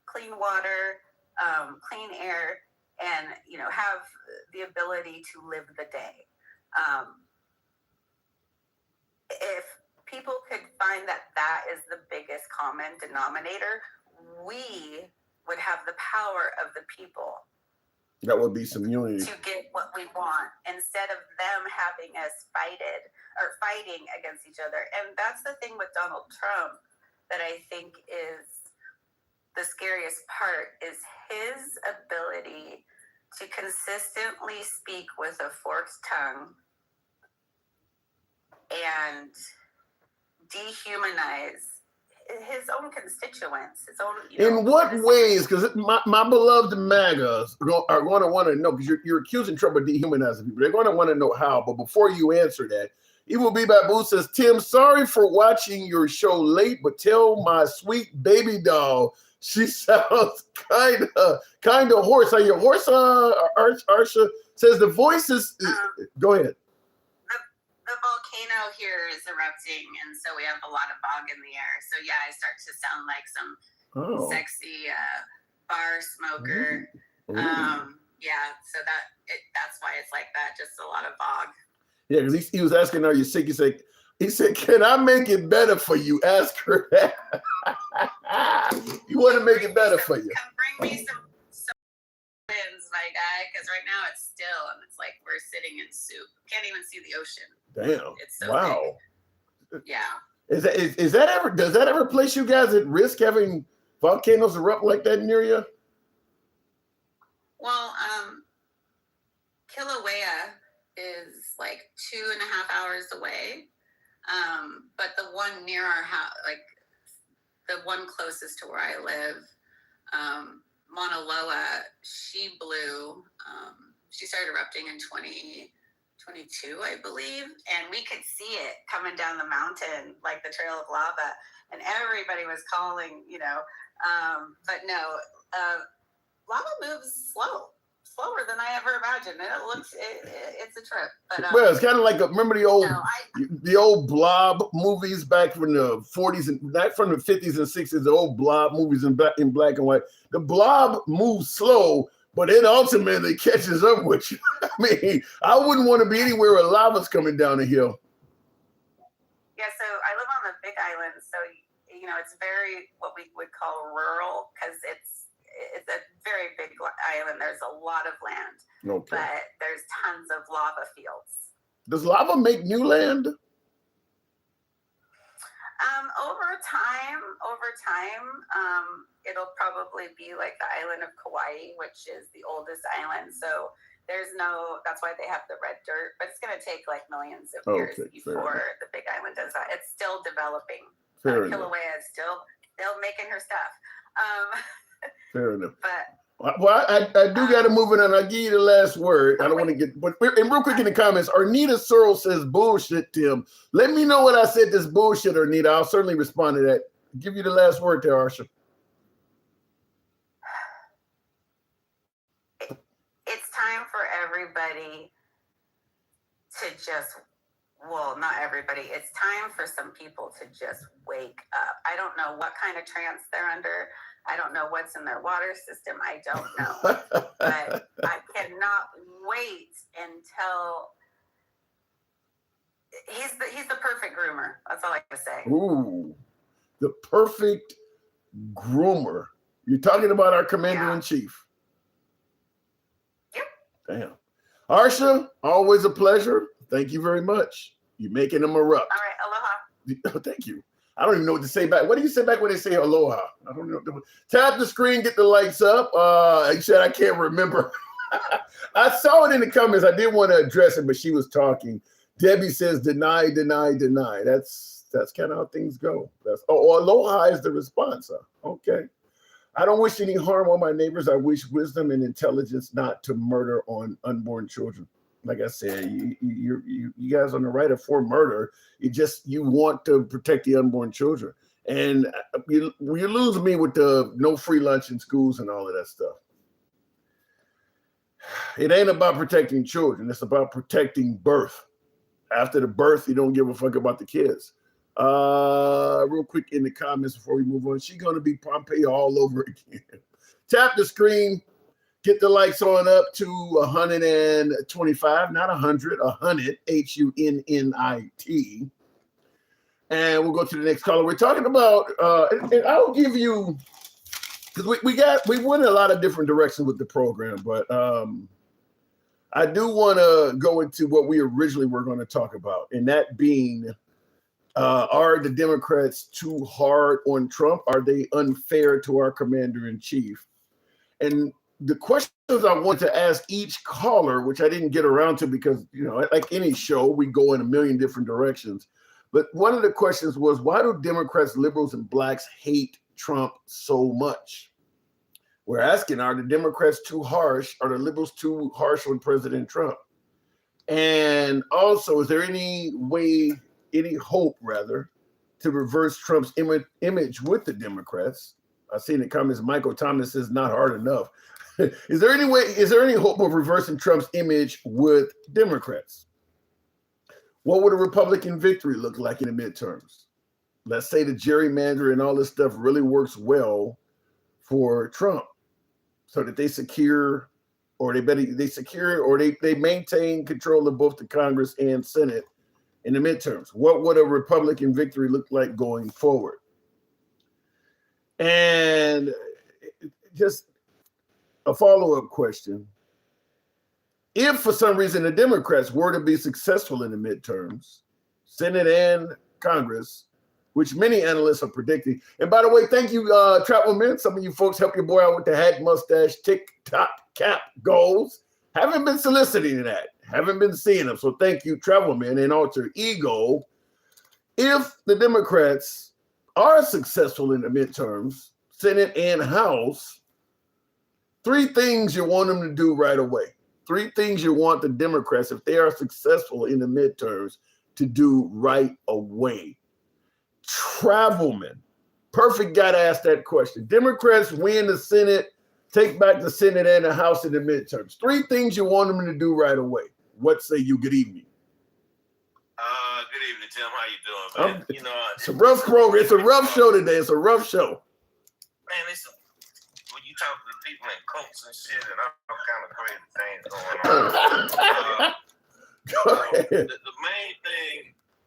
clean water, clean air, and, have the ability to live the day. If people could find that is the biggest common denominator, we would have the power of the people. That would be some unity. To get what we want, instead of them having us fighting against each other. And that's the thing with Donald Trump that I think is the scariest part, is his ability to consistently speak with a forked tongue and dehumanize his own constituents, his own. In what ways? Because my beloved MAGAs are going to want to know, because you're accusing Trump of dehumanizing people. They're going to want to know how. But before you answer that, Evil B. Babu says, Tim, sorry for watching your show late, but tell my sweet baby doll she sounds kind of hoarse. Are you hoarse, Arsha? says the voices. Go ahead. The volcano here is erupting, and so we have a lot of fog in the air. So yeah, I start to sound like some sexy bar smoker. Yeah, so that's why it's like that. Just a lot of fog. Yeah, because he was asking, "Are you sick?" He said, "Can I make it better for you?" Ask her that. You want to make it better for you. Come bring me some winds, my guy, because right now it's still and it's like we're sitting in soup. Can't even see the ocean. Damn. It's so big. Yeah. Does that ever place you guys at risk having volcanoes erupt like that near you? Well, Kilauea is like 2.5 hours away. But the one near our house, like the one closest to where I live, Mauna Loa, she blew, she started erupting in 2022, I believe. And we could see it coming down the mountain, like the trail of lava. And everybody was calling, but no, lava moves slower than I ever imagined. It's a trip. But, well, it's kind of like remember the old blob movies back from the 40s and not from the 50s and 60s. The old blob movies in black and white. The blob moves slow, but it ultimately catches up with you. I mean, I wouldn't want to be anywhere where lava's coming down the hill. Yeah, so I live on the Big Island, so it's very what we would call rural because it's a very big island. There's a lot of land, but there's tons of lava fields. Does lava make new land? Over time, it'll probably be like the island of Kauai, which is the oldest island. So that's why they have the red dirt, but it's going to take like millions of years before the Big Island does that. It's still developing. Kilauea is still making her stuff. Fair enough. Well, I do got to move it on. I'll give you the last word. I don't want to get, but and real quick in the comments, Arnita Searle says bullshit, Tim. Let me know what I said this bullshit, Arnita. I'll certainly respond to that. I'll give you the last word there, Arsha. It's time for everybody to not everybody. It's time for some people to just wake up. I don't know what kind of trance they're under. I don't know what's in their water system. I don't know. But I cannot wait until he's the perfect groomer. That's all I can say. Ooh, the perfect groomer. You're talking about our commander-in-chief. Yep. Damn. Arsha, always a pleasure. Thank you very much. You're making them erupt. All right, aloha. Thank you. I don't even know what to say back. What do you say back when they say aloha? I don't know. Tap the screen, get the lights up. You said I can't remember. I saw it in the comments. I did want to address it, but she was talking. Debbie says deny, deny, deny. That's kind of how things go. Aloha is the response. Okay. I don't wish any harm on my neighbors. I wish wisdom and intelligence not to murder on unborn children. Like I said, you guys on the right are for murder. You want to protect the unborn children. And you lose me with the no free lunch in schools and all of that stuff. It ain't about protecting children. It's about protecting birth. After the birth, you don't give a fuck about the kids. Real quick in the comments before we move on. She's going to be Pompeii all over again. Tap the screen. Get the likes on up to 125, not 100, 100, HUNNIT. And we'll go to the next caller. We're talking about, and I'll give you, because we went in a lot of different directions with the program, but I do want to go into what we originally were going to talk about, and that being, are the Democrats too hard on Trump? Are they unfair to our commander-in-chief? And the questions I want to ask each caller, which I didn't get around to because, like any show, we go in a million different directions. But one of the questions was, why do Democrats, liberals, and blacks hate Trump so much? We're asking, are the Democrats too harsh? Are the liberals too harsh on President Trump? And also, is there any hope, to reverse Trump's image with the Democrats? I see in the comments, Michael Thomas says not hard enough. Is there any hope of reversing Trump's image with Democrats? What would a Republican victory look like in the midterms? Let's say the gerrymandering and all this stuff really works well for Trump, so that they secure, or they maintain control of both the Congress and Senate in the midterms. What would a Republican victory look like going forward? And just a follow-up question. If for some reason the Democrats were to be successful in the midterms, Senate and Congress, which many analysts are predicting. And by the way, thank you, Travelman. Some of you folks help your boy out with the hat, mustache, tick-tock cap goals. Haven't been soliciting that. Haven't been seeing them. So thank you, Travelman and Alter Ego. If the Democrats are successful in the midterms, Senate and House, 3 things you want them to do right away. 3 things you want the Democrats, if they are successful in the midterms, to do right away. Travelman, perfect guy to ask that question. Democrats win the Senate, take back the Senate and the House in the midterms. 3 things you want them to do right away. What say you? Good evening. Good evening, Tim. How you doing, man? It's a rough program. It's a rough show today. It's a rough show. Man, when you talk to people in cults and shit, and all kind of crazy things going on. Go ahead.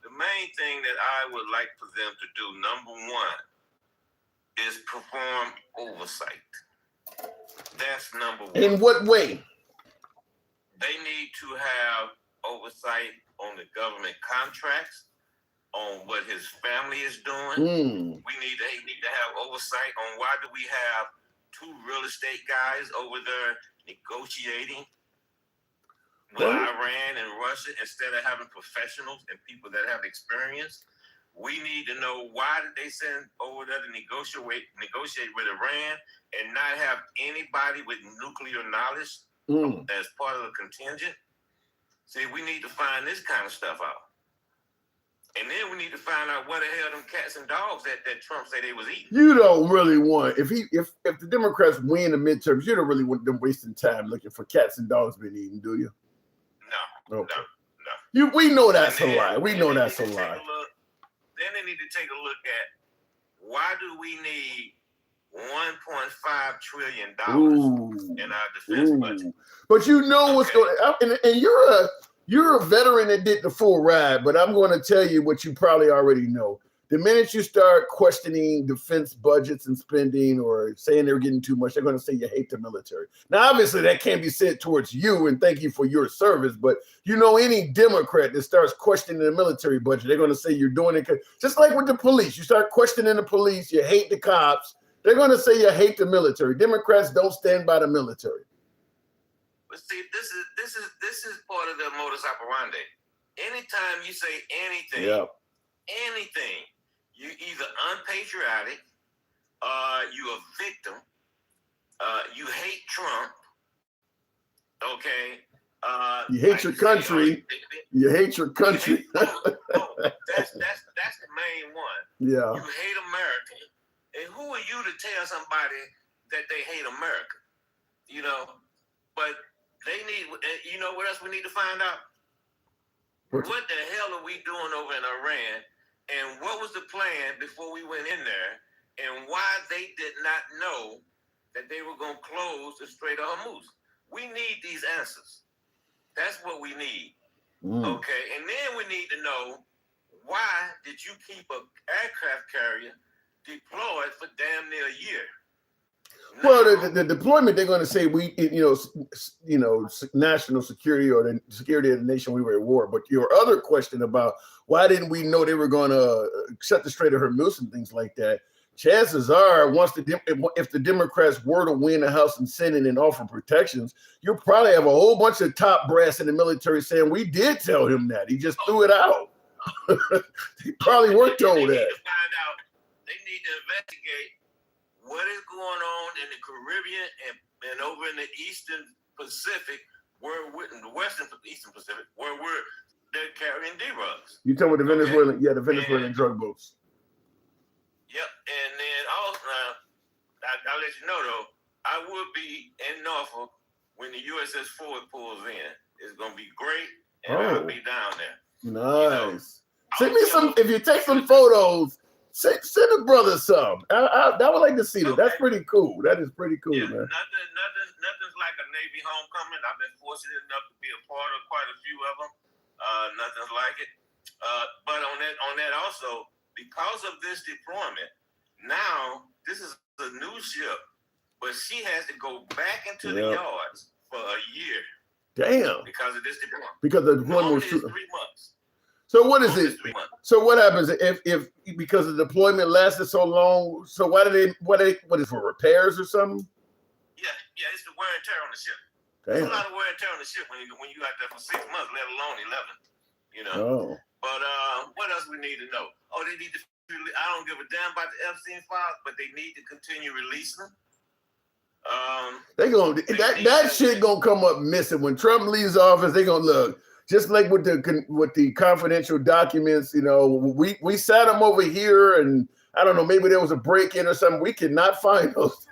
The main thing that I would like for them to do, number 1, is perform oversight. That's number 1. In what way? They need to have oversight on the government contracts, on what his family is doing. They need to have oversight on why do we have 2 real estate guys over there negotiating with Iran and Russia instead of having professionals and people that have experience. We need to know why did they send over there to negotiate with Iran and not have anybody with nuclear knowledge as part of the contingent. See, we need to find this kind of stuff out. And then we need to find out what the hell them cats and dogs that Trump said they was eating. You don't really want, if the Democrats win the midterms, you don't really want them wasting time looking for cats and dogs being eaten, do you? No. Okay. No. We know that's a lie. We know that's a lie. Then they need to take a look at why do we need $1.5 trillion in our defense budget? But you know what's going on, and you're a veteran that did the full ride, but I'm going to tell you what you probably already know. The minute you start questioning defense budgets and spending or saying they're getting too much, they're going to say you hate the military. Now, obviously, that can't be said towards you, and thank you for your service, but any Democrat that starts questioning the military budget, they're going to say you're doing it. Just like with the police, you start questioning the police, you hate the cops, they're going to say you hate the military. Democrats don't stand by the military. But see, this is part of their modus operandi. Anytime you say anything, you either unpatriotic, you a victim, you hate Trump, okay? You hate your country. You hate your country. That's the main one. Yeah. You hate America. And who are you to tell somebody that they hate America? But they need, what else we need to find out? What the hell are we doing over in Iran? And what was the plan before we went in there? And why they did not know that they were going to close the Strait of Hormuz? We need these answers. That's what we need. Okay? And then we need to know, why did you keep an aircraft carrier deployed for damn near a year? Well, the deployment, they're going to say national security or the security of the nation, we were at war. But your other question about why didn't we know they were going to shut the Strait of Hormuz and things like that, chances are if the Democrats were to win the House and Senate and offer protections, you'll probably have a whole bunch of top brass in the military saying, we did tell him that. He just threw it out. He probably were told that. They need to investigate what is going on in the Caribbean and over in the Eastern Pacific, in the Eastern Pacific, where they're carrying D-rugs. You talking about the Venezuelan, the Venezuelan drug boats. Yep, and then also, I'll let you know though, I will be in Norfolk when the USS Ford pulls in. It's gonna be great, and I'll be down there. Nice. Send me some. If you take some photos, send the brother some. I would like to see that. That's pretty cool. That is pretty cool, man. Nothing's like a Navy homecoming. I've been fortunate enough to be a part of quite a few of them. Nothing's like it. But on that also, because of this deployment, now this is a new ship, but she has to go back into the yards for a year. Damn. Because of this deployment. Because the deployment was 3 months. So what is it? So what happens if because the deployment lasted so long? So what is for repairs or something? Yeah, it's the wear and tear on the ship. Damn. There's a lot of wear and tear on the ship when you out there for 6 months, let alone 11. You know. Oh. But what else we need to know? Oh, they need to. I don't give a damn about the Epstein files, but they need to continue releasing them. That shit gonna come up missing when Trump leaves office. They gonna look just like with the confidential documents. You know, we sat them over here, and I don't know, maybe there was a break-in or something. We cannot find those.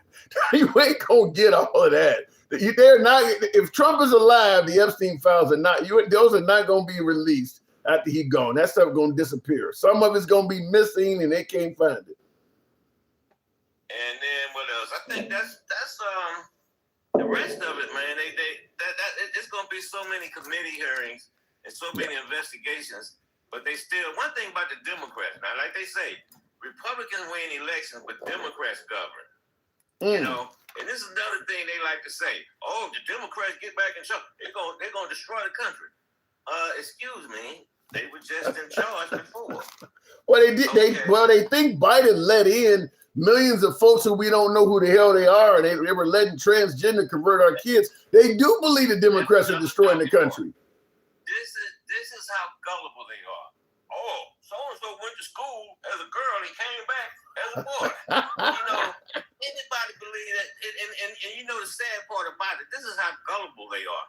You ain't gonna get all of that. They're not. If Trump is alive, the Epstein files are not. Those are not gonna be released after he gone. That stuff gonna disappear. Some of it's gonna be missing, and they can't find it. And then what else? I think that's the rest of it, man. It's gonna be so many committee hearings and so many investigations. But they still, one thing about the Democrats, now, like they say, Republicans win elections, but Democrats govern. You know, and this is another thing they like to say. Oh, if the Democrats get back in charge, they're gonna destroy the country. Excuse me, they were just in charge before. Well, they did. They think Biden let in millions of folks who we don't know who the hell they are, and they were letting transgender convert our kids. They do believe the Democrats are destroying the country. This is how gullible they are. Oh, so-and-so went to school as a girl and came back as a boy. You know, anybody believe that? And you know the sad part about it, this is how gullible they are.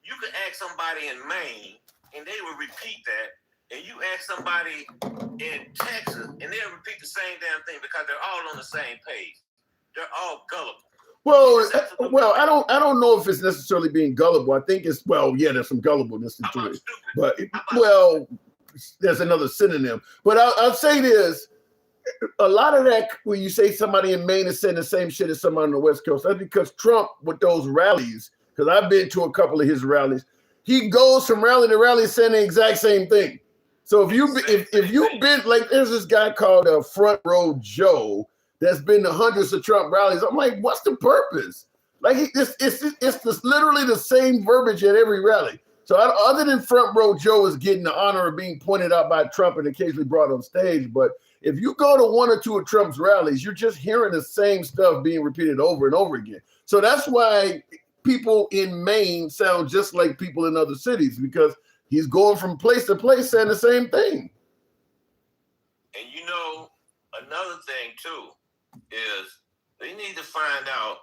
You can ask somebody in Maine, and they will repeat that. And you ask somebody in Texas, and they'll repeat the same damn thing because they're all on the same page. They're all gullible. Well, I don't know if it's necessarily being gullible. I think it's there's some gullibleness into it. But there's another synonym. But I'll say this: a lot of that when you say somebody in Maine is saying the same shit as somebody on the West Coast, that's because Trump with those rallies. Because I've been to a couple of his rallies, he goes from rally to rally saying the exact same thing. So if you've been like, there's this guy called Front Row Joe that's been to hundreds of Trump rallies. I'm like, what's the purpose? Like it's literally the same verbiage at every rally. So other than Front Row Joe is getting the honor of being pointed out by Trump and occasionally brought on stage, but if you go to one or two of Trump's rallies, you're just hearing the same stuff being repeated over and over again. So that's why people in Maine sound just like people in other cities, because he's going from place to place saying the same thing. And you know, another thing too is they need to find out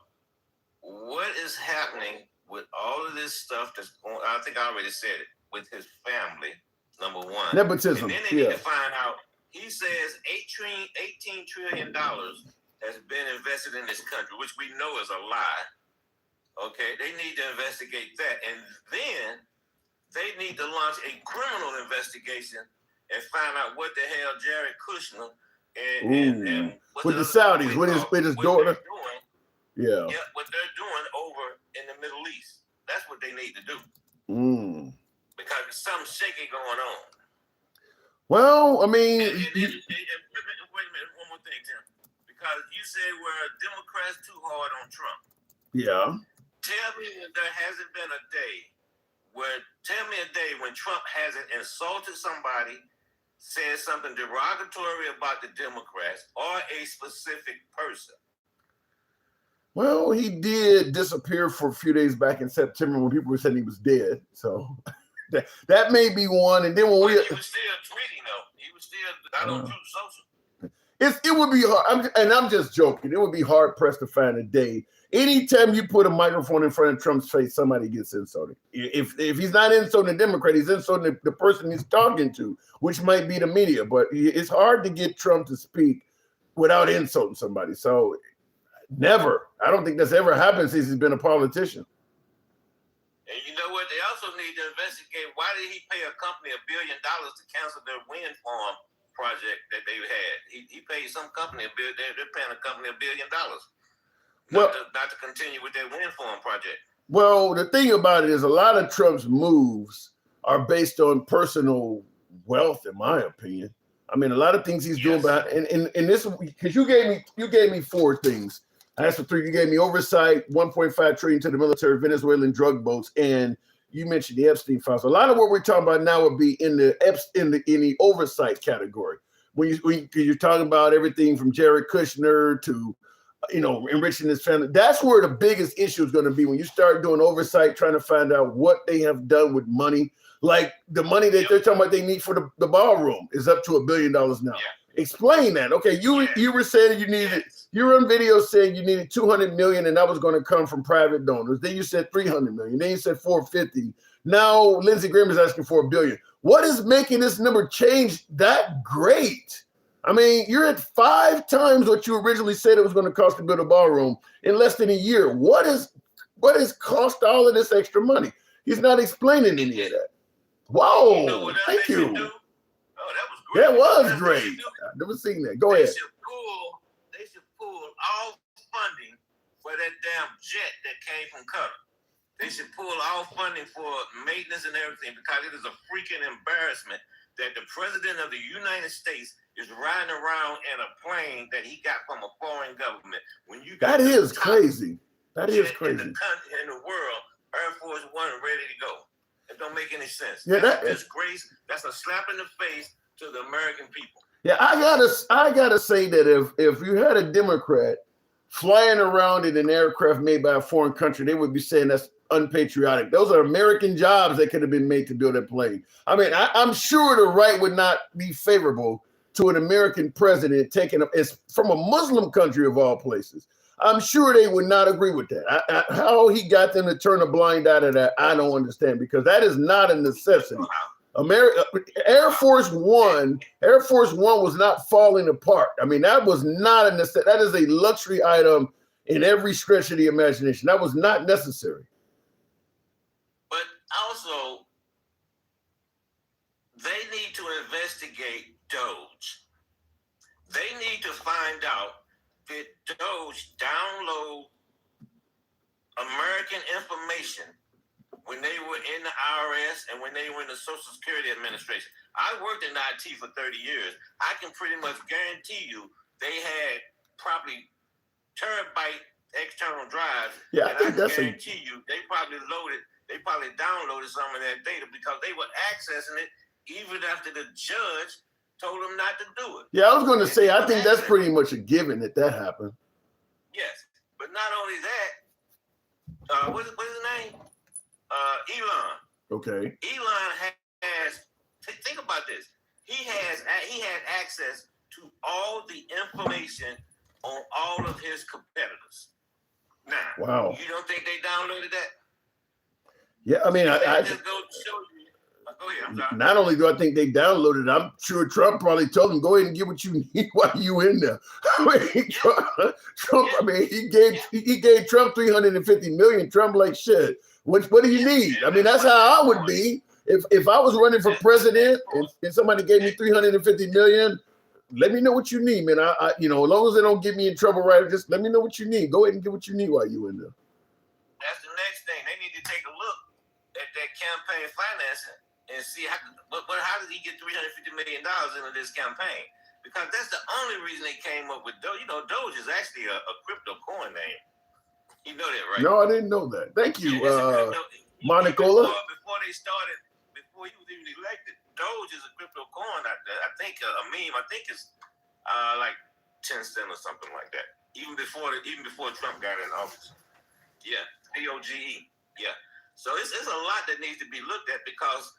what is happening with all of this stuff that's going. I think I already said it, with his family, number one. Nepotism. And then they need to find out. He says $18 trillion has been invested in this country, which we know is a lie. Okay, they need to investigate that, and then they need to launch a criminal investigation and find out what the hell Jared Kushner and with the Saudis, with his daughter. What they're doing over in the Middle East. That's what they need to do. Because there's something shaky going on. Well, I mean, wait a minute, one more thing, Tim. Because you say we're Democrats too hard on Trump. Yeah. Tell me that there hasn't been a day when Trump hasn't insulted somebody, said something derogatory about the Democrats or a specific person. Well, he did disappear for a few days back in September when people were saying he was dead. So that may be one. And then when he was still tweeting though. He was still I don't do social. It would be hard, I'm just joking. It would be hard pressed to find a day. Anytime you put a microphone in front of Trump's face, somebody gets insulted. If he's not insulting the Democrat, he's insulting the person he's talking to, which might be the media. But it's hard to get Trump to speak without insulting somebody. So Never. I don't think that's ever happened since he's been a politician. And you know what? They also need to investigate why did he pay a company $1 billion to cancel their wind farm project that they had. He paid some company $1 billion. They're paying a company $1 billion not to continue with their wind farm project. Well, the thing about it is a lot of Trump's moves are based on personal wealth, in my opinion. I mean, a lot of things he's doing about and this because you gave me 4 things. I asked for 3. You gave me oversight, 1.5 trillion to the military, Venezuelan drug boats, and you mentioned the Epstein files. A lot of what we're talking about now would be in the oversight category. When you're talking about everything from Jared Kushner to enriching his family. That's where the biggest issue is going to be when you start doing oversight, trying to find out what they have done with money. Like the money that they're talking about they need for the ballroom is up to $1 billion now. Yeah. Explain that. Okay, you were saying you needed. You were on video saying you needed 200 million, and that was going to come from private donors. Then you said 300 million. Then you said 450. Now Lindsey Graham is asking for $1 billion. What is making this number change that great? I mean, you're at 5 times what you originally said it was going to cost to build a ballroom in less than a year. What has cost all of this extra money? He's not explaining any of that. Whoa, thank you. Oh, that was great. That was great. I've never seen that. Go ahead. They should pull all funding for that damn jet that came from Qatar. They should pull all funding for maintenance and everything because it is a freaking embarrassment that the president of the United States is riding around in a plane that he got from a foreign government. When you got that is crazy. That is crazy. In the world, Air Force One ready to go. It don't make any sense. Yeah, that's a disgrace. That's a slap in the face to the American people. Yeah, I gotta say that if you had a Democrat flying around in an aircraft made by a foreign country, they would be saying that's unpatriotic. Those are American jobs that could have been made to build a plane. I mean, I'm sure the right would not be favorable to an American president taking it's from a Muslim country of all places. I'm sure they would not agree with that. How he got them to turn a blind eye to that, I don't understand, because that is not a necessity. Air Force One was not falling apart. I mean, that was not a necessity. That is a luxury item in every stretch of the imagination. That was not necessary. But also, they need to investigate Doge. They need to find out did Doge download American information when they were in the IRS and when they were in the Social Security Administration. I worked in IT for 30 years. I can pretty much guarantee you they had probably terabyte external drives. Yeah, and I can guarantee you they probably downloaded some of that data because they were accessing it even after the judge told them not to do it. Yeah, I was going to say, I think that's pretty much a given that happened. Yes, but not only that, what's his name? Elon. Okay. Elon has. Think about this. He had access to all the information on all of his competitors. Now, wow. You don't think they downloaded that? Yeah, I mean, I just go show you. Go ahead, I'm sorry. Not only do I think they downloaded it, I'm sure Trump probably told them, go ahead and get what you need while you in there. I mean, Trump, I mean, he gave Trump 350 million. Trump like, shit, what do you need? I mean, that's how I would be. If I was running for president and somebody gave me 350 million, let me know what you need, man. I as long as they don't get me in trouble, right? Just let me know what you need. Go ahead and get what you need while you in there. That's the next thing. They need to take a look at that campaign financing and see how did he get $350 million into this campaign? Because that's the only reason they came up with Doge. You know, Doge is actually a crypto coin name. You know that, right? No, I didn't know that. Thank you, Monicola. Before he was even elected, Doge is a crypto coin out there. I think a meme. I think it's like 10 cents or something like that. Even before Trump got in office. Yeah, DOGE. Yeah. So it's a lot that needs to be looked at because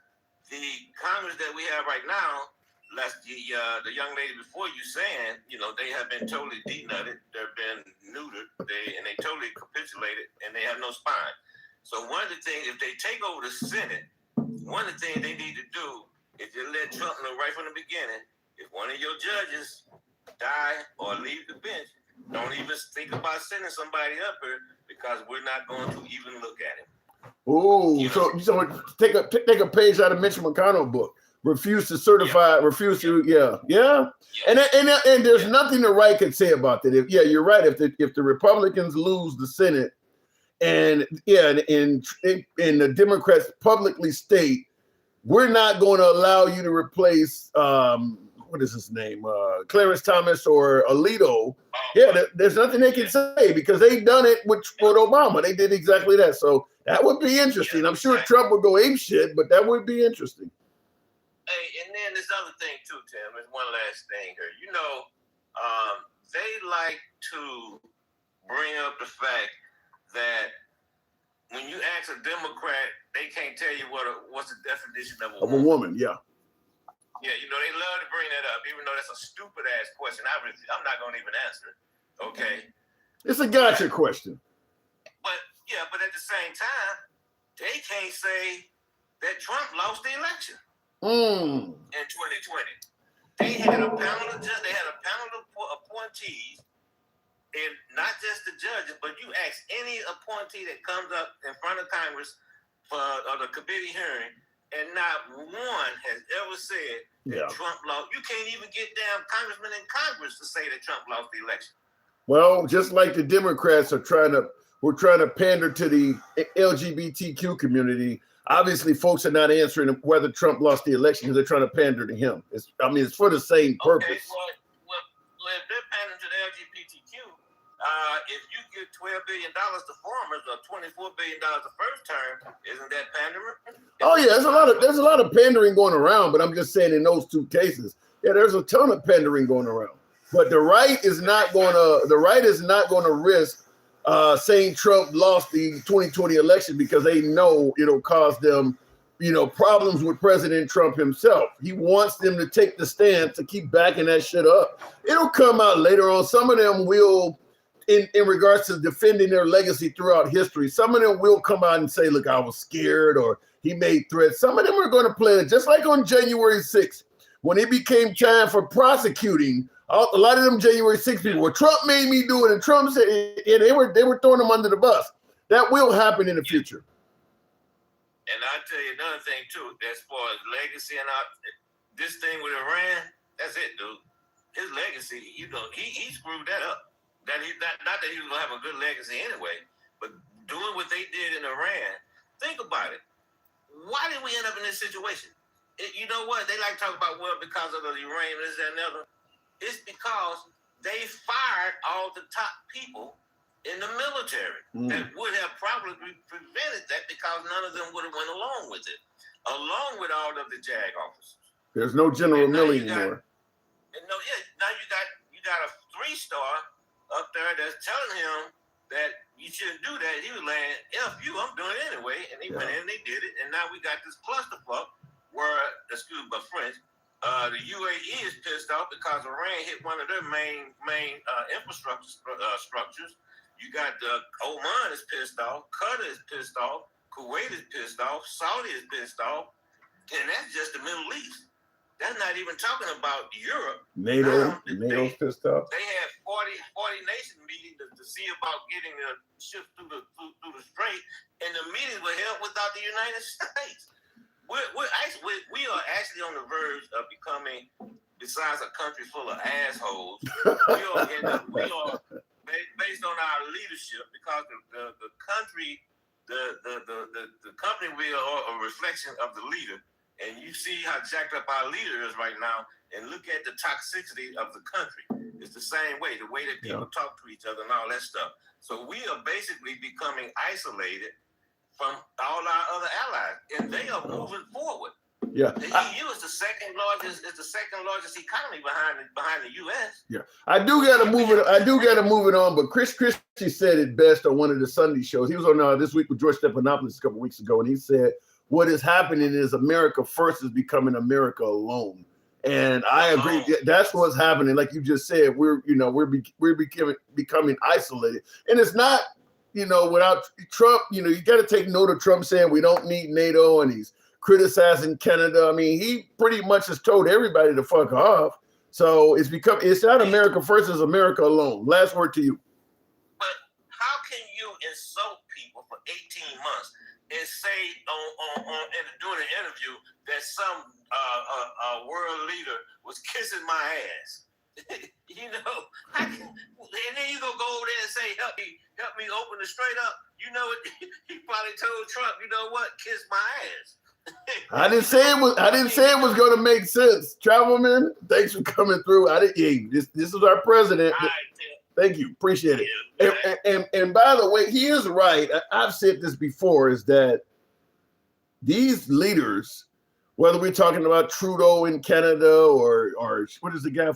the Congress that we have right now, like the young lady before you saying, they have been totally denutted, they've been neutered, they totally capitulated, and they have no spine. So one of the things, if they take over the Senate, one of the things they need to do is to let Trump know right from the beginning, if one of your judges die or leave the bench, Don't even think about sending somebody up here because we're not going to even look at him. Oh, so take a page out of Mitch McConnell's book. Refuse to certify, refuse to, yeah. And there's nothing the right could say about that. You're right. If the Republicans lose the Senate, and the Democrats publicly state, we're not going to allow you to replace what is his name, Clarence Thomas or Alito. There's nothing they can say because they done it with Obama. They did exactly that. So that would be interesting. I'm sure Trump would go ape shit, but that would be interesting. Hey, and then this other thing too, Tim, is one last thing here. You know, they like to bring up the fact that when you ask a Democrat, they can't tell you what's the definition of a woman. Yeah. Yeah, you know, they love to bring that up, even though that's a stupid ass question. I'm not gonna even answer it. Okay. It's a gotcha question. But at the same time, they can't say that Trump lost the election in 2020. They had a panel of appointees, and not just the judges, but you ask any appointee that comes up in front of Congress for the committee hearing, and not one has ever said that Trump lost. You can't even get damn congressmen in Congress to say that Trump lost the election. Well, just like the Democrats we're trying to pander to the LGBTQ community. Obviously, folks are not answering whether Trump lost the election because they're trying to pander to him. It's for the same purpose. Okay, well, if they're pandering to the LGBTQ, if you give $12 billion to farmers or $24 billion the first term, isn't that pandering? Oh yeah, there's a lot of pandering going around, but I'm just saying in those two cases, there's a ton of pandering going around. But the right is not going to risk saying Trump lost the 2020 election because they know it'll cause them, problems with President Trump himself. He wants them to take the stand to keep backing that shit up. It'll come out later on. Some of them will, in regards to defending their legacy throughout history, some of them will come out and say, look, I was scared, or he made threats. Some of them are going to play it, just like on January 6th, when it became time for prosecuting a lot of them January 6th people. Well, Trump made me do it, and Trump said, and they were throwing him under the bus. That will happen in the future. And I'll tell you another thing too, as far as legacy and this thing with Iran, that's it, dude. His legacy, he screwed that up. Not that he was gonna have a good legacy anyway, but doing what they did in Iran, think about it. Why did we end up in this situation? You know what? They like to talk about, well, because of the uranium, this, that, and the other. It's because they fired all the top people in the military that would have probably prevented that because none of them would have went along with it, along with all of the JAG officers. There's no General Milley anymore. Now you got a 3-star up there that's telling him that you shouldn't do that. He was like, F you, I'm doing it anyway. And they went in and they did it. And now we got this clusterfuck where, excuse my French, the UAE is pissed off because Iran hit one of their main infrastructure structures. You got Oman is pissed off, Qatar is pissed off, Kuwait is pissed off, Saudi is pissed off, and that's just the Middle East. That's not even talking about Europe. NATO's pissed off. They had 40 nation meetings to see about getting the ships through the strait, and the meetings were held without the United States. We are actually on the verge of becoming, besides a country full of assholes, we are based on our leadership, because the country, the company, we are a reflection of the leader. And you see how jacked up our leader is right now, and look at the toxicity of the country. It's the same way, the way that people talk to each other and all that stuff. So we are basically becoming isolated from all our other allies, and they are moving forward. Yeah, the EU is the second largest economy behind the U.S. Yeah, I do gotta move it on. But Chris Christie said it best on one of the Sunday shows. He was on This Week with George Stephanopoulos a couple weeks ago, and he said, what is happening is America first is becoming America alone. And I agree. That's what's happening. Like you just said, we're becoming isolated. And it's not, without Trump, you got to take note of Trump saying we don't need NATO, and he's criticizing Canada. I mean, he pretty much has told everybody to fuck off. So it's not America first, it's America alone. Last word to you. But how can you insult people for 18 months and say during an interview that some world leader was kissing my ass? You know, and then you gonna go over there and say, help me open it straight up. You know what? He probably told Trump, you know what, kiss my ass. I didn't say it was going to make sense. Travelman, thanks for coming through. This is our president. Thank you, appreciate it. And by the way, he is right. I've said this before: is that these leaders, whether we're talking about Trudeau in Canada or what is the guy,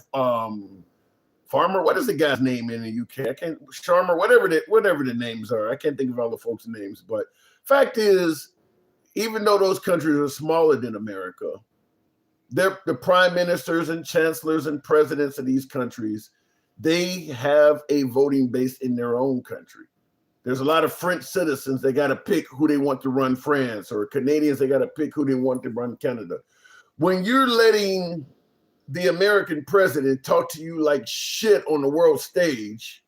Farmer? What is the guy's name in the UK? I can't, Sharma, whatever the names are. I can't think of all the folks' names. But fact is, even though those countries are smaller than America, the prime ministers and chancellors and presidents of these countries, they have a voting base in their own country. There's a lot of French citizens, they got to pick who they want to run France, or Canadians, they got to pick who they want to run Canada. When you're letting the American president talk to you like shit on the world stage,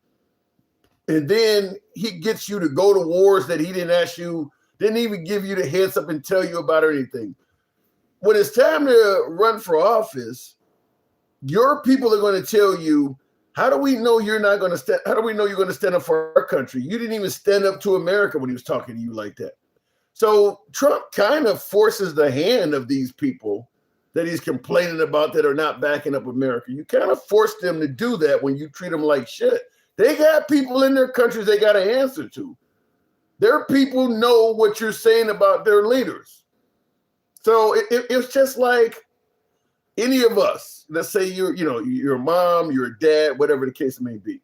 and then he gets you to go to wars that he didn't ask you, didn't even give you the heads up and tell you about or anything. When it's time to run for office, your people are going to tell you, how do we know you're not going to stand? How do we know you're going to stand up for our country? You didn't even stand up to America when he was talking to you like that. So Trump kind of forces the hand of these people that he's complaining about that are not backing up America. You kind of force them to do that when you treat them like shit. They got people in their countries they got to answer to. Their people know what you're saying about their leaders. So it's just like any of us. Let's say you're a mom, you're a dad, whatever the case may be.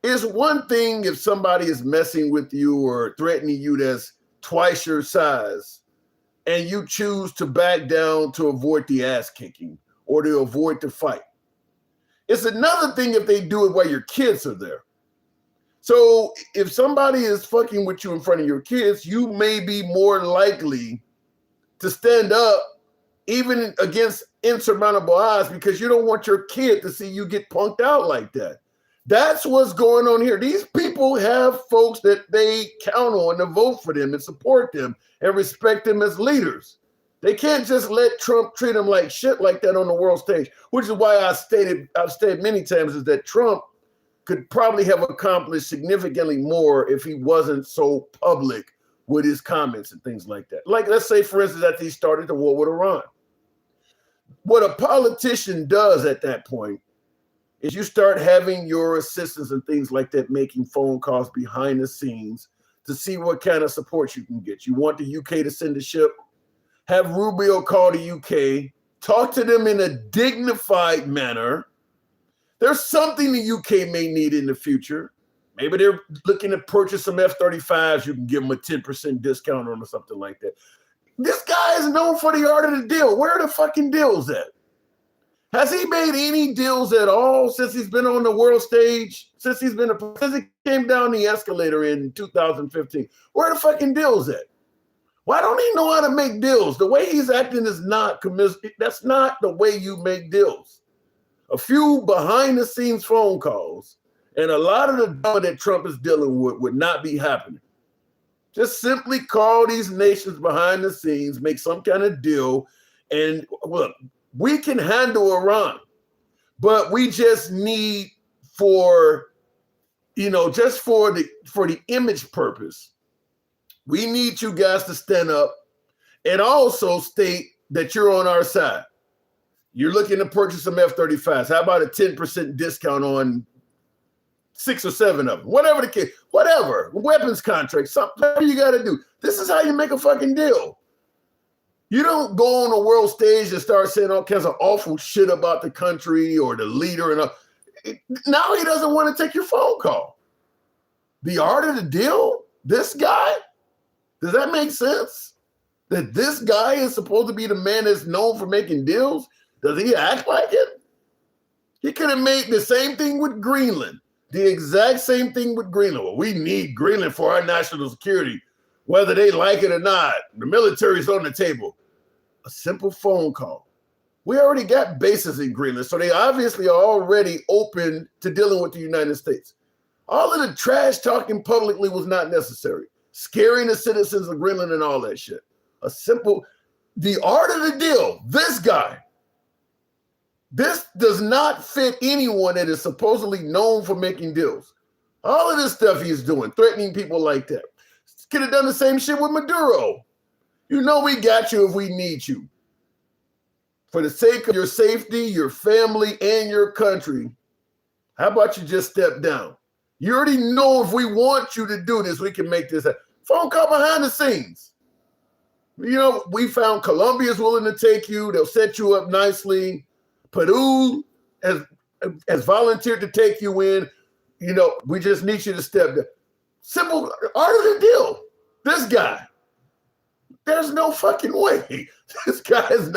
It's one thing if somebody is messing with you or threatening you that's twice your size, and you choose to back down to avoid the ass kicking or to avoid the fight. It's another thing if they do it while your kids are there. So if somebody is fucking with you in front of your kids, you may be more likely to stand up even against insurmountable odds because you don't want your kid to see you get punked out like that. That's what's going on here. These people have folks that they count on to vote for them and support them and respect them as leaders. They can't just let Trump treat them like shit like that on the world stage, which is why I've stated many times is that Trump could probably have accomplished significantly more if he wasn't so public with his comments and things like that. Like, let's say, for instance, that he started the war with Iran. What a politician does at that point is you start having your assistants and things like that making phone calls behind the scenes to see what kind of support you can get. You want the UK to send a ship, have Rubio call the UK, talk to them in a dignified manner. There's something the UK may need in the future. Maybe they're looking to purchase some F-35s. You can give them a 10% discount on or something like that. This guy is known for the art of the deal. Where are the fucking deals at? Has he made any deals at all since he's been on the world stage? Since he came down the escalator in 2015? Where are the fucking deals at? Why don't he know how to make deals? The way he's acting is not that's not the way you make deals. A few behind the scenes phone calls and a lot of the drama that Trump is dealing with would not be happening. Just simply call these nations behind the scenes, make some kind of deal, and look, we can handle Iran, but we just need just for the image purpose, we need you guys to stand up and also state that you're on our side. You're looking to purchase some F-35s. How about a 10% discount on 6 or 7 of them? Whatever the case, whatever, weapons contracts, something you got to do. This is how you make a fucking deal. You don't go on a world stage and start saying all kinds of awful shit about the country or the leader. Now he doesn't want to take your phone call. The art of the deal? This guy? Does that make sense? That this guy is supposed to be the man that's known for making deals? Does he act like it? He could have made the same thing with Greenland. The exact same thing with Greenland. Well, we need Greenland for our national security, whether they like it or not. The military's on the table. A simple phone call. We already got bases in Greenland, so they obviously are already open to dealing with the United States. All of the trash talking publicly was not necessary. Scaring the citizens of Greenland and all that shit. The art of the deal, this guy, this does not fit anyone that is supposedly known for making deals. All of this stuff he's doing, threatening people like that. Could have done the same shit with Maduro. You know we got you if we need you. For the sake of your safety, your family, and your country, how about you just step down? You already know if we want you to do this, we can make this happen. Phone call behind the scenes. You know, we found Colombia's willing to take you. They'll set you up nicely. Peru has volunteered to take you in. You know, we just need you to step down. Simple art of the deal. This guy. There's no fucking way. This guy is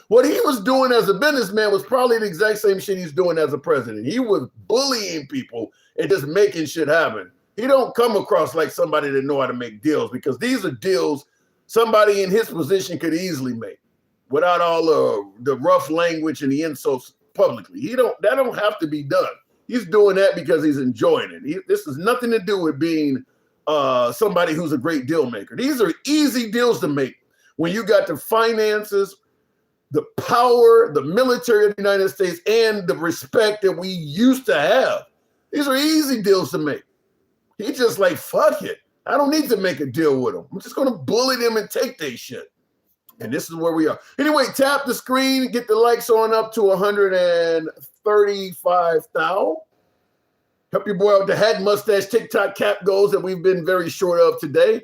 what he was doing as a businessman was probably the exact same shit he's doing as a president. He was bullying people and just making shit happen. He don't come across like somebody that know how to make deals, because these are deals somebody in his position could easily make without all the rough language and the insults publicly. That don't have to be done. He's doing that because he's enjoying it. This has nothing to do with being somebody who's a great deal maker. These are easy deals to make when you got the finances, the power, the military of the United States, and the respect that we used to have. These are easy deals to make. He's just like, fuck it. I don't need to make a deal with them. I'm just going to bully them and take their shit. And this is where we are. Anyway, tap the screen, get the likes on up to 135,000. Help your boy out with the hat, mustache, TikTok cap goals that we've been very short of today.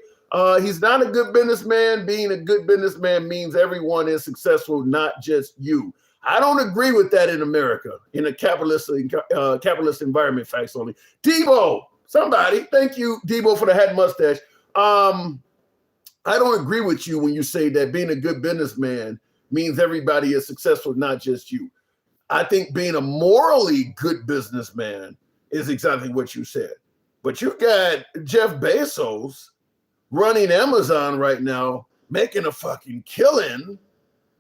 He's not a good businessman. Being a good businessman means everyone is successful, not just you. I don't agree with that in America, in a capitalist environment, facts only. Debo, somebody, thank you, Debo, for the hat and mustache. I don't agree with you when you say that being a good businessman means everybody is successful, not just you. I think being a morally good businessman is exactly what you said. But you got Jeff Bezos running Amazon right now, making a fucking killing.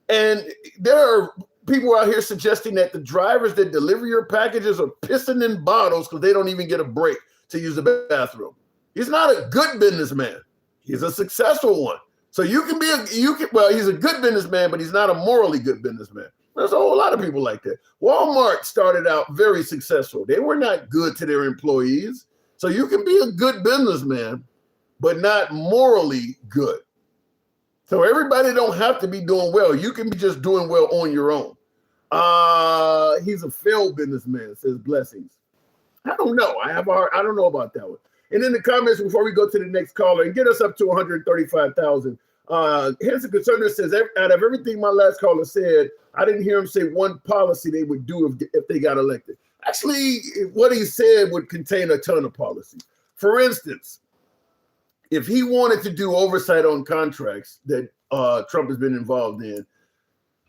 And there are people out here suggesting that the drivers that deliver your packages are pissing in bottles because they don't even get a break to use the bathroom. He's not a good businessman. He's a successful one. So he's a good businessman, but he's not a morally good businessman. There's a whole lot of people like that. Walmart started out very successful. They were not good to their employees. So you can be a good businessman, but not morally good. So everybody don't have to be doing well. You can be just doing well on your own. He's a failed businessman, says Blessings. I don't know. I don't know about that one. And in the comments, before we go to the next caller and get us up to 135,000, here's a concerner says, out of everything my last caller said, I didn't hear him say one policy they would do if they got elected. Actually, what he said would contain a ton of policies. For instance, if he wanted to do oversight on contracts that Trump has been involved in,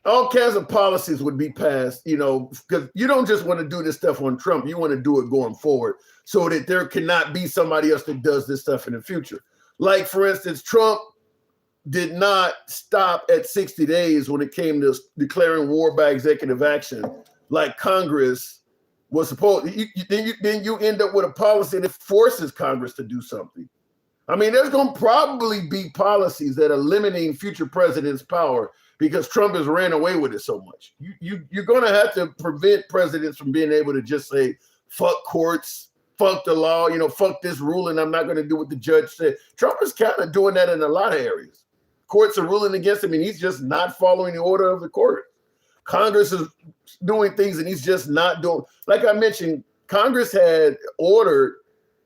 all kinds of policies would be passed, because you don't just want to do this stuff on Trump. You want to do it going forward so that there cannot be somebody else that does this stuff in the future. Like, for instance, Trump did not stop at 60 days when it came to declaring war by executive action, like Congress was supposed. Then you end up with a policy that forces Congress to do something. I mean, there's going to probably be policies that are limiting future presidents' power because Trump has ran away with it so much. You're going to have to prevent presidents from being able to just say, fuck courts, fuck the law, fuck this ruling. I'm not going to do what the judge said. Trump is kind of doing that in a lot of areas. Courts are ruling against him, and he's just not following the order of the court. Congress is doing things, and he's just not doing. Like I mentioned, Congress had ordered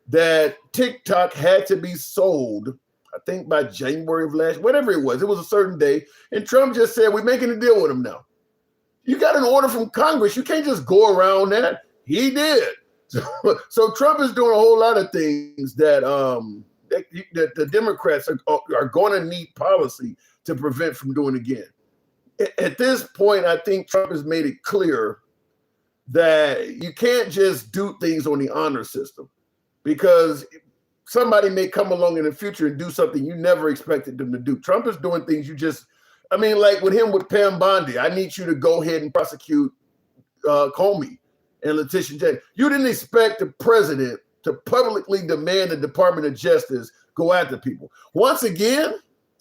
that TikTok had to be sold, I think by January of whatever it was a certain day. And Trump just said, we're making a deal with him now. You got an order from Congress. You can't just go around that. He did. So Trump is doing a whole lot of things that the Democrats are going to need policy to prevent from doing again. At this point, I think Trump has made it clear that you can't just do things on the honor system, because somebody may come along in the future and do something you never expected them to do. Trump is doing things you just, I mean, like with him with Pam Bondi, I need you to go ahead and prosecute Comey and Letitia James. You didn't expect the president to publicly demand the Department of Justice go after people. Once again,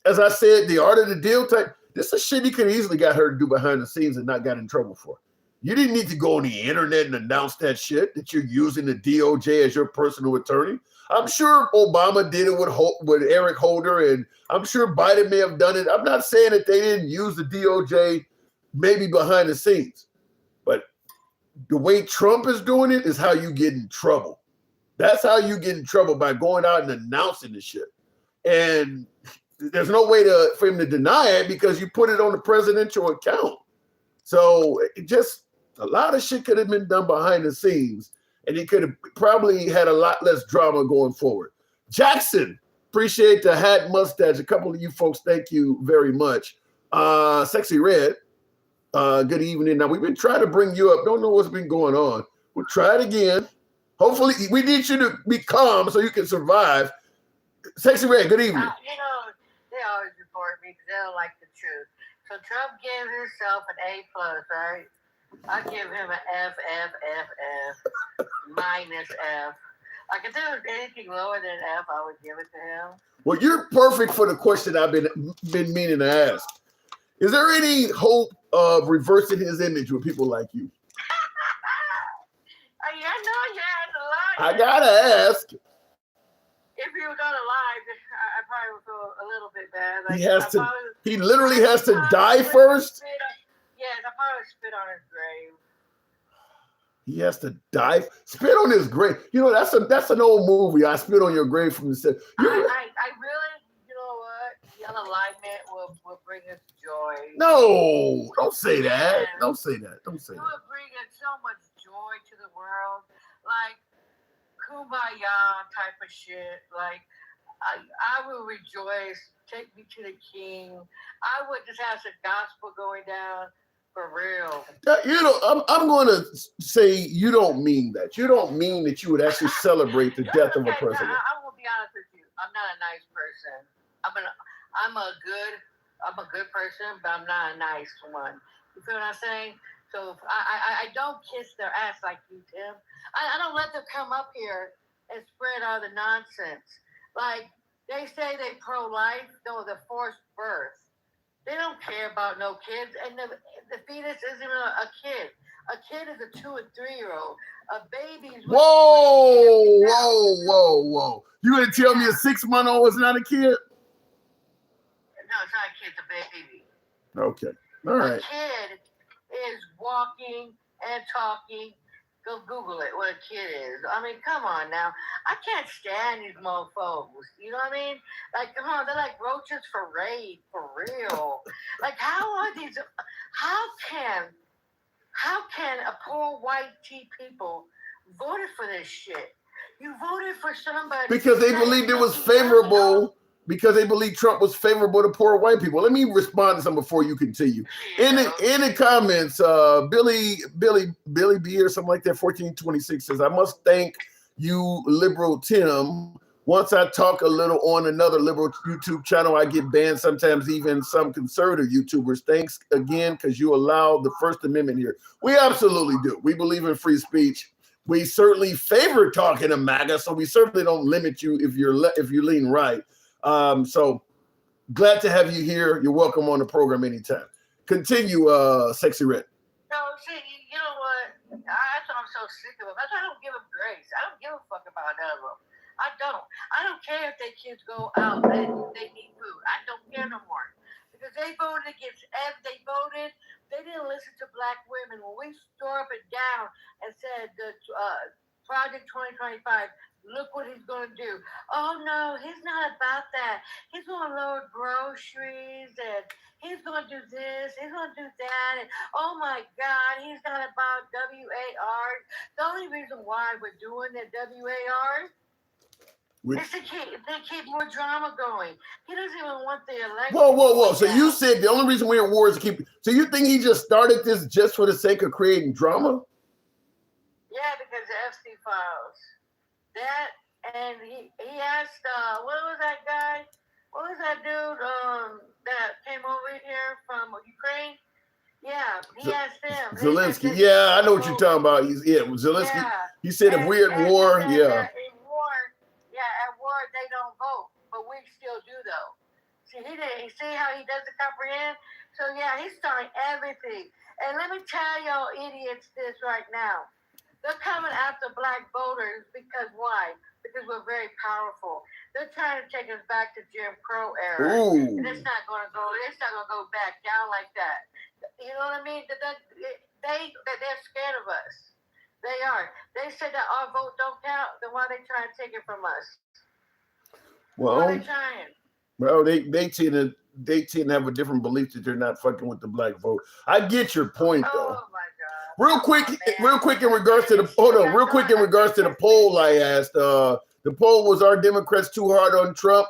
as I said, the art of the deal type, this is shit he could easily got her to do behind the scenes and not got in trouble for. You didn't need to go on the internet and announce that shit, that you're using the DOJ as your personal attorney. I'm sure Obama did it with Eric Holder, and I'm sure Biden may have done it. I'm not saying that they didn't use the DOJ maybe behind the scenes, but the way Trump is doing it is how you get in trouble. That's how you get in trouble, by going out and announcing the shit. And there's no way for him to deny it because you put it on the presidential account. So it just, a lot of shit could have been done behind the scenes, and he could have probably had a lot less drama going forward. Jackson, appreciate the hat, mustache. A couple of you folks, thank you very much. Sexy Red, good evening. Now, we've been trying to bring you up. Don't know what's been going on. We'll try it again. Hopefully, we need you to be calm so you can survive. Sexy Red, good evening. They always report me because they don't like the truth. So Trump gave himself an A+, right? I give him an F, minus F. Like if there was anything lower than F, I would give it to him. Well, you're perfect for the question I've been meaning to ask. Is there any hope of reversing his image with people like you? I know you had to lie. I gotta ask. If he was gonna lie, I probably would feel a little bit bad. Like, he literally has to die first? Yes, I probably would spit on his grave. He has to die? Spit on his grave? You know, that's an old movie. I Spit on Your Grave from the set. I really, you know what? The alignment will bring us joy. No, don't say that. Don't say that. Don't say that. It will bring us so much joy to the world. Like, kumbaya type of shit. Like, I will rejoice. Take me to the king. I would just have some gospel going down for real. You know, I'm going to say you don't mean that. You don't mean that you would actually celebrate the death of a president. I'm gonna be honest with you. I'm not a nice person. I'm a good person, but I'm not a nice one. You feel what I'm saying? So I don't kiss their ass like you, Tim. I don't let them come up here and spread all the nonsense. Like, they say they pro-life, no, the forced birth. They don't care about no kids, and the fetus isn't even a kid. A kid is a 2 or 3-year-old. A baby's... Whoa! You gonna tell me a 6-month-old is not a kid? No, it's not a kid, it's a baby. Okay, all right. A kid is walking and talking. Go Google it, what a kid is. I mean, come on now. I can't stand these mofos. You know what I mean? Like, come on, they're like roaches for rape, for real. Like, how can a poor white tea people voted for this shit? You voted for somebody because they believed it was favorable. Because they believe Trump was favorable to poor white people. Let me respond to some before you continue. In the comments, Billy B or something like that, 1426 says, I must thank you, liberal Tim. Once I talk a little on another liberal YouTube channel, I get banned, sometimes even some conservative YouTubers. Thanks again, because you allow the First Amendment here. We absolutely do. We believe in free speech. We certainly favor talking to MAGA, so we certainly don't limit you if you lean right. So glad to have you here. You're welcome on the program anytime. Continue, Sexy Red. No, see, you know what? That's what I'm so sick of them. That's why I don't give them grace. I don't give a fuck about none of them. I don't care if their kids go out and they need food. I don't care no more. Because they voted against they didn't listen to black women. When we tore up and down and said the Project 2025, look what he's going to do. Oh, no, he's not about that. He's going to lower groceries, and he's going to do this, he's going to do that, and oh, my God, he's not about WARs. The only reason why we're doing the WARs is to keep more drama going. He doesn't even want the election. Whoa. So you said the only reason we're at war is to keep... So you think he just started this just for the sake of creating drama? Yeah, because the Epstein files. That, and he asked, what was that guy? what was that dude that came over here from Ukraine? Yeah, he asked them. Zelensky. Yeah, I know what you're talking about. Zelensky. Yeah. He said if we're at war, in war, at war they don't vote, but we still do though. See, see how he doesn't comprehend? So yeah, he's starting everything. And let me tell y'all idiots this right now. They're coming after black voters because why? Because we're very powerful. They're trying to take us back to Jim Crow era. Ooh. And it's not gonna go back down like that. You know what I mean? They're scared of us. They are. They said that our vote don't count, then why are they trying to take it from us? Well, why are they trying? Well, they tend to have a different belief that they're not fucking with the black vote. I get your point though. Oh my God. Real quick in regards to the poll I asked. The poll was, are Democrats too hard on Trump?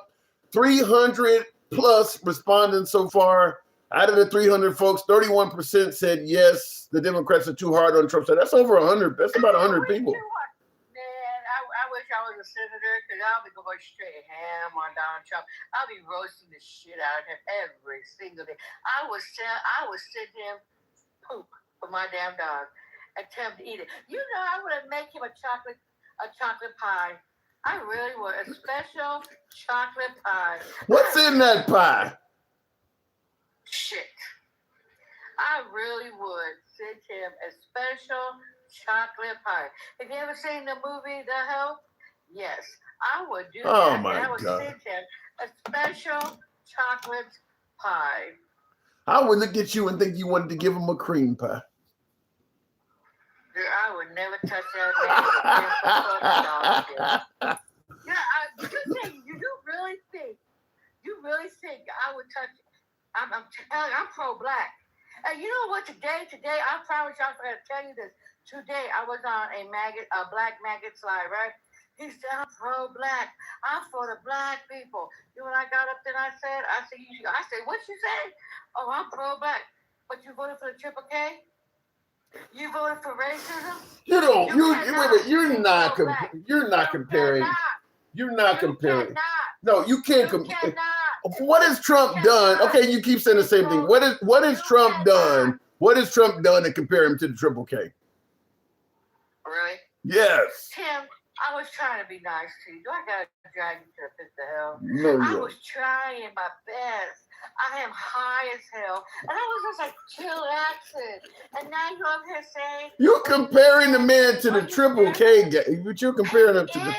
300 plus respondents so far. Out of the 300 folks, 31% said yes, the Democrats are too hard on Trump. So that's over 100. That's about 100 people. Man, I wish I was a senator because I'll be going straight ham on Donald Trump. I'll be roasting the shit out of him every single day. I would send him poop for my damn dog and tell him to eat it. You know, I would make him a chocolate pie. I really would. A special chocolate pie. What's in that pie? Shit. I really would send him a special chocolate pie. Have you ever seen the movie The Help? Yes, I would do that. Oh my I would God. send him a special chocolate pie. I would look at you and think you wanted to give him a cream pie. Dude, I would never touch that man. You really think I would touch it? I'm pro-black. And you know what? Today, I promise y'all, I'm going to tell you this. Today, I was on a black maggot slide, right? He said, I'm pro-black. I'm for the black people. You know what I got up there and I said, what you say? Oh, I'm pro-black. But you voted for the Triple K? You voted for racism? You're not comparing. No, you can't compare. What has Trump done? Okay, you keep saying the same thing. What has Trump done? What has Trump done to compare him to the Triple K? Really? Yes. Tim, I was trying to be nice to you. Do I gotta drag you to the pit of hell? No, I was trying my best. I am high as hell. And I was just like, chillaxing. And now you're up here saying... You're comparing the man to the Triple K guy. But you're comparing him to the... He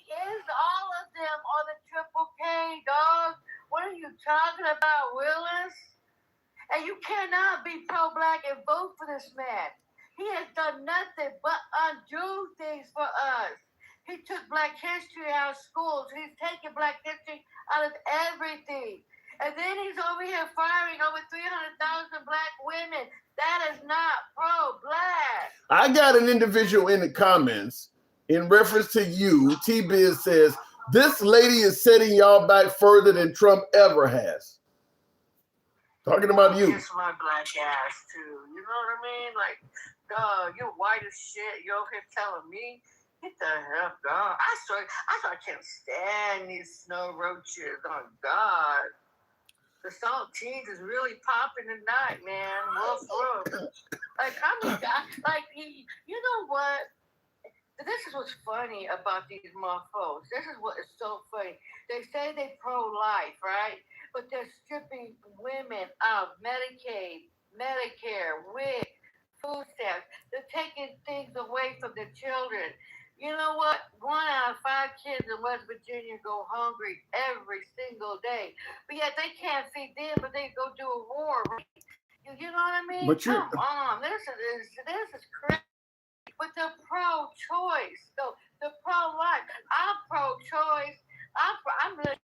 is. All of them are the Triple K, dog. What are you talking about, Willis? And you cannot be pro-black and vote for this man. He has done nothing but undo things for us. He took Black history out of schools. He's taken Black history out of everything. And then he's over here firing over 300,000 Black women. That is not pro-black. I got an individual in the comments in reference to you. T-Biz says, this lady is setting y'all back further than Trump ever has. Talking about you. Kiss my black ass, too. You know what I mean? Like, dog, you're white as shit. You're over here telling me, get the hell gone. I can't stand these snow roaches. Oh, God. The saltines is really popping tonight, man. Woof, woof. You know what? This is what's funny about these motherfuckers. This is what is so funny. They say they pro-life, right? But they're stripping women of Medicaid, Medicare, WIC, food stamps. They're taking things away from their children. You know what? 1 out of 5 kids in West Virginia go hungry every single day. But yet they can't feed them, but they go do a war. You know what I mean? But come on. This is crazy. But they're pro-choice. So they're pro-life. I'm pro-choice. I'm really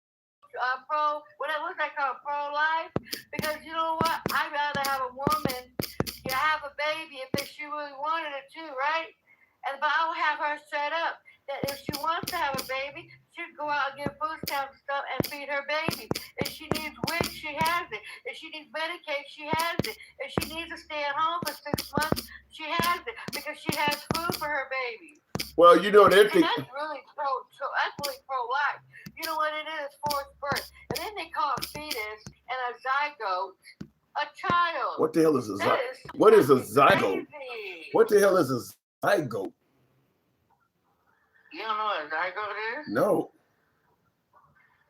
pro, what's that called, pro-life? Because you know what? I'd rather have a woman have a baby if she really wanted it too, right? But I'll have her set up that if she wants to have a baby, she'd go out and get food stamps and stuff and feed her baby. If she needs WIC, she has it. If she needs Medicaid, she has it. If she needs to stay at home for 6 months, she has it because she has food for her baby. Well, you know, they're And that's really pro-life. You know what it is? Forced birth. And then they call a fetus and a zygote a child. What the hell is a zygote? That is What is a zygote? crazy. What the hell is a zygote? You don't know what a zygote is? No.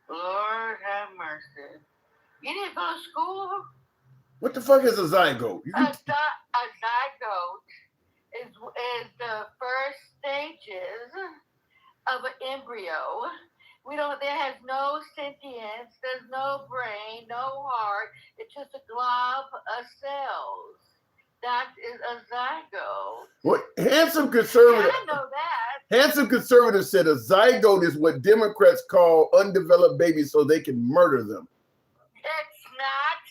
Lord have mercy. You didn't go to school? What the fuck is a zygote? A zygote is the first stages of an embryo. There has no sentience, there's no brain, no heart. It's just a glob of cells. That is a zygote. What? Handsome conservative. I know that. Handsome conservative said a zygote is what Democrats call undeveloped babies so they can murder them. It's not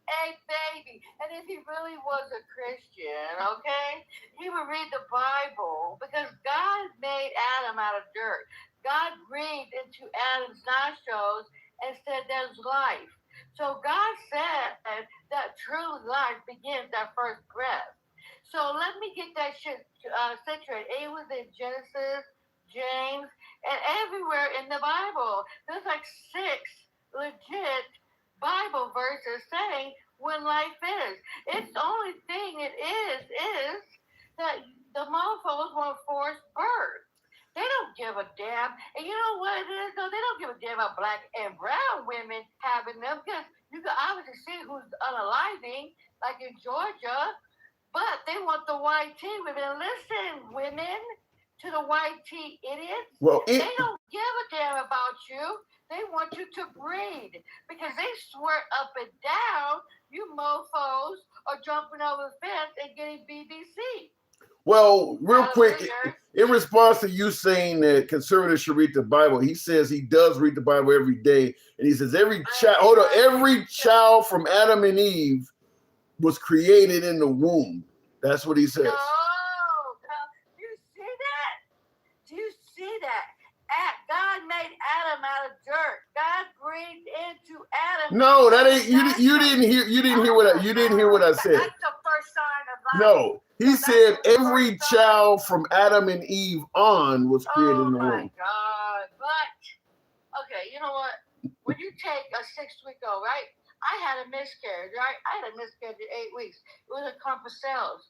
a baby. And if he really was a Christian, okay, he would read the Bible because God made Adam out of dirt. God breathed into Adam's nostrils and said there's life. So God said that true life begins at first breath. So let me get that shit situated. It was in Genesis, James, and everywhere in the Bible. There's like 6 legit Bible verses saying when life is. It's the only thing it is that the mofos want forced birth. They don't give a damn. And you know what it is, though? They don't give a damn about black and brown women having them because you can obviously see who's unaliving, like in Georgia. But they want the white tea women. Listen, women, to the white tea idiots. Well, they don't give a damn about you. They want you to breed because they swear up and down you mofos are jumping over the fence and getting BBC. Well, real quick, in response to you saying that conservatives should read the Bible, he says he does read the Bible every day. And he says every child from Adam and Eve was created in the womb. That's what he says. No. Do you see that? Do you see that? God made Adam out of dirt. God breathed into Adam. No, that ain't you didn't hear what I said. That's the first sign of life. No, he said every child from Adam and Eve on was created in the womb. Oh my God! But okay, you know what? When you take a 6-week-old, right? I had a miscarriage, right? I had a miscarriage at 8 weeks. It was a clump of cells.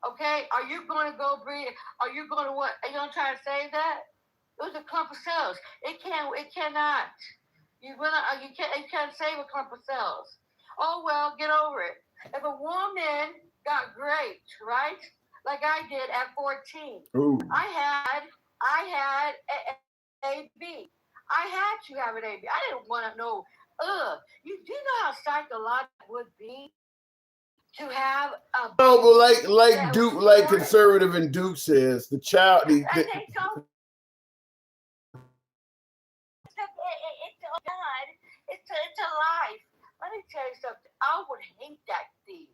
Okay, are you going to go breed? Are you going to what? Are you going to try to save that? It was a clump of cells. It cannot. You can't save a clump of cells. Oh well, get over it. If a woman got raped, right? Like I did at 14. Ooh. I had AB. I had to have an AB. I didn't want to know. You do know how psychological it would be to have a. No, but like Duke, like conservative and Duke says, the child. It's a life. Let me tell you something. I would hate that thing.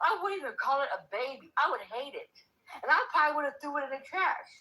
I wouldn't even call it a baby. I would hate it. And I probably would have threw it in the trash.